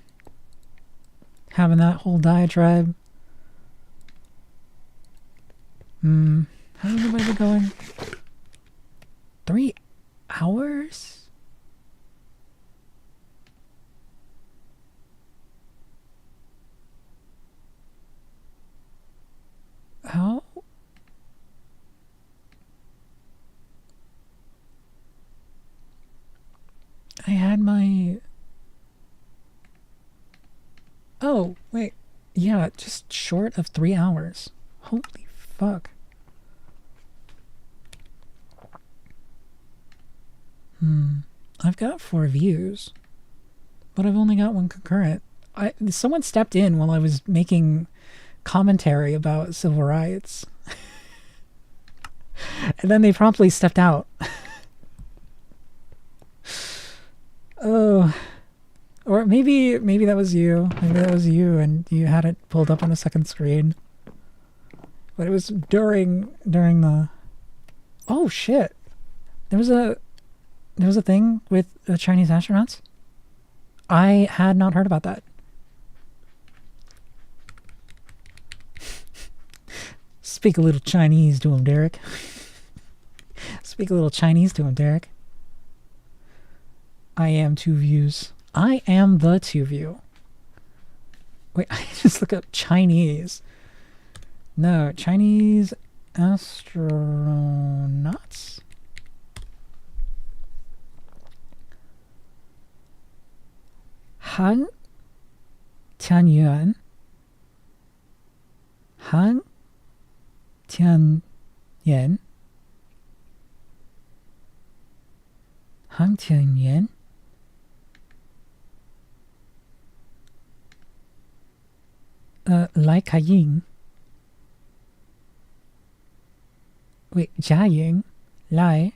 having that whole diatribe. How's everybody going? 3 hours? How? I had my... Oh, wait. Yeah, just short of 3 hours. Holy fuck. I've got 4 views, but I've only got 1 concurrent. Someone stepped in while I was making commentary about civil rights. And then they promptly stepped out. Oh. Or maybe that was you. Maybe that was you and you had it pulled up on the second screen. But it was during the... Oh shit. There was a thing with the Chinese astronauts? I had not heard about that. Speak a little Chinese to him, Derek. Speak a little Chinese to him, Derek. I am 2 views. I am the 2 view. Wait, I just look up Chinese. No, Chinese astronauts? Han Tianyuan. Han Tianyan. Han Tianyan. Lai Ka-ying. Wait, Jia-ying, Lai,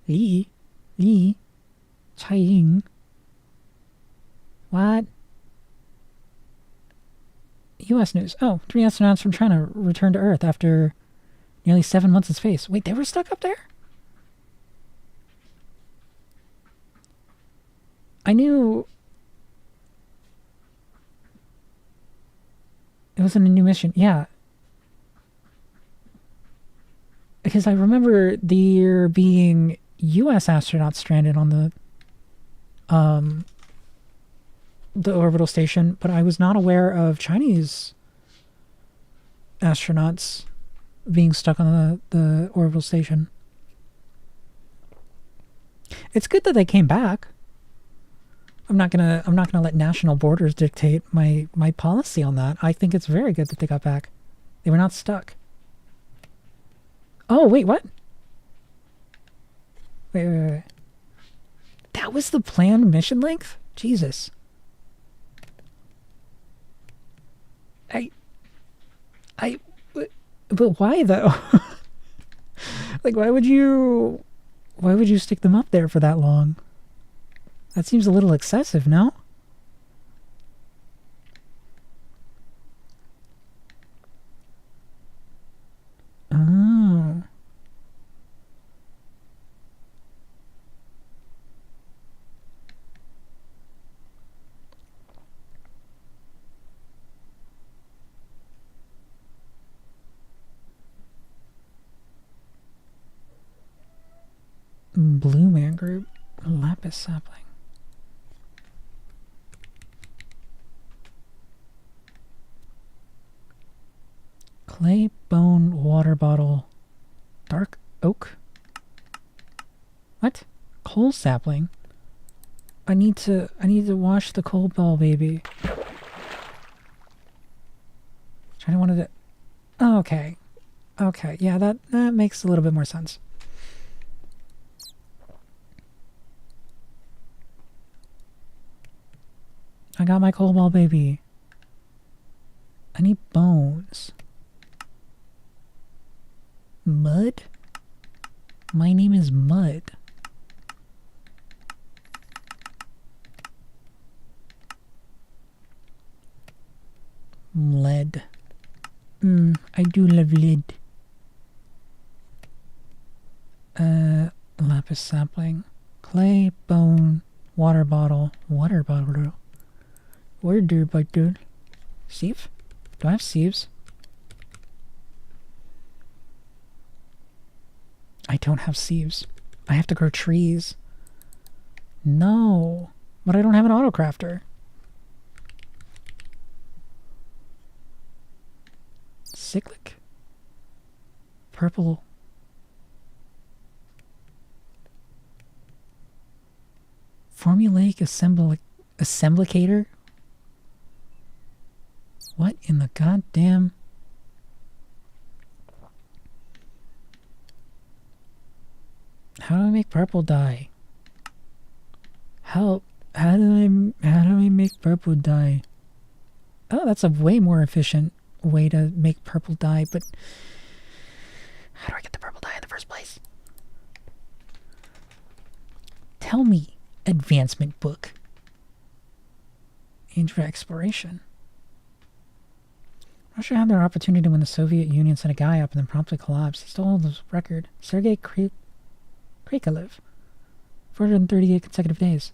Li, Chai-ying. What? U.S. news. Oh, 3 astronauts from China returned to Earth after nearly 7 months in space. Wait, they were stuck up there? I knew... It wasn't a new mission. Yeah. Because I remember there being U.S. astronauts stranded on the orbital station, but I was not aware of Chinese astronauts being stuck on the orbital station. It's good that they came back. I'm not gonna let national borders dictate my policy on that. I think it's very good that they got back. They were not stuck. Oh, wait, what? Wait. That was the planned mission length? Jesus. But why though? Like, why would you stick them up there for that long? That seems a little excessive, no? Oh. Blue Man Group, Lapis Sapling. Clay bone water bottle. Dark oak. What? Coal sapling. I need to wash the coal ball, baby. I wanted to... Oh, okay. Okay, yeah, that makes a little bit more sense. I got my coal ball, baby. I need bones. Mud? My name is Mud. Lead. I do love lead. Lapis sapling. Clay, bone, water bottle. Water bottle. Water bottle. Sieve? Do I have sieves? I don't have sieves. I have to grow trees. No. But I don't have an autocrafter. Cyclic? Purple. Formulaic assemblacator? What in the goddamn... How do I make purple dye? Help. How do I make purple dye? Oh, that's a way more efficient way to make purple dye, but how do I get the purple dye in the first place? Tell me, advancement book. Age for exploration. Russia had their opportunity when the Soviet Union sent a guy up and then promptly collapsed. He still holds the record. Sergei Krikalev. 438 consecutive days.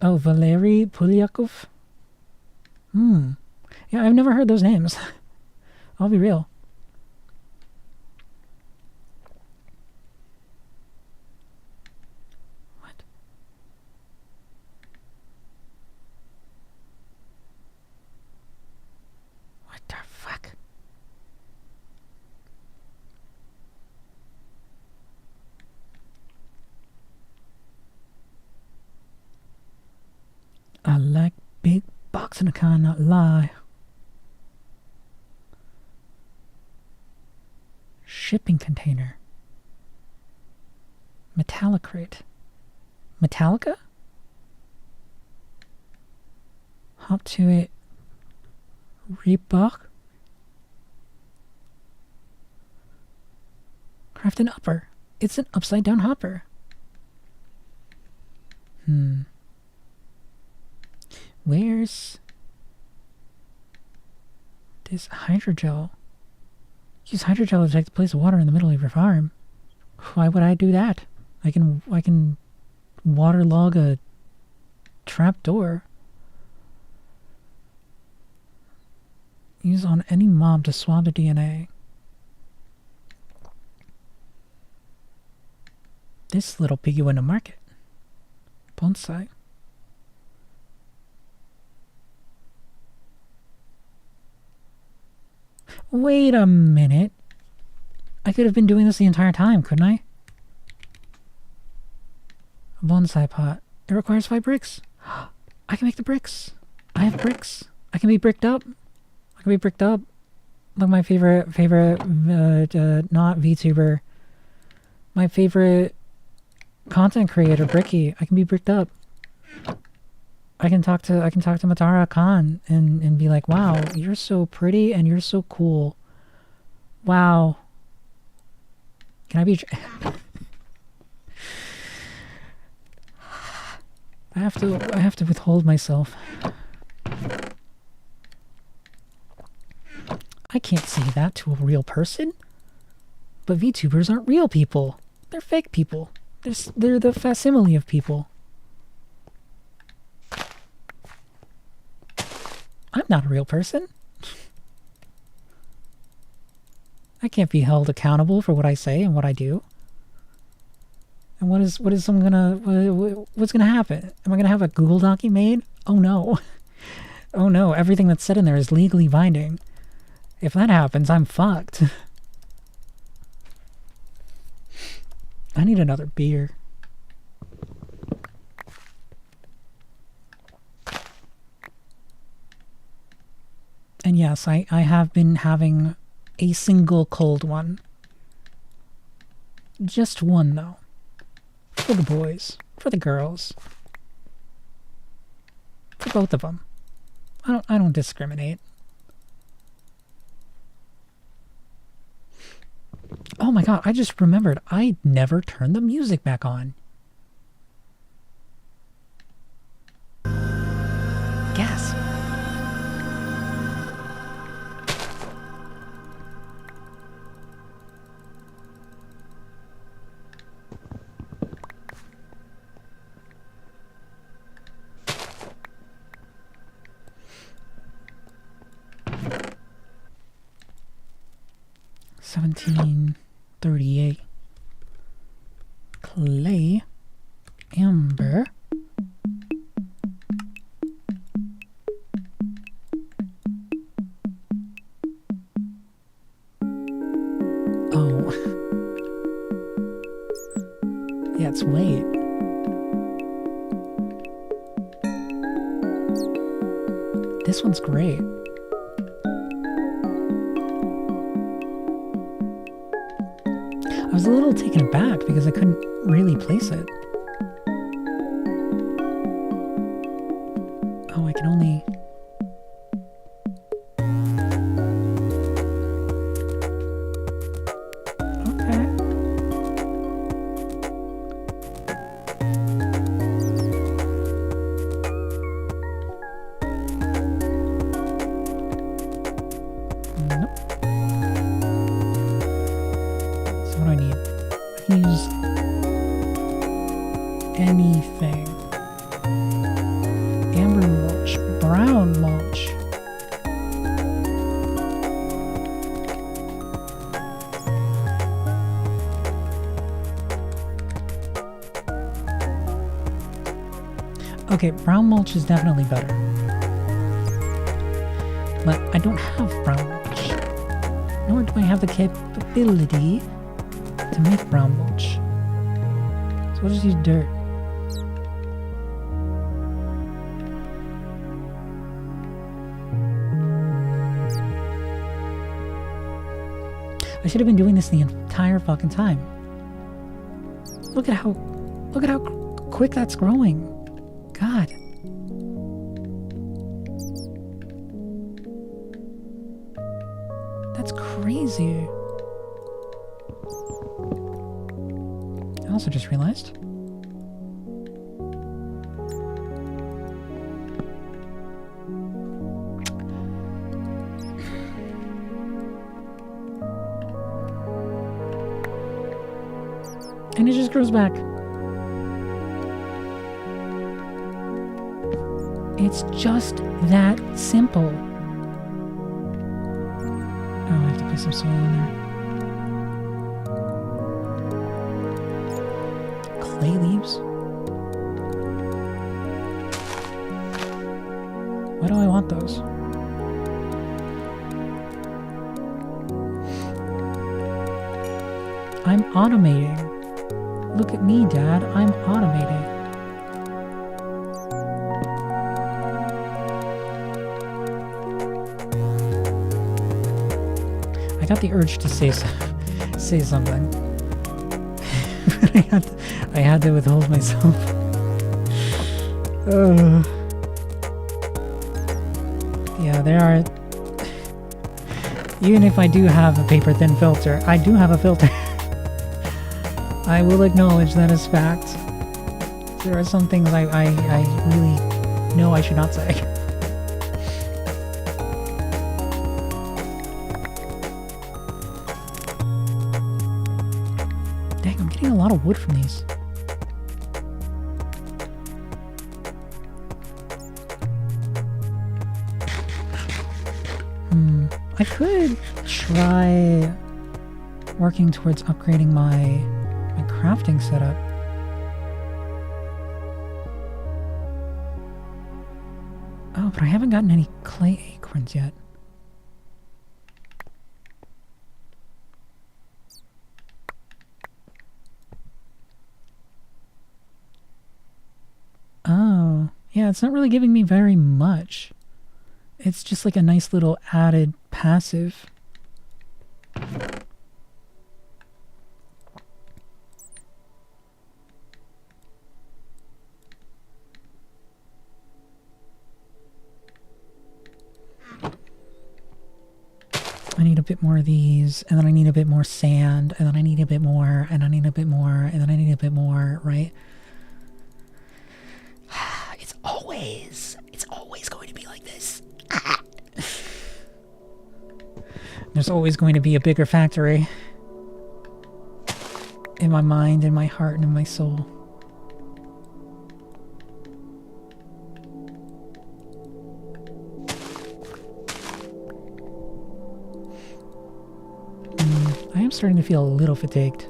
Oh, Valery Polyakov? Yeah, I've never heard those names. I'll be real. What? What the fuck? I like big box and I cannot lie. Shipping container. Metallicrate. Metallica? Hop to it. Reebok. Craft an upper. It's an upside down hopper. Where's this hydrogel? Use hydrogel to take the place of water in the middle of your farm. Why would I do that? I can waterlog a trap door. Use on any mob to swab the DNA. This little piggy went to market. Bonsai. Wait a minute. I could have been doing this the entire time, couldn't I? A bonsai pot. It requires 5 bricks. I can make the bricks. I have bricks. I can be bricked up. I can be bricked up. Like my favorite not VTuber. My favorite content creator, Bricky. I can be bricked up. I can talk to Matara Khan and be like, wow, you're so pretty and you're so cool. Wow. Can I be... I have to withhold myself. I can't say that to a real person. But VTubers aren't real people. They're fake people. They're the facsimile of people. I'm not a real person. I can't be held accountable for what I say and what I do. And what's gonna happen? Am I gonna have a Google document made? Oh no. Oh no, everything that's said in there is legally binding. If that happens, I'm fucked. I need another beer. And yes, I have been having a single cold one. Just one, though. For the boys. For the girls. For both of them. I don't discriminate. Oh my god, I just remembered. I never turned the music back on. Gas. 1738. Clay. Amber. Oh. Yeah, it's weight. This one's great. I was a little taken aback because I couldn't really place it. Oh, I can only... Okay. Nope. So what do I need? I can use anything. Amber mulch, brown mulch. Okay, brown mulch is definitely better. But I don't have brown mulch. Nor do I have the capability to make brown mulch. So we'll just use dirt. I should have been doing this the entire fucking time. Look at how quick that's growing. God. That's crazy. I also just realized. And it just grows back. It's just that simple. Oh, I have to put some soil in there. Clay leaves? Why do I want those? I'm automating. Look at me, Dad. I'm automating. I got the urge to say something. But I had to withhold myself. Yeah, there are... Even if I do have a paper thin filter, I do have a filter. I will acknowledge that as fact. There are some things I really know I should not say. Dang, I'm getting a lot of wood from these. I could try working towards upgrading my crafting setup. Oh, but I haven't gotten any clay acorns yet. Oh, yeah, it's not really giving me very much. It's just like a nice little added passive. I need a bit more of these, and then I need a bit more sand, and then I need a bit more, and I need a bit more, and then I need a bit more, right? It's always going to be like this. There's always going to be a bigger factory. In my mind, in my heart, and in my soul. am starting to feel a little fatigued.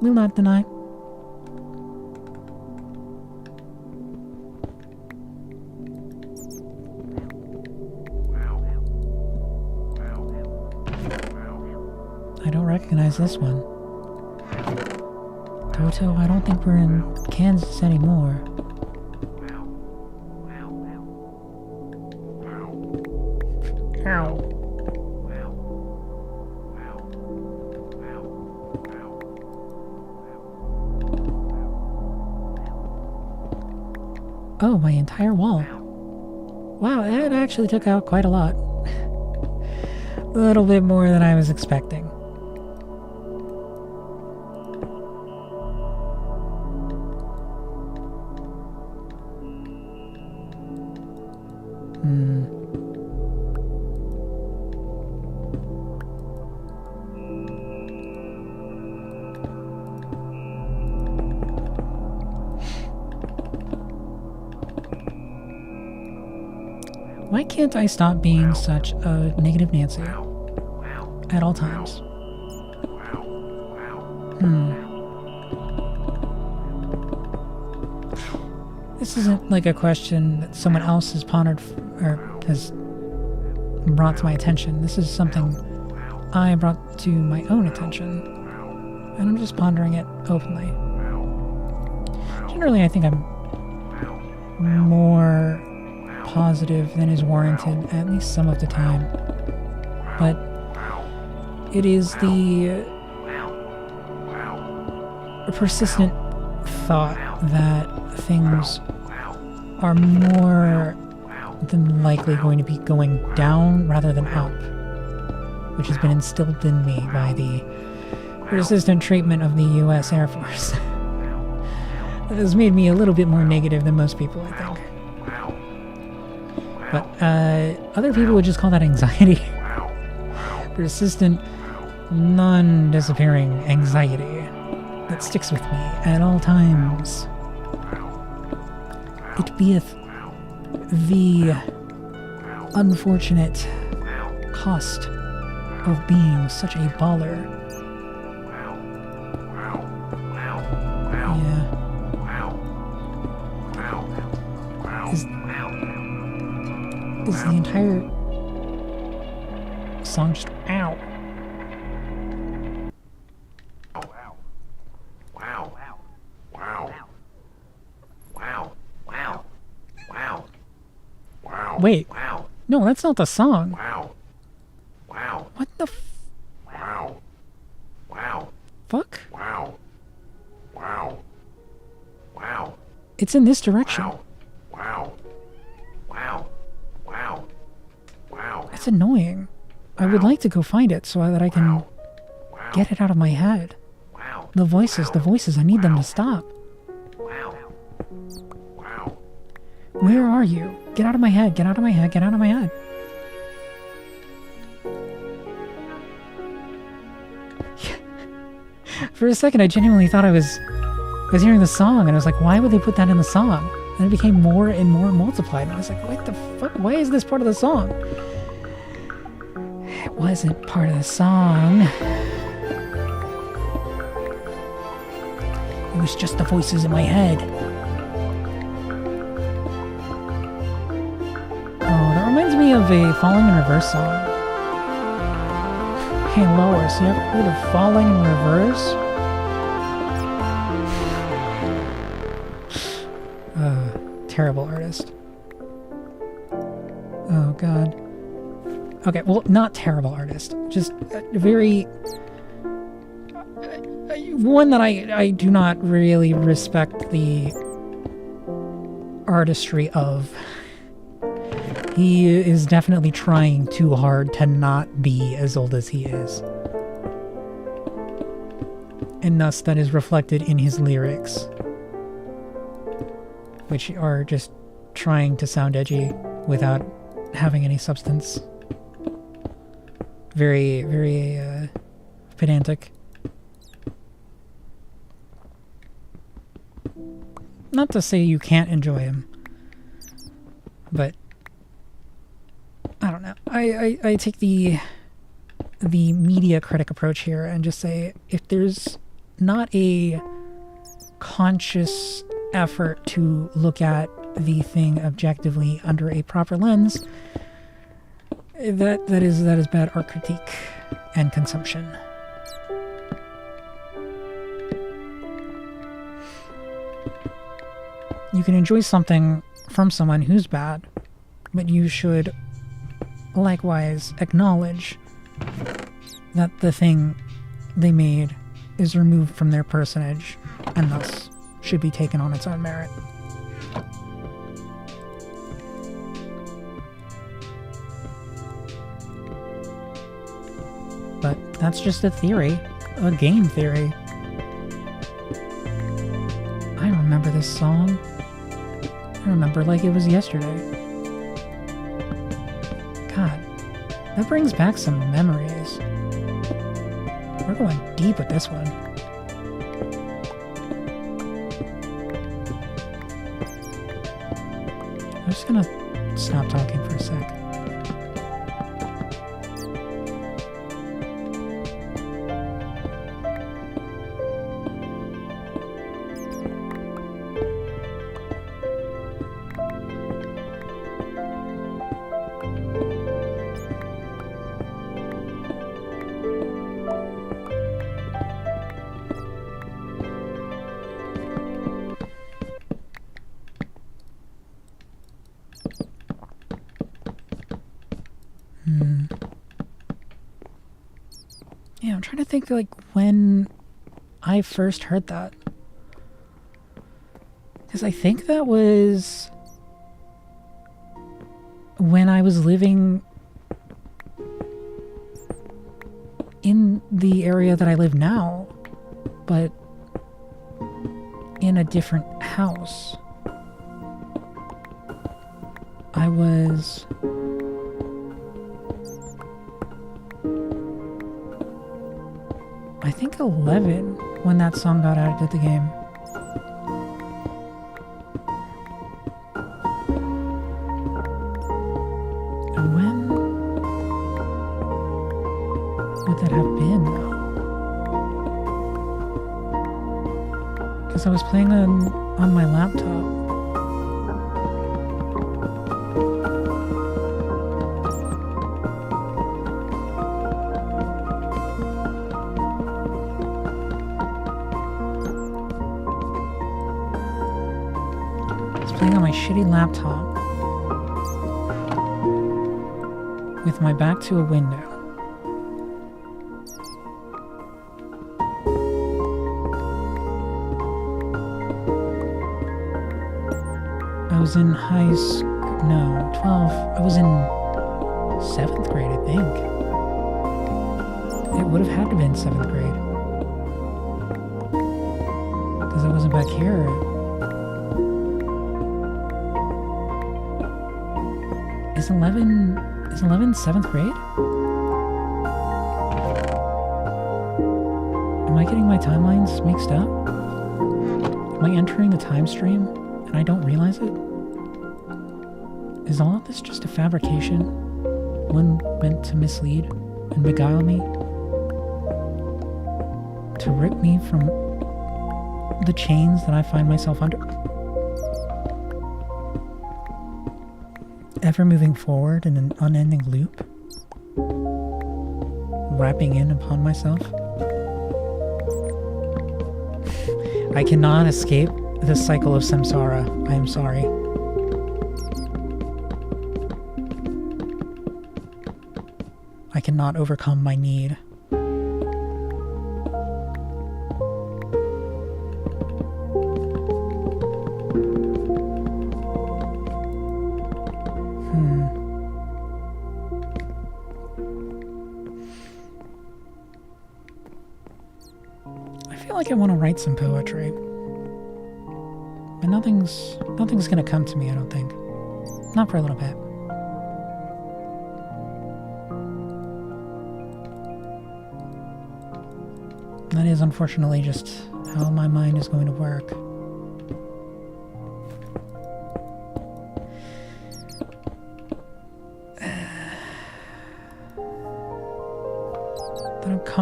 Will not deny. I don't recognize this one. Toto, I don't think we're in Kansas anymore. Ow. Oh, my entire wall. Wow, that actually took out quite a lot. A little bit more than I was expecting. Why can't I stop being such a negative Nancy at all times? This isn't like a question that someone else has pondered or has brought to my attention. This is something I brought to my own attention, and I'm just pondering it openly. Generally, I think I'm more positive than is warranted, at least some of the time. But it is the persistent thought that things are more than likely going to be going down rather than up, which has been instilled in me by the persistent treatment of the U.S. Air Force. That has made me a little bit more negative than most people, I think. But other people would just call that anxiety. Persistent, non-disappearing anxiety that sticks with me at all times. It beeth the unfortunate cost of being such a baller. Yeah. Is the entire song just ow? Wait. No, that's not the song. What the fuck? It's in this direction. It's annoying. I would like to go find it so that I can get it out of my head. The voices, I need them to stop. Where are you? Get out of my head, get out of my head, get out of my head. For a second, I genuinely thought I was hearing the song, and I was like, why would they put that in the song? And it became more and more multiplied, and I was like, what the fuck? Why is this part of the song? It wasn't part of the song. It was just the voices in my head. Oh, that reminds me of a Falling in Reverse song. Hey, lower, so you ever heard of Falling in Reverse? Terrible artist. Oh, God. Okay, well, not terrible artist. Just a very... one that I do not really respect the artistry of. He is definitely trying too hard to not be as old as he is. And thus that is reflected in his lyrics, which are just trying to sound edgy without having any substance. Very, very pedantic. Not to say you can't enjoy him, but I don't know. I take the the media critic approach here and just say, if there's not a conscious effort to look at the thing objectively under a proper lens, that is bad art critique and consumption. You can enjoy something from someone who's bad, but you should likewise acknowledge that the thing they made is removed from their personage and thus should be taken on its own merit. But that's just a theory, a game theory. I remember this song. I remember like it was yesterday. God, that brings back some memories. We're going deep with this one. I'm just gonna stop talking for a sec. Yeah, I'm trying to think like when I first heard that. Because I think that was when I was living in the area that I live now, but in a different house. I was... I think 11 when that song got added to the game. And when would that have been, though? Because I was playing on my laptop. Playing on my shitty laptop with my back to a window. I was in high school, no, 12, I was in 7th grade, I think. It would have had to have been 7th grade. Because I wasn't back here. Is 11 7th grade? Am I getting my timelines mixed up? Am I entering the time stream and I don't realize it? Is all of this just a fabrication? One meant to mislead and beguile me? To rip me from the chains that I find myself under? Ever moving forward in an unending loop, wrapping in upon myself. I cannot escape the cycle of samsara. I am sorry. I cannot overcome my need. I want to write some poetry, but nothing's gonna come to me, I don't think. Not for a little bit. That is unfortunately just how my mind is going to work.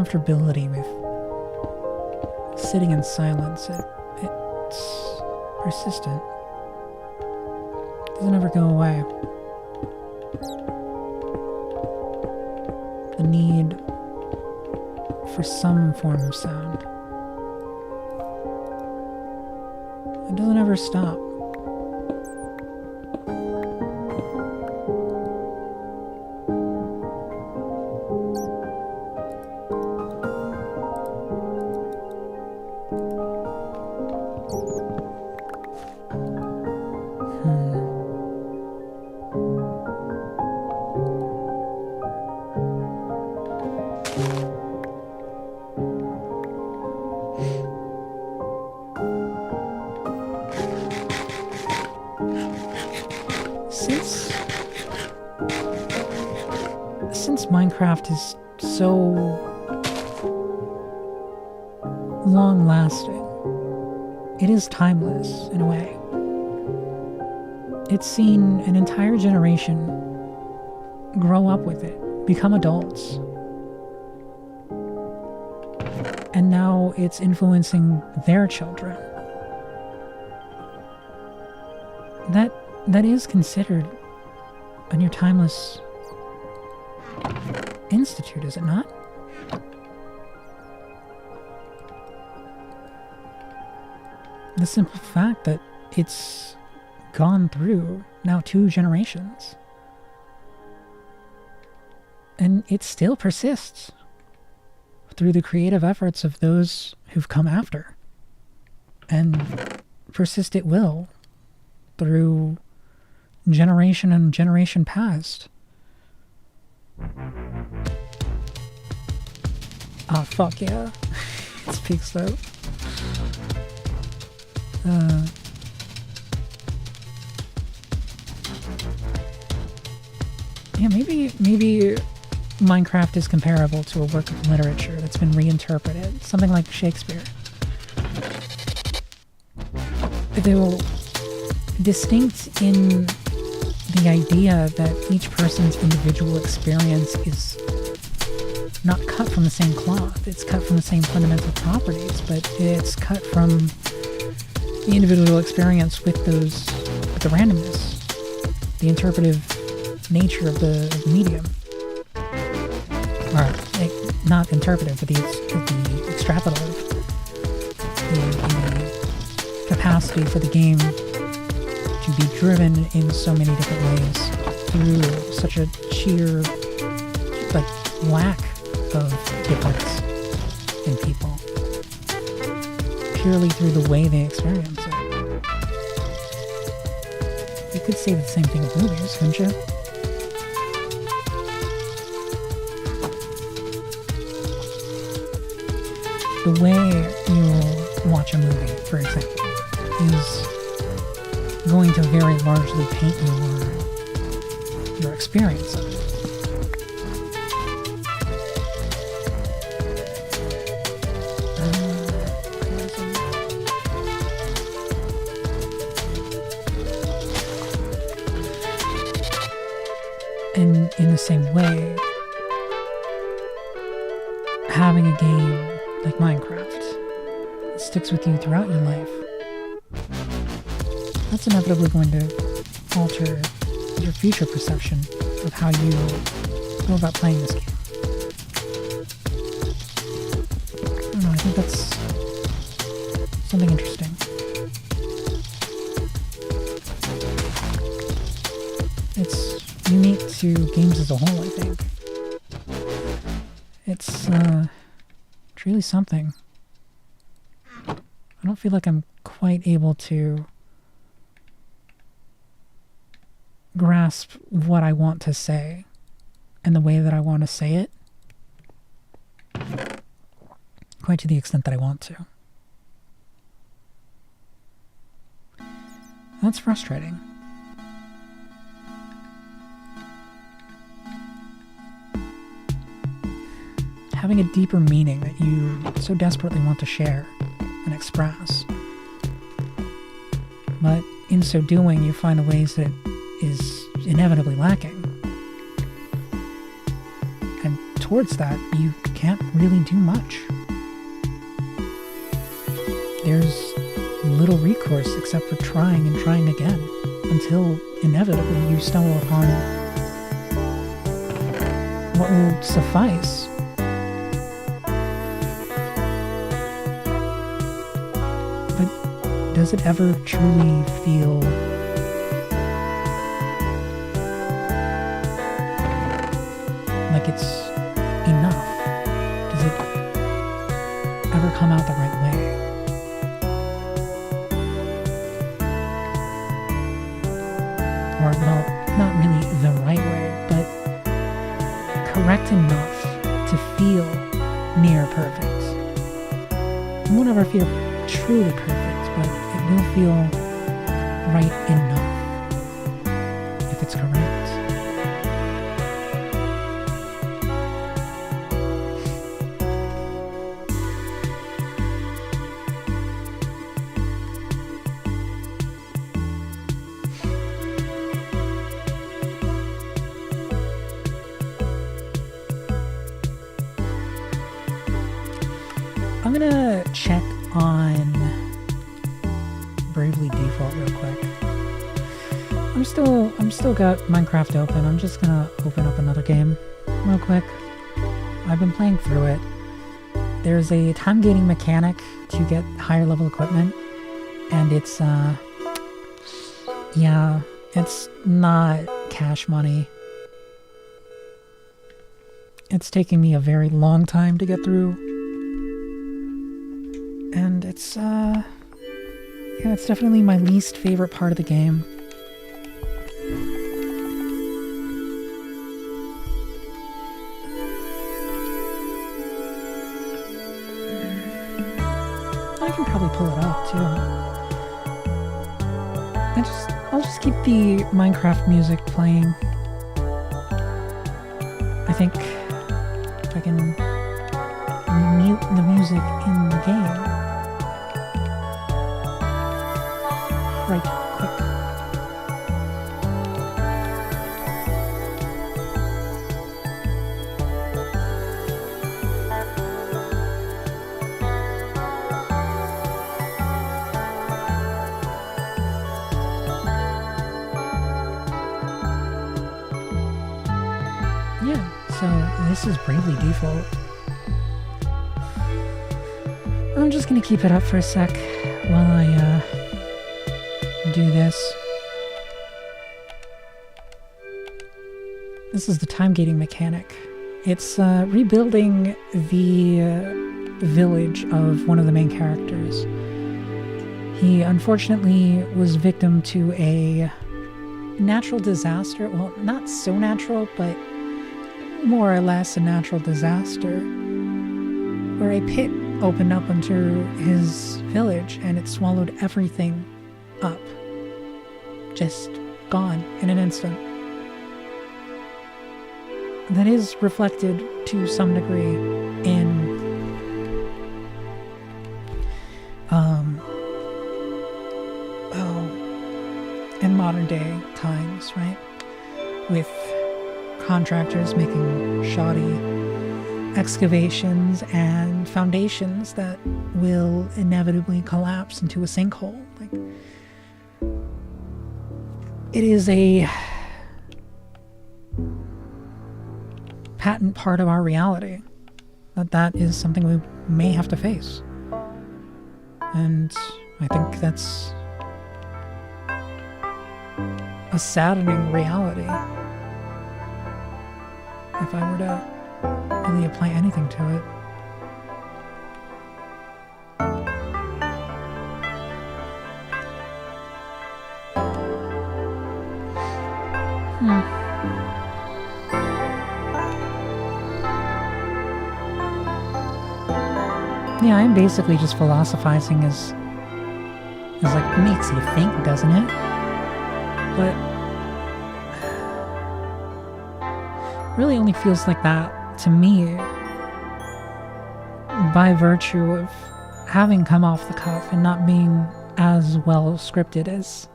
comfortability with sitting in silence. It's persistent. It doesn't ever go away. The need for some form of sound. It doesn't ever stop. Since Minecraft is so long-lasting, it is timeless in a way. It's seen an entire generation grow up with it, become adults, and now it's influencing their children. That is considered a near timeless institute, is it not? The simple fact that it's gone through now 2 generations. And it still persists through the creative efforts of those who've come after. And persist it will through generation and generation past. Ah, fuck yeah. It speaks though. Yeah, maybe Minecraft is comparable to a work of literature that's been reinterpreted. Something like Shakespeare. Though distinct in the idea that each person's individual experience is not cut from the same cloth. It's cut from the same fundamental properties, but it's cut from the individual experience with the randomness, the interpretive nature of the medium. Or, not interpretive, but the extrapolative. The capacity for the game to be driven in so many different ways through such a sheer, lack of difference in people. Purely through the way they experience it. You could say the same thing of movies, couldn't you? The way you watch a movie, for example, is going to very largely paint your experience of it. And in the same way, having a game like Minecraft that sticks with you throughout your life, that's inevitably going to alter your future perception of how you go about playing this game. I don't know, I think that's something interesting. It's unique to games as a whole, I think. It's really something. I don't feel like I'm quite able to grasp what I want to say and the way that I want to say it quite to the extent that I want to. That's frustrating. Having a deeper meaning that you so desperately want to share and express. But in so doing, you find the ways that is inevitably lacking. And towards that, you can't really do much. There's little recourse except for trying and trying again, until inevitably you stumble upon what will suffice. But does it ever truly feel like it's enough? Does it ever come out the right way? Or, well, not really the right way, but correct enough to feel near perfect. It won't ever feel truly perfect, but it will feel right enough if it's correct. I'm gonna check on Bravely Default real quick. I'm still got Minecraft open. I'm just gonna open up another game real quick. I've been playing through it. There's a time gating mechanic to get higher level equipment, and it's yeah, it's not cash money. It's taking me a very long time to get through. And it's, yeah, it's definitely my least favorite part of the game. I can probably pull it up, too. I'll just keep the Minecraft music playing. I think if I can mute the music in the game. Right quick. Yeah, so this is Bravely Default. I'm just gonna keep it up for a sec while I do this. This is the time gating mechanic. It's rebuilding the village of one of the main characters. He unfortunately was victim to a natural disaster. Well, not so natural, but more or less a natural disaster, where a pit opened up under his village and it swallowed everything up. Just gone in an instant. That is reflected to some degree in modern day times, right? With contractors making shoddy excavations and foundations that will inevitably collapse into a sinkhole. Like, it is a patent part of our reality that is something we may have to face. And I think that's a saddening reality if I were to really apply anything to it. Yeah, I'm basically just philosophizing as like makes you think, doesn't it? But it really only feels like that to me by virtue of having come off the cuff and not being as well scripted as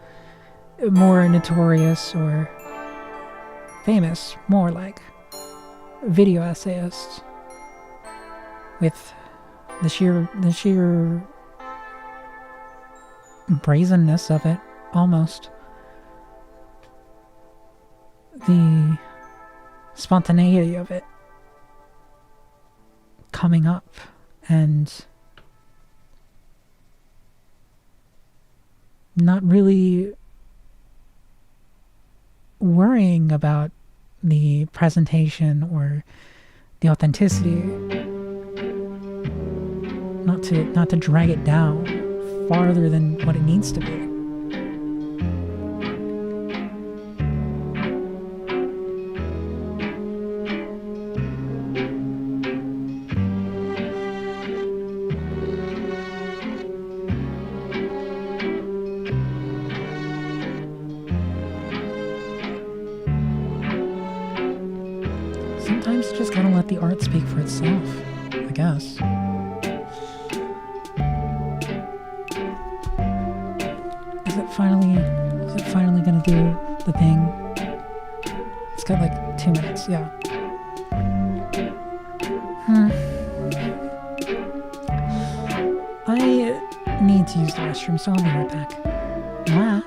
more notorious or famous, more like video essayists. with the sheer brazenness of it, almost. The spontaneity of it coming up and not really worrying about the presentation or the authenticity, not to drag it down farther than what it needs to be. Sometimes you just gotta let the art speak for itself, I guess. Is it finally gonna do the thing? It's got like 2 minutes, yeah. I need to use the restroom, so I'll be right back. Mwah.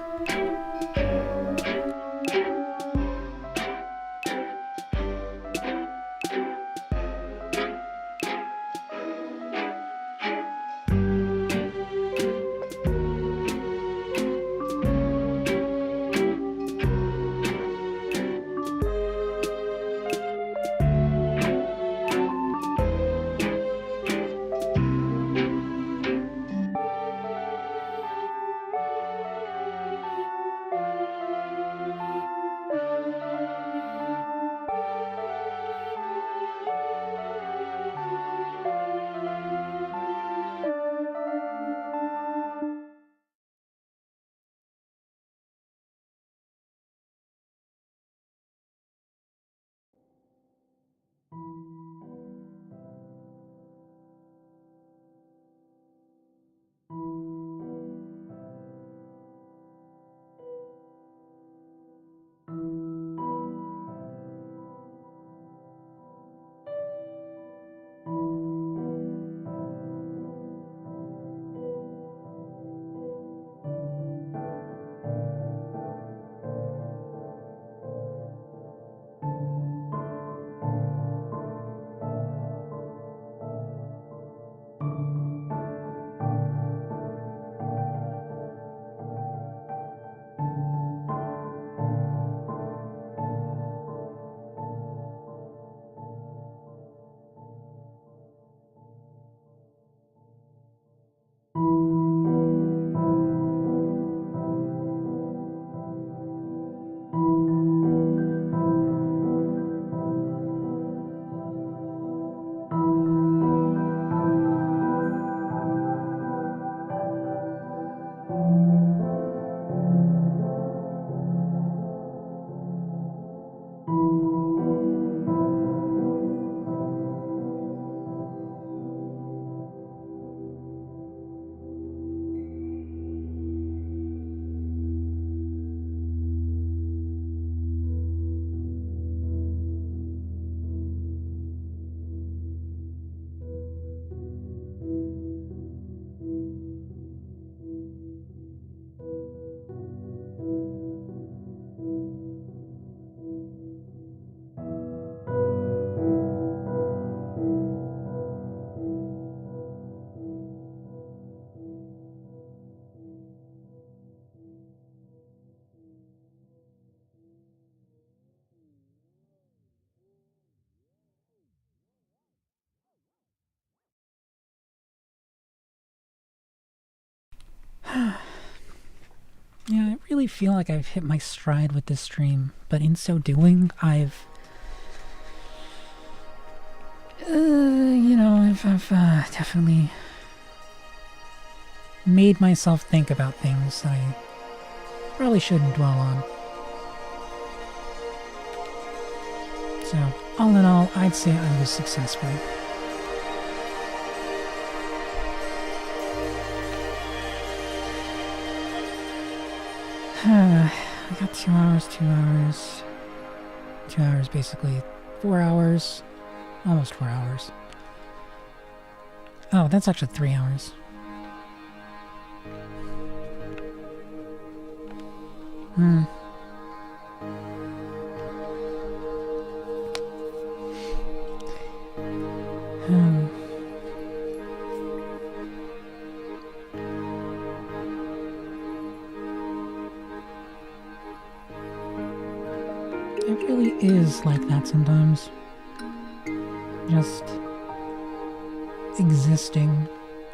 Yeah, I really feel like I've hit my stride with this stream, but in so doing, I've definitely made myself think about things that I probably shouldn't dwell on. So, all in all, I'd say I was successful. I got 2 hours, 2 hours. 2 hours, basically. 4 hours. Almost 4 hours. Oh, that's actually 3 hours. Hmm. It really is like that sometimes. Just existing,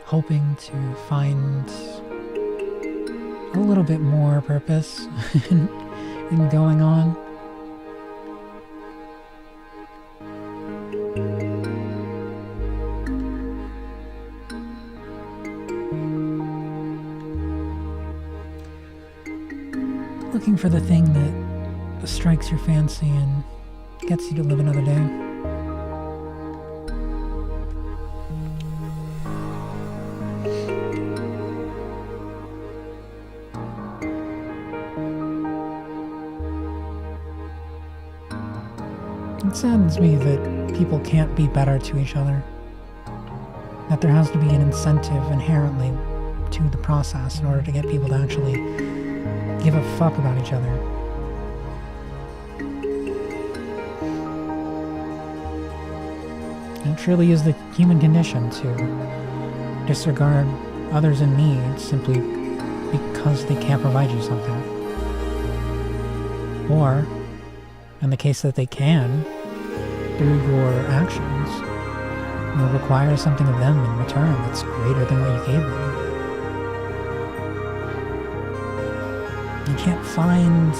hoping to find a little bit more purpose in going on. Looking for the thing that strikes your fancy and gets you to live another day. It saddens me that people can't be better to each other. That there has to be an incentive inherently to the process in order to get people to actually give a fuck about each other. It truly is the human condition to disregard others in need simply because they can't provide you something. Or, in the case that they can, through your actions, you'll require something of them in return that's greater than what you gave them. You can't find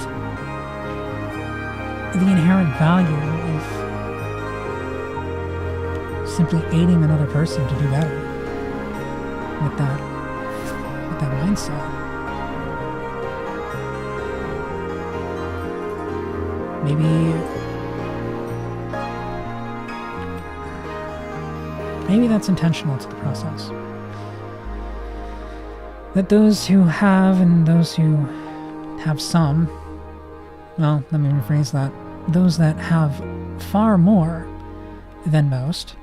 the inherent value of simply aiding another person to do better with that mindset. Maybe that's intentional to the process. That those who have and those who have some, well, let me rephrase that, those that have far more than most,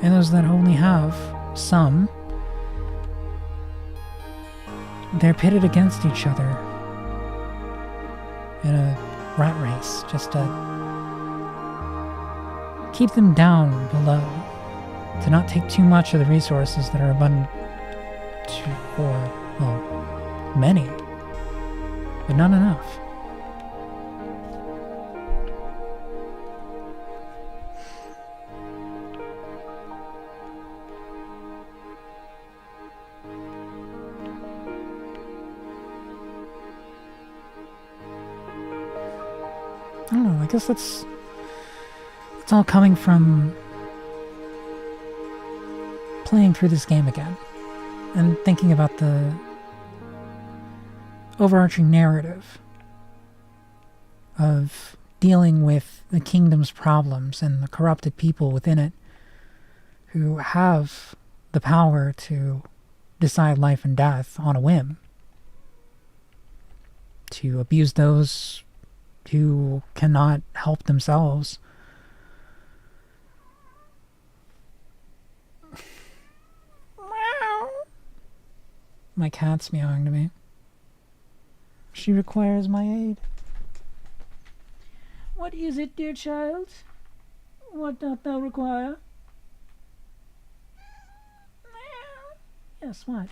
and those that only have some, they're pitted against each other in a rat race, just to keep them down below, to not take too much of the resources that are abundant for, well, many, but not enough. I don't know, I guess it's all coming from playing through this game again and thinking about the overarching narrative of dealing with the kingdom's problems and the corrupted people within it who have the power to decide life and death on a whim, to abuse those who cannot help themselves. My cat's meowing to me. She requires my aid. What is it, dear child? What doth thou require? Yes, what?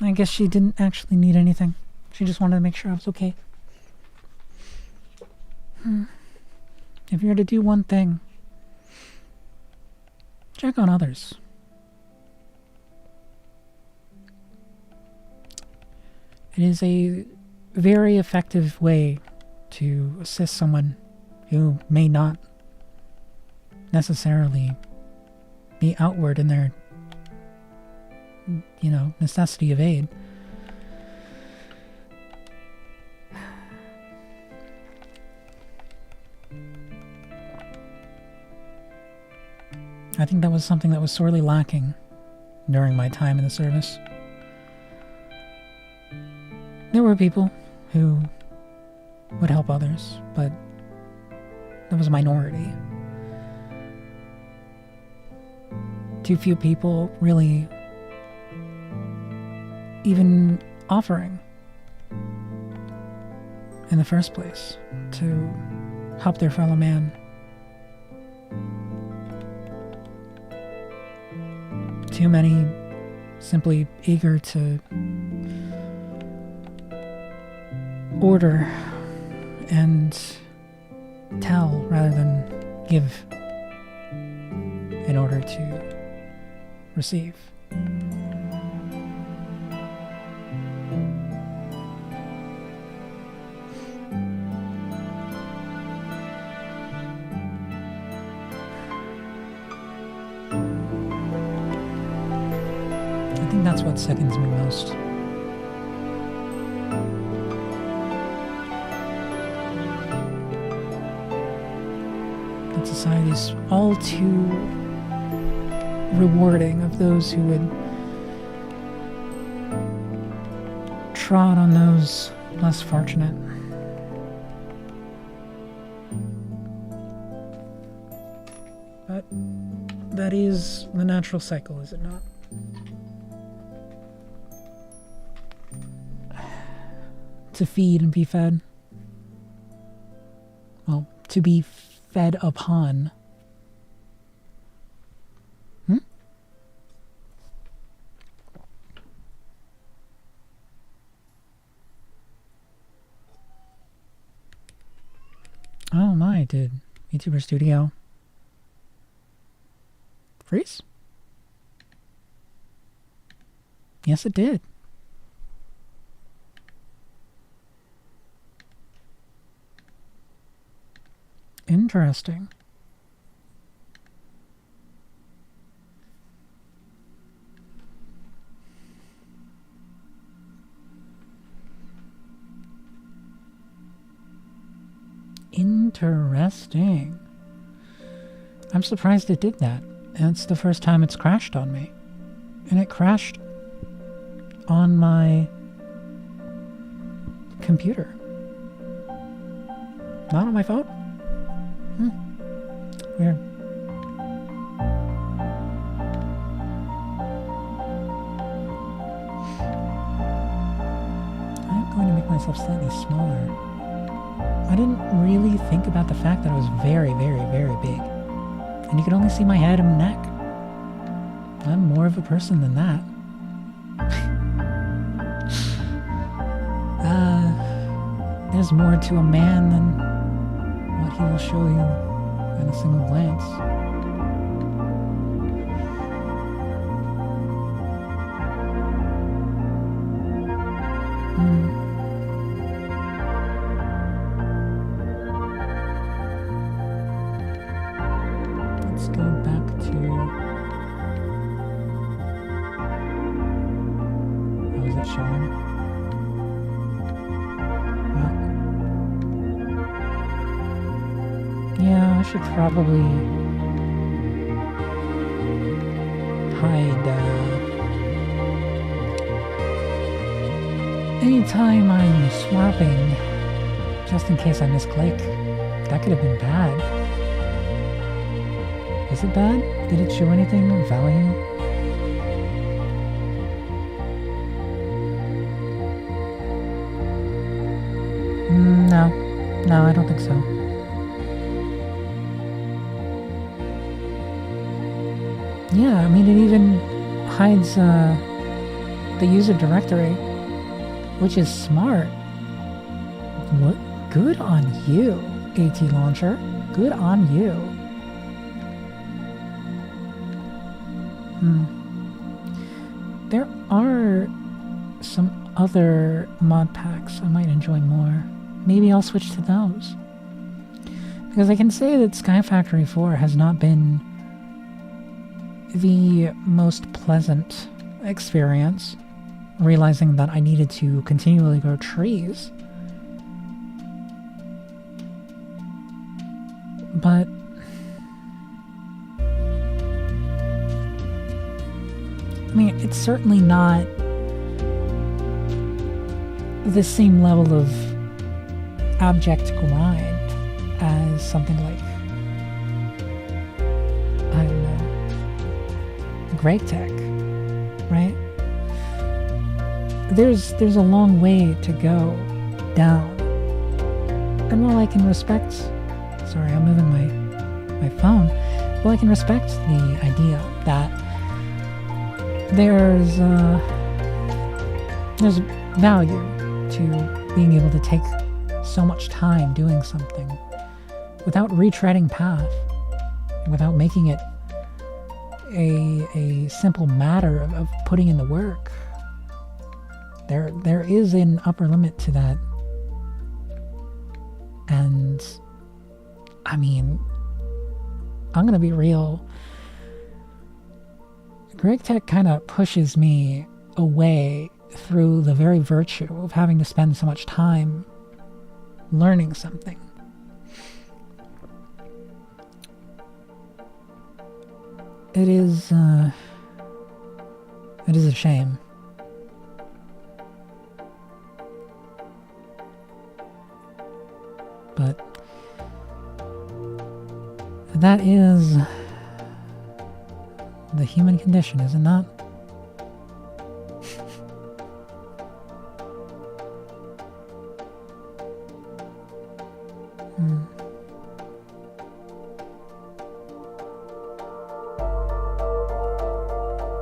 I guess she didn't actually need anything. She just wanted to make sure I was okay. If you're to do one thing, check on others. It is a very effective way to assist someone who may not necessarily be outward in their, necessity of aid. I think that was something that was sorely lacking during my time in the service. There were people who would help others, but that was a minority. Too few people really even offering in the first place to help their fellow man. Too many simply eager to order and tell rather than give in order to receive. I think that's what sickens me most. That society's all too rewarding of those who would trod on those less fortunate. But that is the natural cycle, is it not? To feed and be fed. Well, to be fed upon. Oh my, did YouTuber Studio freeze? Yes, it did. Interesting. Interesting. I'm surprised it did that. And it's the first time it's crashed on me. And it crashed on my computer. Not on my phone? Weird. I'm going to make myself slightly smaller. I didn't really think about the fact that I was very, very, very big. And you could only see my head and neck. I'm more of a person than that. There's more to a man than what he will show you in a single glance. Let's go back to... How is it showing? Yeah, I should probably hide anytime I'm swapping, just in case I misclick. That could have been bad. Is it bad? Did it show anything of value? No, I don't think so. Yeah, I mean, it even hides the user directory, which is smart. What? Good on you, AT Launcher. Good on you. There are some other mod packs I might enjoy more. Maybe I'll switch to those. Because I can say that Sky Factory 4 has not been the most pleasant experience, realizing that I needed to continually grow trees. But I mean, it's certainly not the same level of abject grind as is something like, I don't know, Greg Tech, right? There's a long way to go down. And while I can respect, sorry, I'm moving my phone. Well, I can respect the idea that there's value to being able to take so much time doing something without retreading path, without making it a simple matter of putting in the work. There is an upper limit to that. And I mean, I'm gonna be real. Greg Tech kind of pushes me away through the very virtue of having to spend so much time learning something. It is a shame. But that is the human condition, is it not?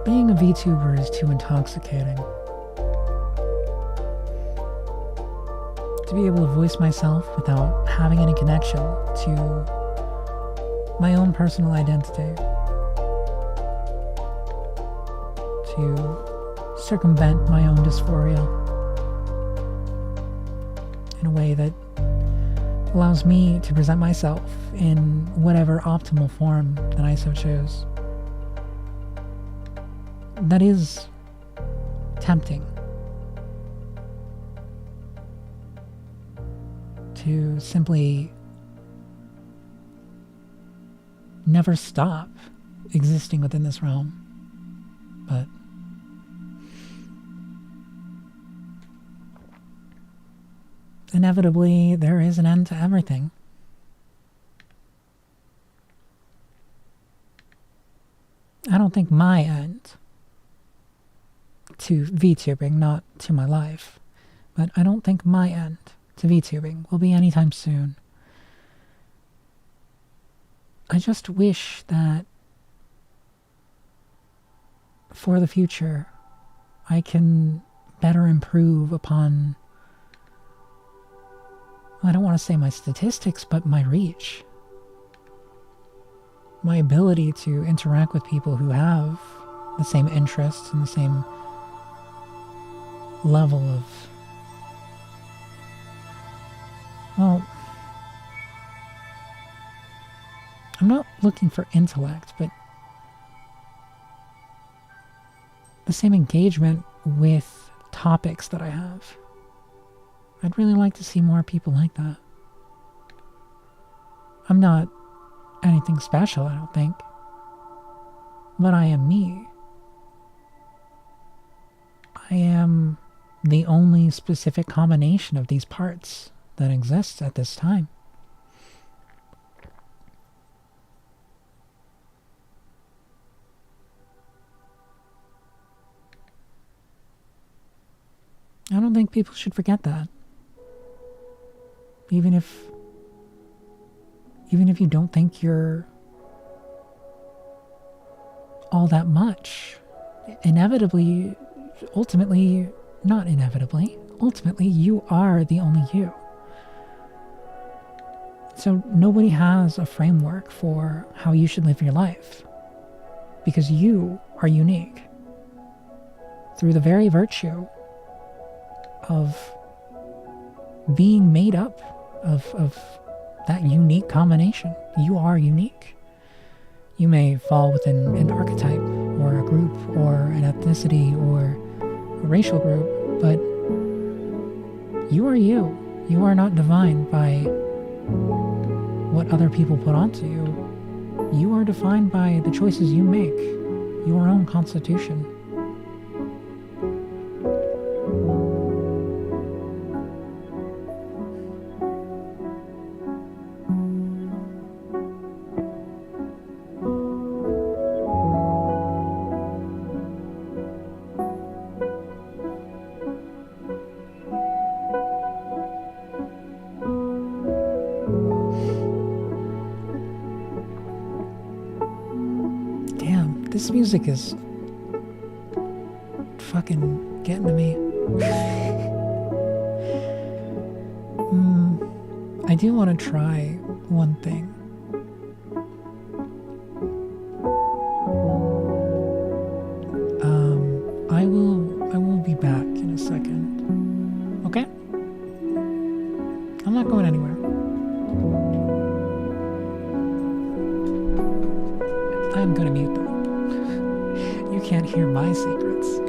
Being a VTuber is too intoxicating. To be able to voice myself without having any connection to my own personal identity. To circumvent my own dysphoria in a way that allows me to present myself in whatever optimal form that I so choose. That is tempting. To simply never stop existing within this realm. But inevitably, there is an end to everything. I don't think my end to VTubing, not to my life, but I don't think my end to VTubing will be anytime soon. I just wish that for the future I can better improve upon, I don't want to say my statistics, but my reach. My ability to interact with people who have the same interests and the same level of, well, I'm not looking for intellect, but the same engagement with topics that I have. I'd really like to see more people like that. I'm not anything special, I don't think, but I am me. I am the only specific combination of these parts that exists at this time. I don't think people should forget that. Even if you don't think you're all that much, inevitably, ultimately, not inevitably, ultimately you are the only you. So nobody has a framework for how you should live your life, because you are unique through the very virtue of being made up of that unique combination. You are unique. You may fall within an archetype or a group or an ethnicity or a racial group, but you are you. You are not defined by what other people put onto you. You are defined by the choices you make, your own constitution. This music is fucking getting to me. I do want to try one thing. I will be back in a second. Okay? I'm not going anywhere. I'm gonna mute them. You can't hear my secrets.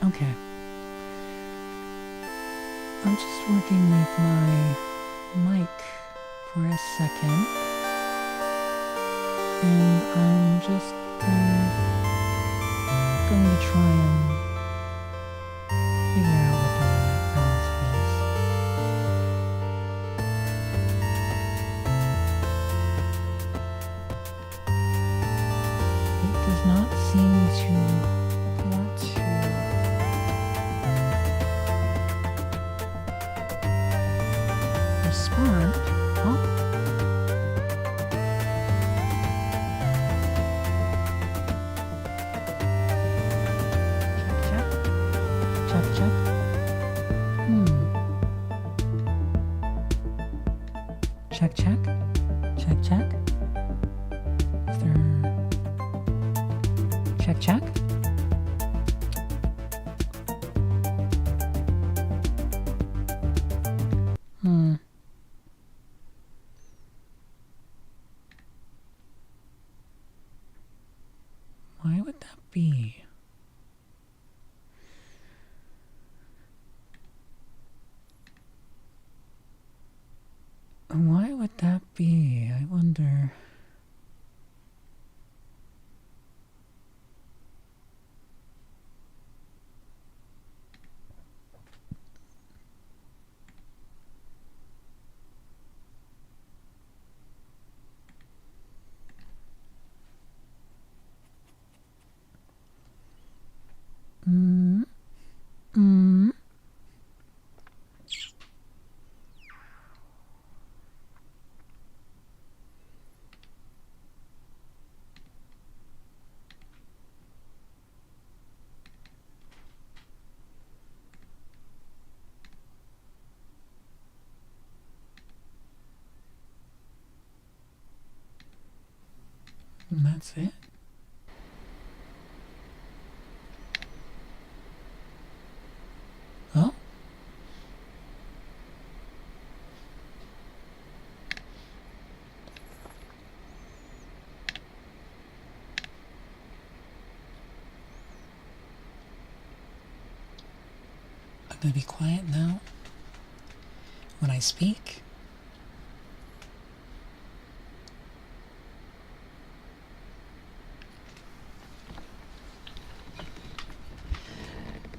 Okay. I'm just working with my mic for a second. And I'm just going to try and figure out what the right balance is. It does not seem to want to respond. Oh. Check, check. Why would that be? Why would that be? I wonder. And that's it. Oh? I'm gonna be quiet now. When I speak,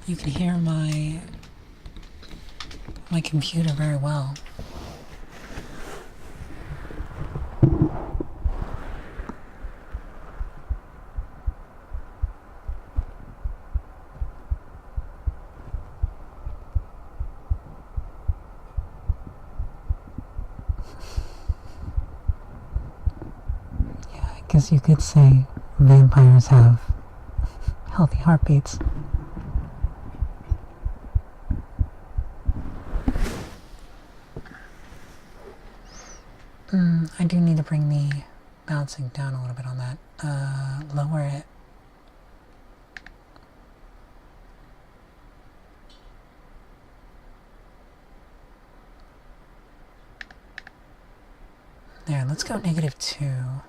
you can hear my computer very well. Yeah, I guess you could say vampires have healthy heartbeats. I do need to bring the bouncing down a little bit on that. Lower it. There, let's go -2.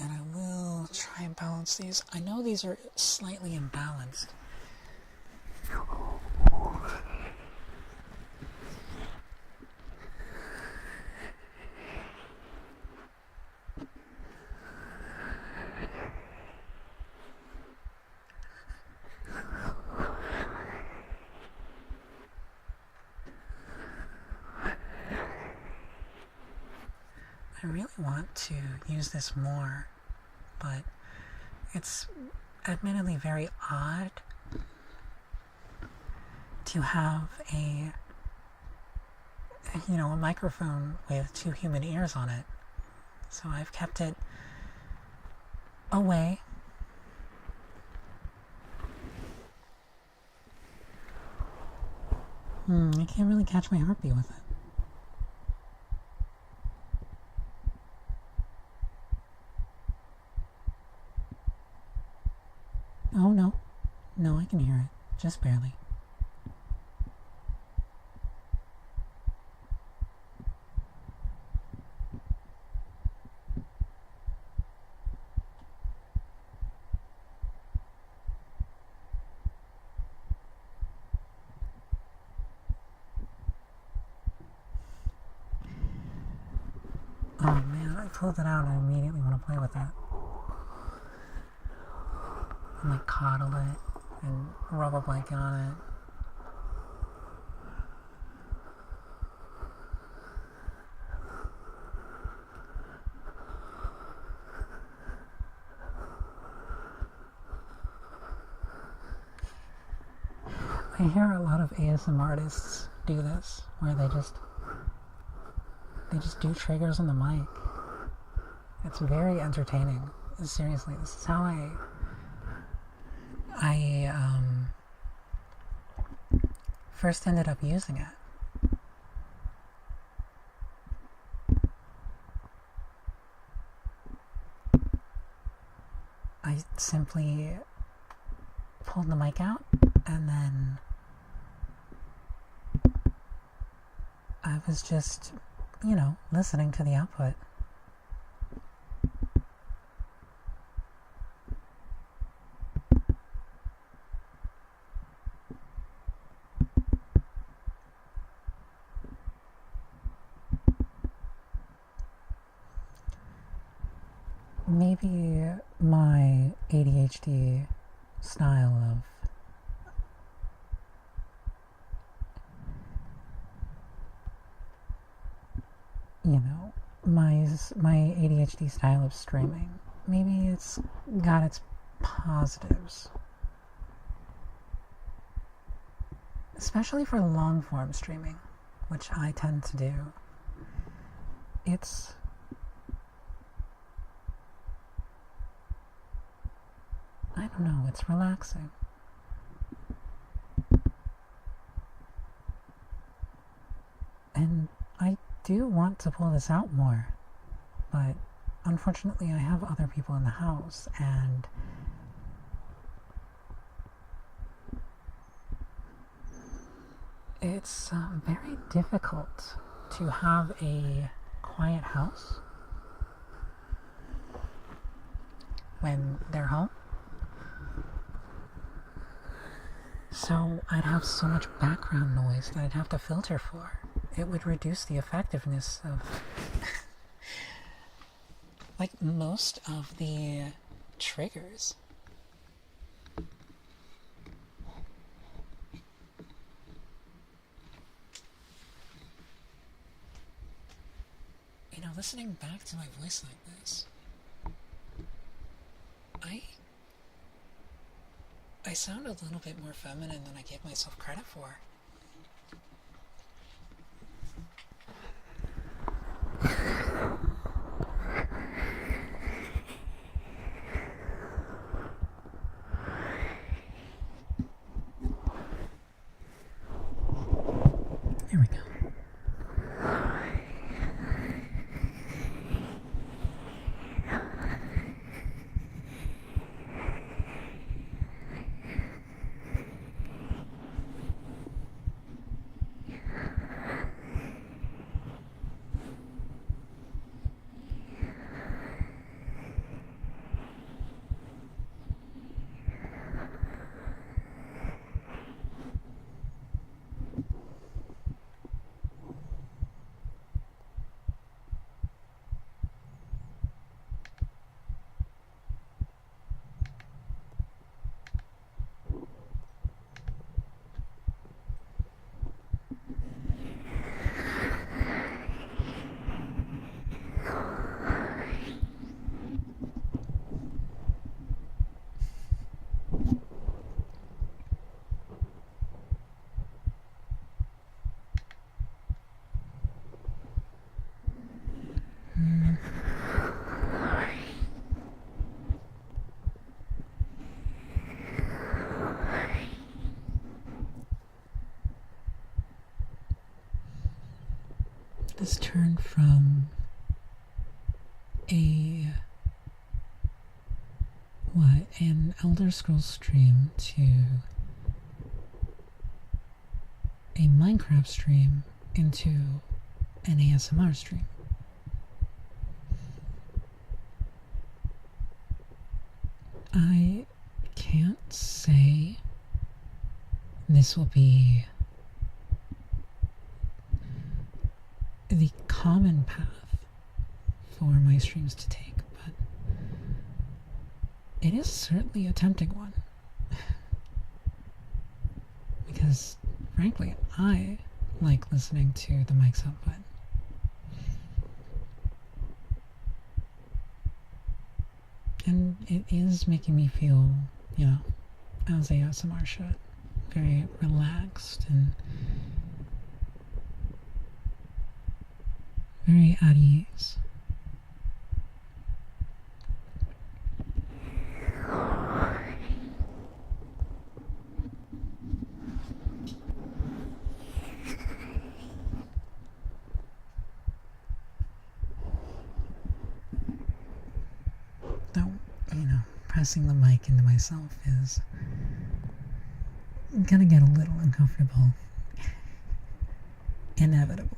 And I will try and balance these. I know these are slightly imbalanced. I really want to use this more, but it's admittedly very odd to have a microphone with 2 human ears on it. So I've kept it away. I can't really catch my heartbeat with it. Oh no. No, I can hear it. Just barely. Oh man, I pulled it out and I immediately want to play with that. And like coddle it and rub a blanket on it. I hear a lot of ASMR artists do this, where they just do triggers on the mic. It's very entertaining. Seriously, this is how I first ended up using it. I simply pulled the mic out and then I was just, listening to the output. Maybe my ADHD style of my ADHD style of streaming, maybe it's got its positives, especially for long form streaming, which I tend to do. I don't know, it's relaxing. And I do want to pull this out more, but unfortunately I have other people in the house, and it's very difficult to have a quiet house when they're home. So I'd have so much background noise that I'd have to filter for. It would reduce the effectiveness of like most of the triggers. Listening back to my voice like this, I sound a little bit more feminine than I gave myself credit for. Here we go. This turned from an Elder Scrolls stream to a Minecraft stream into an ASMR stream. I can't say this will be the common path for my streams to take, but it is certainly a tempting one. Because, frankly, I like listening to the mic's output. And it is making me feel, as ASMR should, very relaxed and very at ease. Though, pressing the mic into myself is gonna get a little uncomfortable. Inevitably.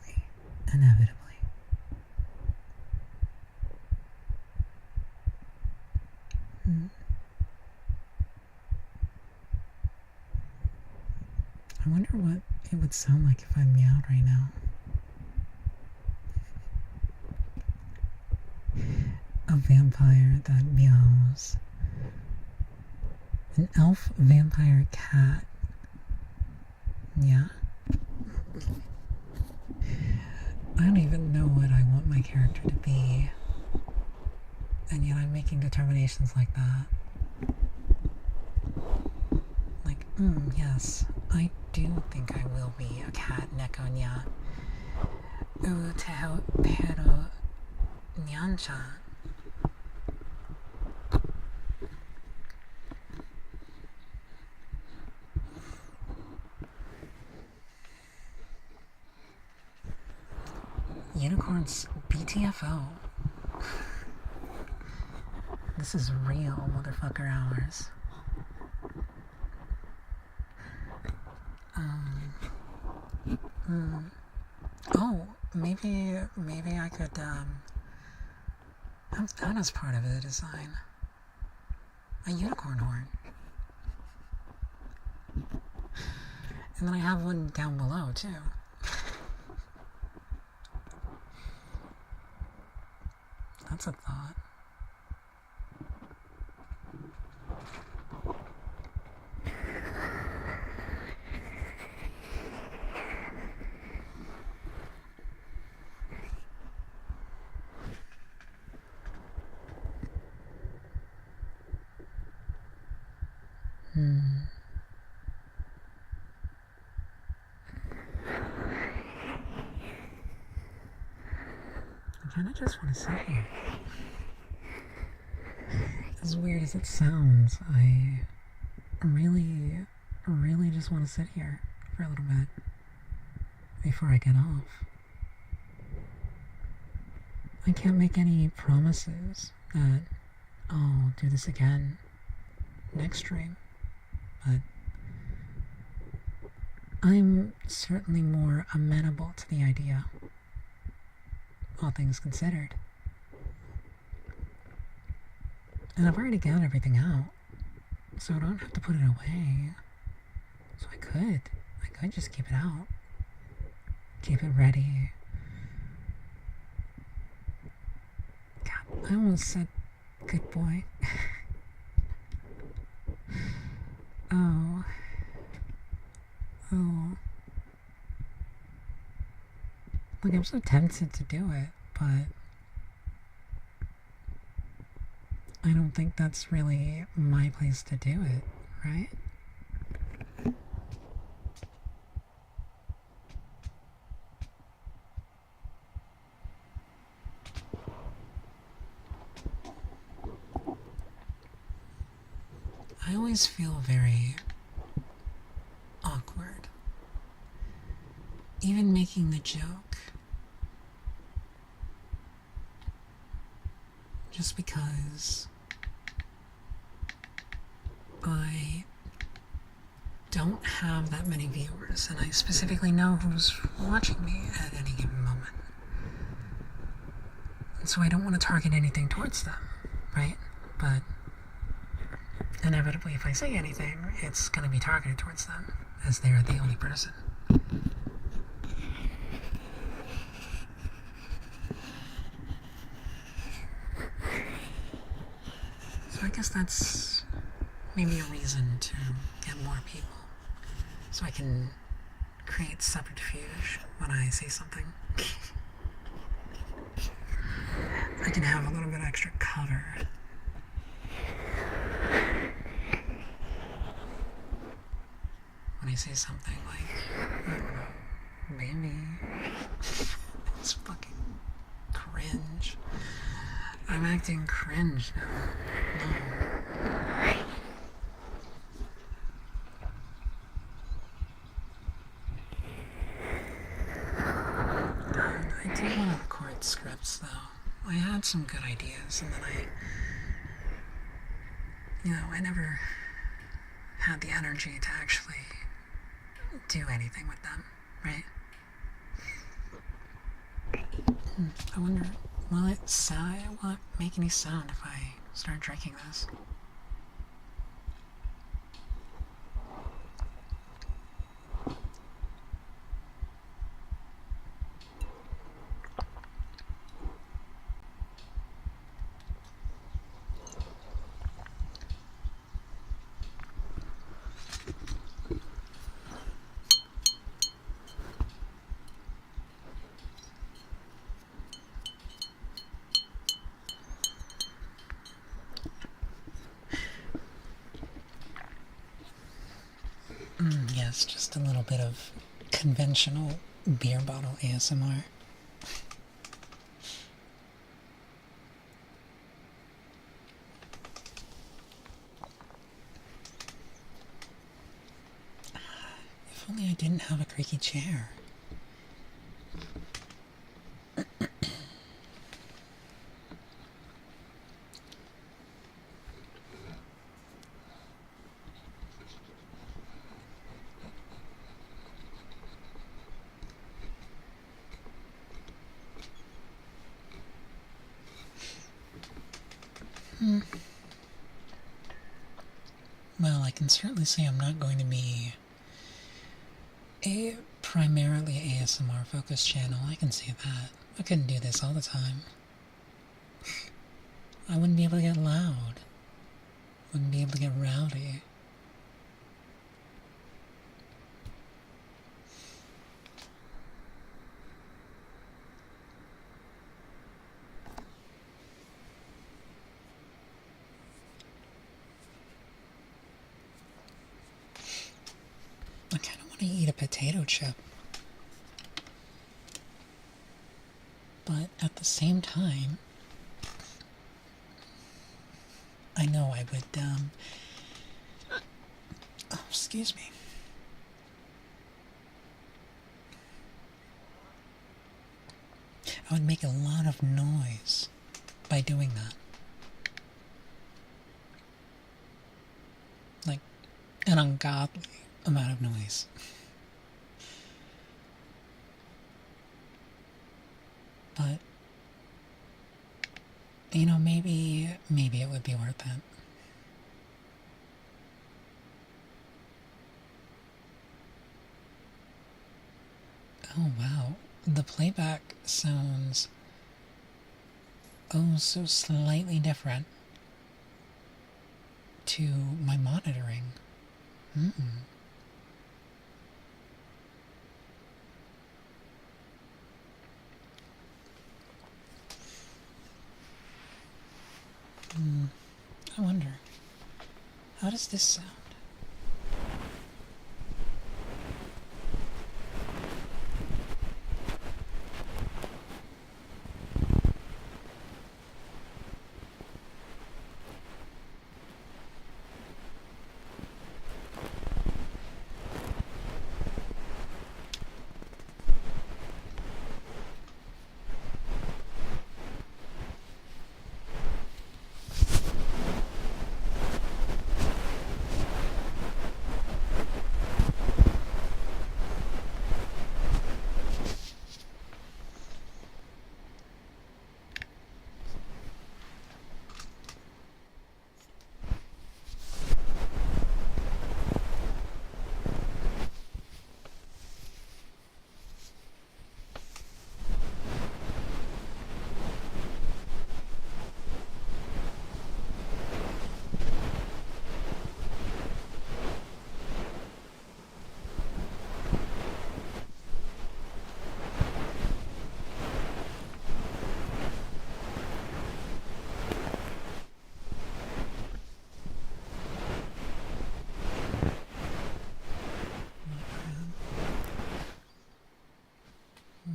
I wonder what it would sound like if I meowed right now. A vampire that meows. An elf vampire cat. Yeah. I don't even know what I want my character to be. And yet I'm making determinations like that. Like, yes, I do think I will be a cat neko nya. Teho pero nyancha. Unicorns BTFO. This is real motherfucker hours. Oh, maybe I could, that is part of the design. A unicorn horn. And then I have one down below, too. That's a thought. I kinda just want to sit here. As weird as it sounds, I really just want to sit here for a little bit before I get off. I can't make any promises that I'll do this again next stream, but I'm certainly more amenable to the idea, all things considered. And I've already got everything out, so I don't have to put it away. So I could just keep it out. Keep it ready. God, I almost said good boy. Oh. Look, I'm so tempted to do it, but I don't think that's really my place to do it, right? I always feel very awkward, even making the joke, just because I don't have that many viewers, and I specifically know who's watching me at any given moment. And so I don't want to target anything towards them, right? But inevitably, if I say anything, it's going to be targeted towards them, as they're the only person. So I guess that's maybe a reason to get more people, so I can create subterfuge when I say something. I can have a little bit extra cover. When I say something like, I don't know, maybe it's fucking cringe. I'm acting cringe now. No. I do want to record scripts though. I had some good ideas and then you know, I never had the energy to actually do anything with them, right? I wonder, will it make any sound if I start drinking this? Yes, just a little bit of conventional beer bottle ASMR. If only I didn't have a creaky chair. Well, I can certainly say I'm not going to be a primarily ASMR focused channel. I can say that. I couldn't do this all the time. I wouldn't be able to get loud. Wouldn't be able to get rowdy. I kind of want to eat a potato chip. But at the same time, I know I would, oh, excuse me. I would make a lot of noise by doing that. Like, an ungodly amount of noise. But, you know, maybe it would be worth it. Oh wow, the playback sounds oh so slightly different to my monitoring. I wonder, how does this sound?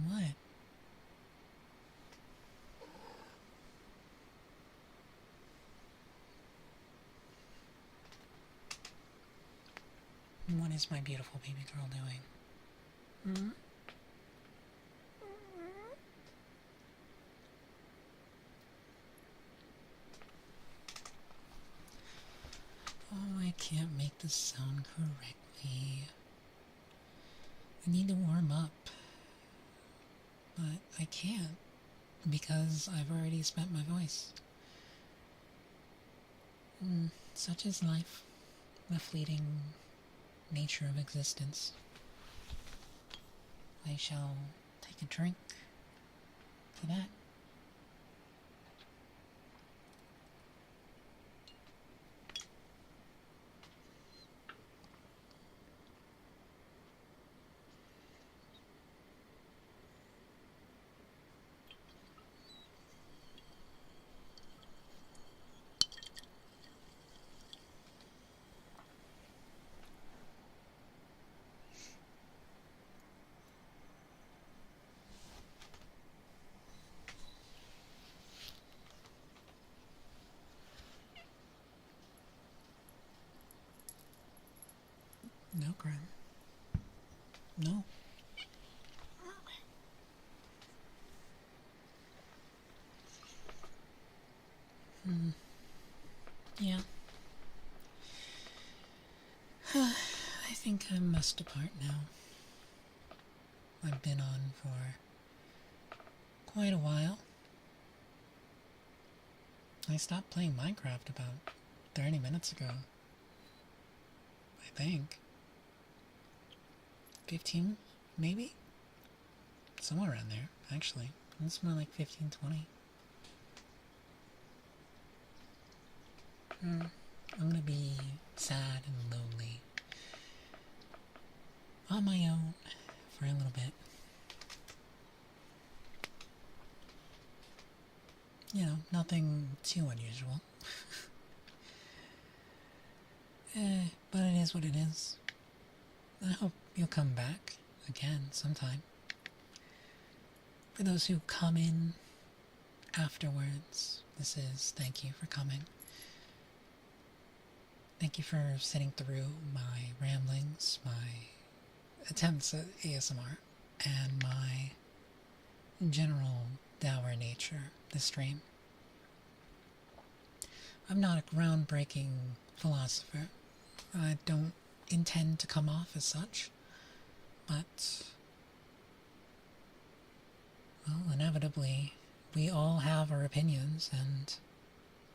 What? What is my beautiful baby girl doing? can't make this sound correctly. I need to warm up. But I can't, because I've already spent my voice. Such is life, the fleeting nature of existence. I shall take a drink for that. No, Grim. No. Yeah. I think I must depart now. I've been on for quite a while. I stopped playing Minecraft about 30 minutes ago. I think. 15, maybe? Somewhere around there, actually. It's more like 15, 20. I'm gonna be sad and lonely on my own for a little bit. You know, nothing too unusual. But it is what it is. I hope you'll come back again sometime. For those who come in afterwards, this is thank you for coming. Thank you for sitting through my ramblings, my attempts at ASMR, and my general dour nature this stream. I'm not a groundbreaking philosopher. I don't intend to come off as such, but, well, inevitably, we all have our opinions, and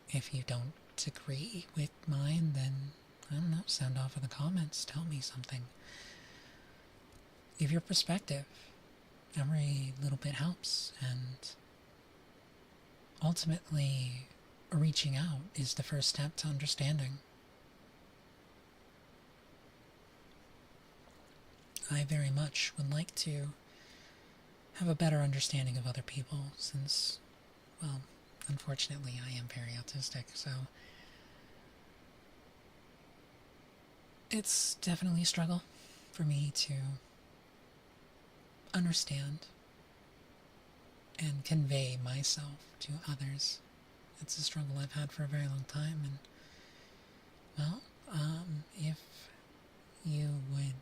if you don't agree with mine, then, I don't know, sound off in the comments, tell me something. Give your perspective. Every little bit helps, and ultimately, reaching out is the first step to understanding. I very much would like to have a better understanding of other people since, well, unfortunately I am very autistic, so it's definitely a struggle for me to understand and convey myself to others. It's a struggle I've had for a very long time, and, well, if you would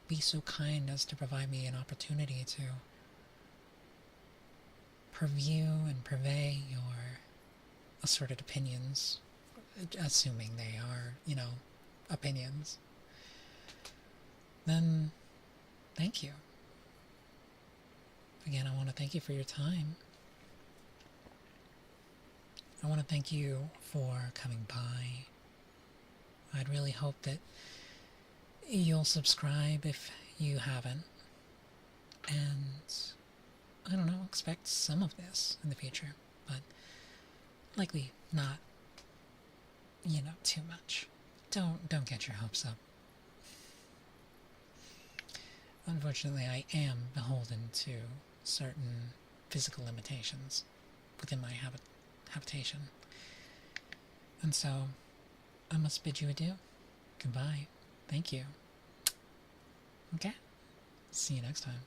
be so kind as to provide me an opportunity to preview and purvey your assorted opinions, assuming they are, you know, opinions, then thank you. Again, I want to thank you for your time. I want to thank you for coming by. I'd really hope that you'll subscribe if you haven't, and I don't know, expect some of this in the future, but likely not, you know, too much. Don't get your hopes up. Unfortunately, I am beholden to certain physical limitations within my habitation, and so I must bid you adieu. Goodbye. Thank you. Okay. See you next time.